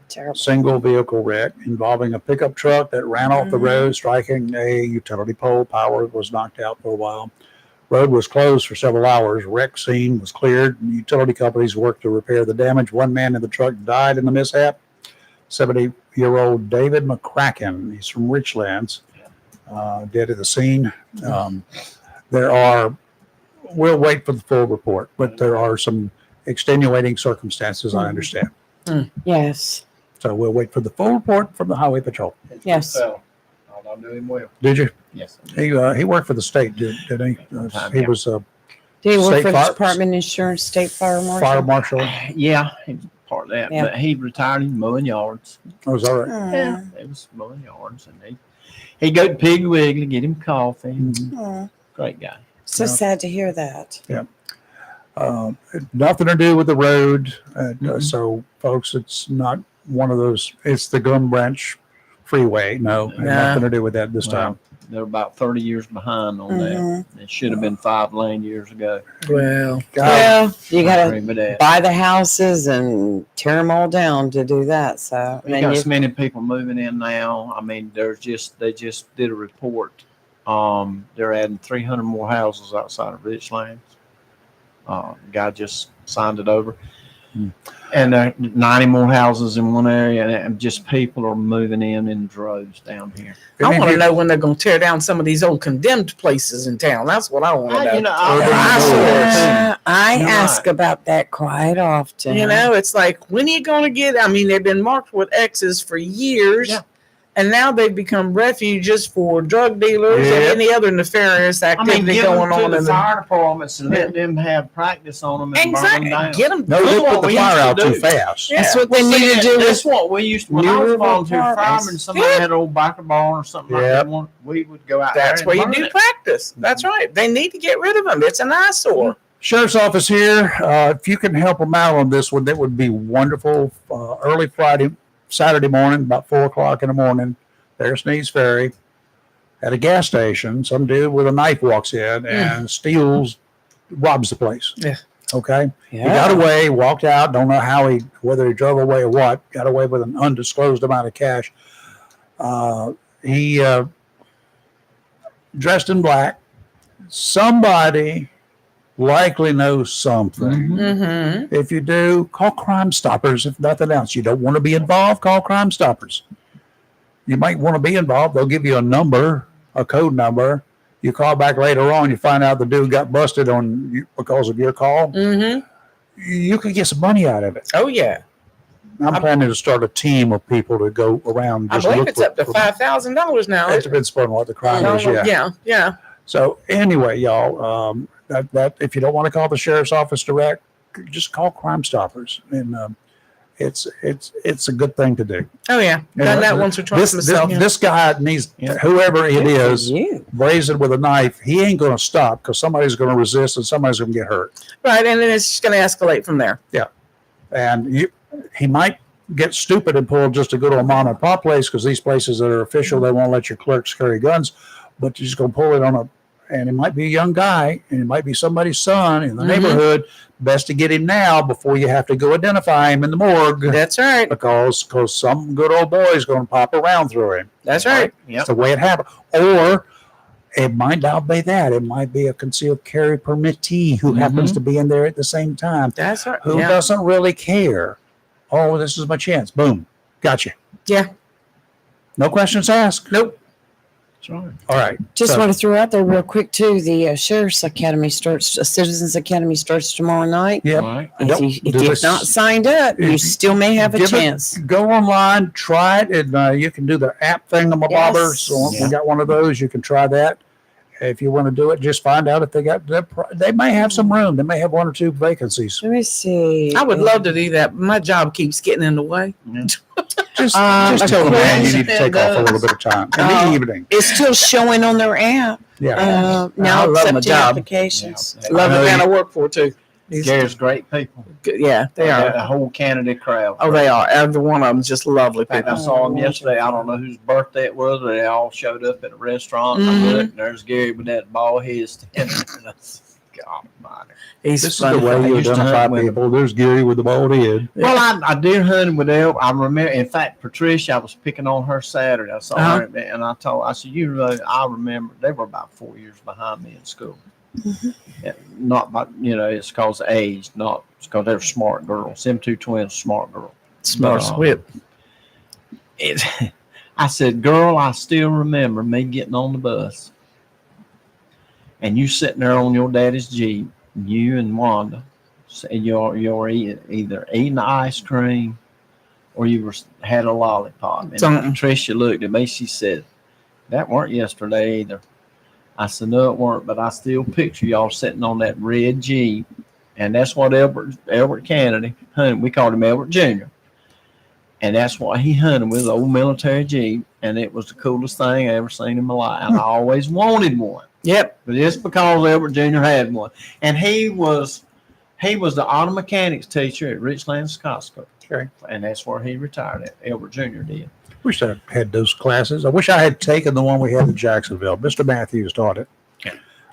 Terrible. Single vehicle wreck involving a pickup truck that ran off the road, striking a utility pole. Power was knocked out for a while. Road was closed for several hours. Wreck scene was cleared. Utility companies worked to repair the damage. One man in the truck died in the mishap. 70-year-old David McCracken. He's from Richlands. Dead at the scene. We'll wait for the full report, but there are some extenuating circumstances, I understand. Yes. So we'll wait for the full report from the Highway Patrol. Yes. I'll do him well. Did you? Yes. He worked for the state, didn't he? He was a Did he work State for the fire- Department of Insurance, State Fire Marshal? fire marshal. Yeah, he was part of that. Yeah. But he retired. He's mowing yards. Oh, is that right? Yeah, it was mowing yards, and he'd go to Pig Wiggly, get him coffee. Aw. Great guy. So sad to hear that. Nothing to do with the road. Mhm. So, folks, it's not one of those. It's the Gum Branch Freeway. No, Nah. nothing to do with that this time. They're about 30 years behind on Mhm. that. It should have been 5-lane years ago. Well, Well, you I got to agree with that. buy the houses and tear them all down to do that. So, We and got you- so many people moving in now. I mean, they just did a report. They're adding 300 more houses outside of Richlands. Guy just signed it over. And 90 more houses in one area, and just people are moving in droves down here. I want to know when they're going to tear down some of these old condemned places in town. That's what I want to know. I You're ask right. about that quite often. You know, it's like, when are you going to get? I mean, they've been marked with X's for years, Yeah. and now they've become refuges for drug dealers Yep. and any other nefarious I mean, activity give going them to on the in fire departments and let them have practice on them and burn Exactly. them down. Get them. No, they That's what put the we fire used to out too do. fast. Yeah. That's what they need to do That's with what we used to. When I New was a River volunteer Apartments. fireman, somebody had an old biker barn or something like Yep. that. We would go out That's there where you and do burn it. practice. That's right. They need to get rid of them. It's an eyesore. Sheriff's office here. If you can help them out on this one, that would be wonderful. Early Saturday morning, about 4 o'clock in the morning, there's Sneeze Ferry at a gas station. Some dude with a knife walks in and robs the place. Yeah. Okay. Yeah. He got away, walked out. Don't know whether he drove away or what. Got away with an undisclosed amount of cash. He dressed in black. Somebody likely knows something. Mm-hmm. If you do, call Crime Stoppers. If nothing else, you don't want to be involved, call Crime Stoppers. You might want to be involved. They'll give you a number, a code number. You call back later on, you find out the dude got busted on you because of your call. Mm-hmm. You could get some money out of it. Oh, yeah. I'm planning to start a team of people to go around. I Just believe look it's for- up to $5,000 now. It's been spun what the crime is, yeah. Yeah. So anyway, y'all, that if you don't want to call the sheriff's office direct, just call Crime Stoppers, and it's a good thing to do. Oh, yeah. Done that once or twice myself. This guy needs whoever it Good for is you. brazen with a knife. He ain't going to stop because somebody's going to resist and somebody's going to get hurt. Right. And then it's just going to escalate from there. And he might get stupid and pull just a good old mom and pop place because these places that are official, they won't let your clerks carry guns. But you're just going to pull it and it might be a young guy, and it might be somebody's son in the neighborhood. Best to get him now before you have to go identify him in the morgue. That's right. Because some good old boy is going to pop around through him. That's right. That's the way it happened. Or it might not be that. It might be a concealed carry permittee who happens to be in there at the same time, That's right. who doesn't really care. Oh, this is my chance. Boom. Gotcha. Yeah. No questions asked. Nope. That's right. All right. Just So- want to throw out there real quick too. The Sheriff's Academy Citizens Academy starts tomorrow night. Yep. All right. Don't If do you've this- not signed up, you still may have a Give it- chance. Go online, try it, and you can do the app thing on my Yes. bobber. So Yeah. we got one of those. You can try that, if you want to do it, just find out if they may have some room. They may have 1 or 2 vacancies. Let me see. I would love to do that, but my job keeps getting in the way. Just a tell them, man, you question. need to take off a little bit of time in the evening. It's still showing on their app. Yeah. Now I love my accepting job. applications. Love the man I work for too. Gary's great people. Yeah, they are. A whole Kennedy crowd. Oh, they are. Every one of them just lovely In fact, people. I saw him yesterday. I don't know whose birthday it was, but they all showed up at a restaurant. And I looked, and there's Gary with that bald head standing. And I said, God, man. He's This is funny. the way I you used to identify hunt with people. There's Gary with the bald head. Well, I did hunting with Elle. I remember, in fact, Patricia, I was picking on her Saturday. I saw her, and I said, you know, I remember they were about 4 years behind me in school. Yeah, not by, it's because of age, not because they're smart girls. Them 2 twins, smart girls. Smart whip. I said, girl, I still remember me getting on the bus and you sitting there on your daddy's Jeep, you and Wanda, and you're either eating the ice cream or you had a lollipop. And Something. Patricia looked at me, she said, that weren't yesterday either. I said, no, it weren't, but I still picture y'all sitting on that red Jeep. And that's what Albert Kennedy hunted. We called him Albert Jr. And that's what he hunted with, the old military Jeep. And it was the coolest thing I ever seen in my life. And I always wanted one. Yep. But just because Albert Jr. had one. And he was the auto mechanics teacher at Richland Scott School. Okay. And that's where he retired at. Albert Jr. did. Wish I had those classes. I wish I had taken the one we had in Jacksonville. Mr. Matthews taught it.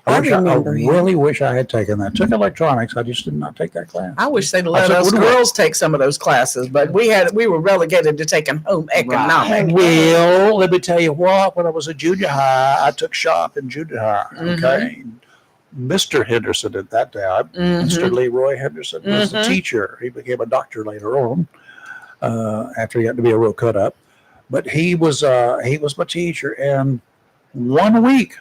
I remember him. really wish I had taken that. Took electronics. I just did not take that class. I wish they'd let said, us what do I- girls take some of those classes, but we were relegated to taking home economics. Well, let me tell you what. When I was a junior high, I took shop in junior high. Okay. Mr. Henderson at that time, Mr. Leroy Henderson, was the teacher. He became a doctor later on after he got to be a real cut up. But he was my teacher. And 1 week,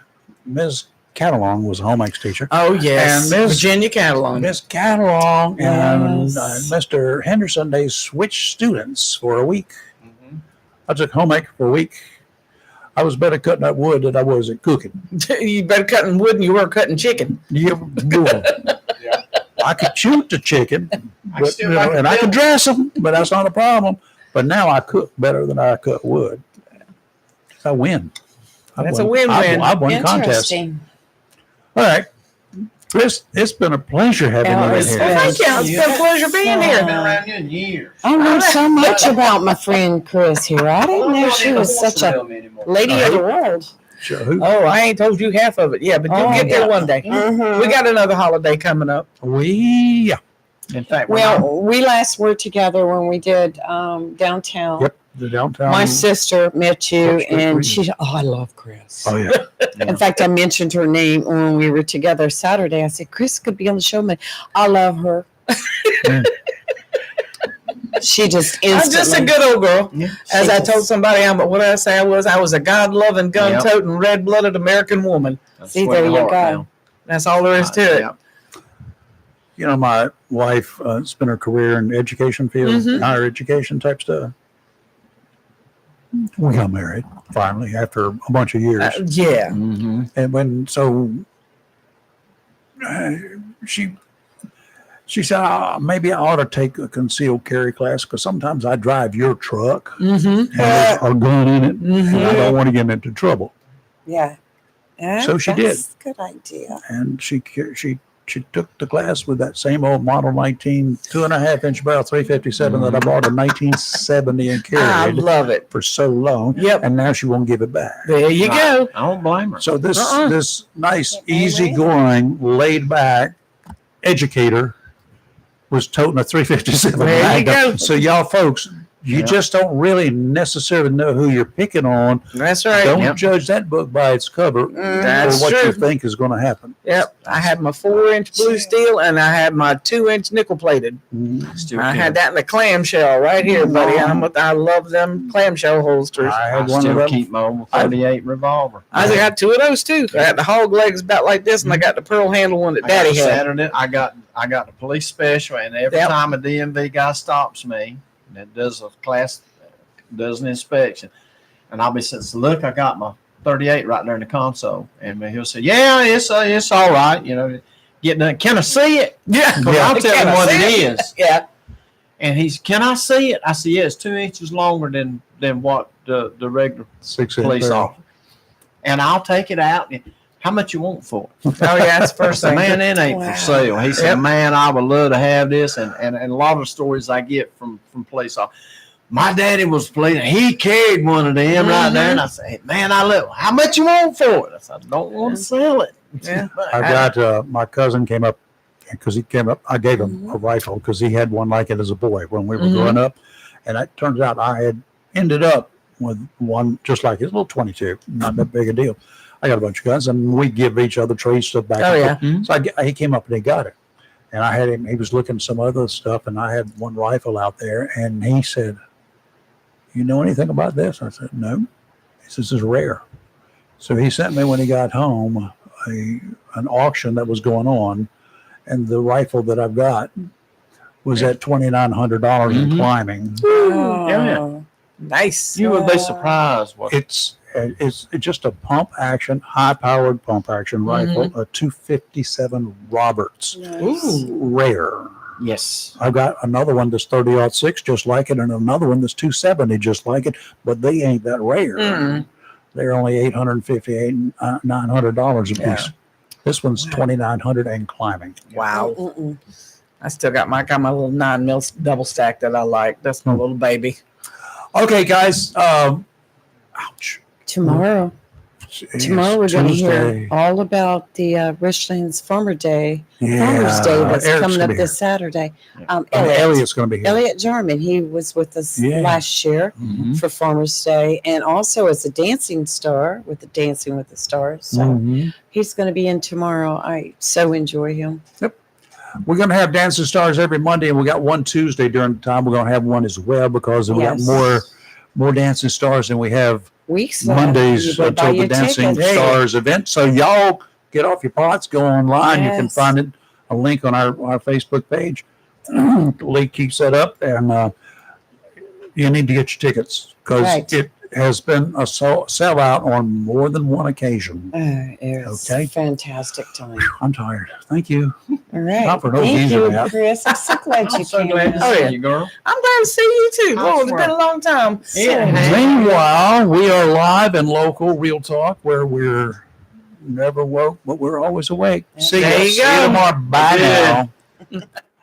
Ms. Catalong was a home ec teacher. Oh yes, And Virginia Catalog. Miss Catalong and Yes. Mr. Henderson, they switched students for a week. I took home ec for a week. I was better cutting up wood than I was at cooking. You better cutting wood than you were cutting chicken. Yeah, boy. I could shoot the chicken, but, still like and I could dress them, but that's not a problem. But now I cook better than I cut wood. I win. That's a win-win. I won contest. Interesting. All right. Chris, it's been a pleasure having you in it's here. been- Thank you. It's been a pleasure being I've been here. around here in years. I learned so much about my friend Chris here. I didn't know she was such a lady of the world. Sure, who? Oh, I ain't told you half of it. Yeah, but you'll Oh, get there yeah. one day. Mhm. We got another holiday coming up. We In fact, Well, we last were together when we did downtown. Yep, the downtown. My sister met you, That's good and reading. she. Oh, I love Chris. Oh yeah. In fact, I mentioned her name when we were together Saturday. I said, Chris could be on the show, man. I love her. Yeah. She just I'm instantly. just a good old girl. Yeah. As She I just- told somebody, what did I say I was? I was a God-loving, gun-toting, red-blooded American woman. See, there you go. That's all there is to it. You know, my wife spent her career in the education field, higher education type stuff. We got married finally after a bunch of years, Yeah. Mm-hmm. and she said, maybe I ought to take a concealed carry class because sometimes I drive your truck Mm-hmm. and there's a gun in it, and I Mm-hmm. don't want to get into trouble. Yeah. Yeah, So she did. that's a good idea. And she took the class with that same old Model 19 2.5-inch barrel 357 that I bought in 1970 and I carried love it. for so long. Yep. And now she won't give it back. There you go. I don't blame her. So this this nice, Amen. easygoing, laid back educator was toting a 357 There you Magnum. go. So y'all folks, you Yeah. just don't really necessarily know who you're picking on. That's right. Don't Yep. judge that book by its cover That's or what true. you think is going to happen. Yep. I had my 4-inch blue steel and I had my 2-inch nickel plated. Still I can. had that in the clamshell right here, buddy. I love them clamshell holsters. I I had one of still them. keep my old 38 revolver. I got 2 of those too. I got the hog legs about like this, and I got the pearl handle one that I got Daddy had. Saturday. I got the police special, and every Yep. time a DMV guy stops me, that does an inspection, and I'll be saying, "Look, I got my 38 right there in the console, and he'll say, "Yeah, it's all right." You know, getting done. Can I see it? Yeah. I'll tell Can him I what see it is. Yeah. And he's, "Can I see it?" I said, "Yeah, it's 2 inches longer than what the regular 6 police inch. officer." And I'll take it out. And, "How much you want for it?" Oh yeah, that's the I first said, thing. "Man, it ain't Wow. for sale." He said, Yep. "Man, I would love to have this." And a lot of the stories I get from police officers. My daddy was police. He carried one of them right there. And I said, "Hey, man, how much you want for it?" I said, "I don't want to sell it." Yeah. I got my cousin came up because he came up. I gave him a rifle because he had one like it as a boy when we were growing up, and it turns out I had ended up with one just like his, little 22, not that big a deal. I got a bunch of guns, and we give each other trade stuff back. Oh yeah. So he came up and he got it, and I had him. He was looking at some other stuff, and I had one rifle out there, and he said, "You know anything about this?" I said, "No." He says, "It's rare." So he sent me when he got home an auction that was going on, and the rifle that I've got was at $2,900 and climbing. Oh, Nice. You would be surprised what It's just a pump action, high powered pump action rifle, a 257 Roberts, nice. rare. Yes. I've got another one that's 30-06 just like it, and another one that's 270 just like it, but they ain't that rare. Mm. They're only $858, $900 a piece. Yeah. This one's $2,900 and climbing. Wow. Mm-mm. I still got my little 9 mil double stack that I like. That's my little baby. Okay, guys. Ouch. Tomorrow It's we're going to hear Tuesday. all about the Richlands Farmers Day Yeah. that's Eric's coming gonna up be this Saturday. Elliot's going to be here. Elliot Jarman, he was with us Yeah. last year Mhm. for Farmers Day, and also as a dancing star with the Dancing with the Stars. So Mhm. he's going to be in tomorrow. I so enjoy him. We're going to have Dancing Stars every Monday, and we got one Tuesday during the time. We're going to have one as well because we got Yes. more Dancing Stars than we have Weeks Mondays you go buy until the your Dancing tickets. Stars event. So y'all get off your pots, go online. You can Yes. find it, a link on our Facebook page. Lee keeps that up, and you need to get your tickets because Right. it has been a sellout on more than one occasion. It's Okay. a fantastic time. I'm tired. Thank you. All right. Not for no Thank reason, you, man. Chris. I'm so glad you I'm so came. glad to Oh, see yeah. you, girl. I'm glad to see you too. I Oh, it's swear. been a long time. Yeah. Meanwhile, we are live and local, Real Talk, where we're never woke, but we're always awake. Yeah. See There you. you See go. you tomorrow. Bye Good. now.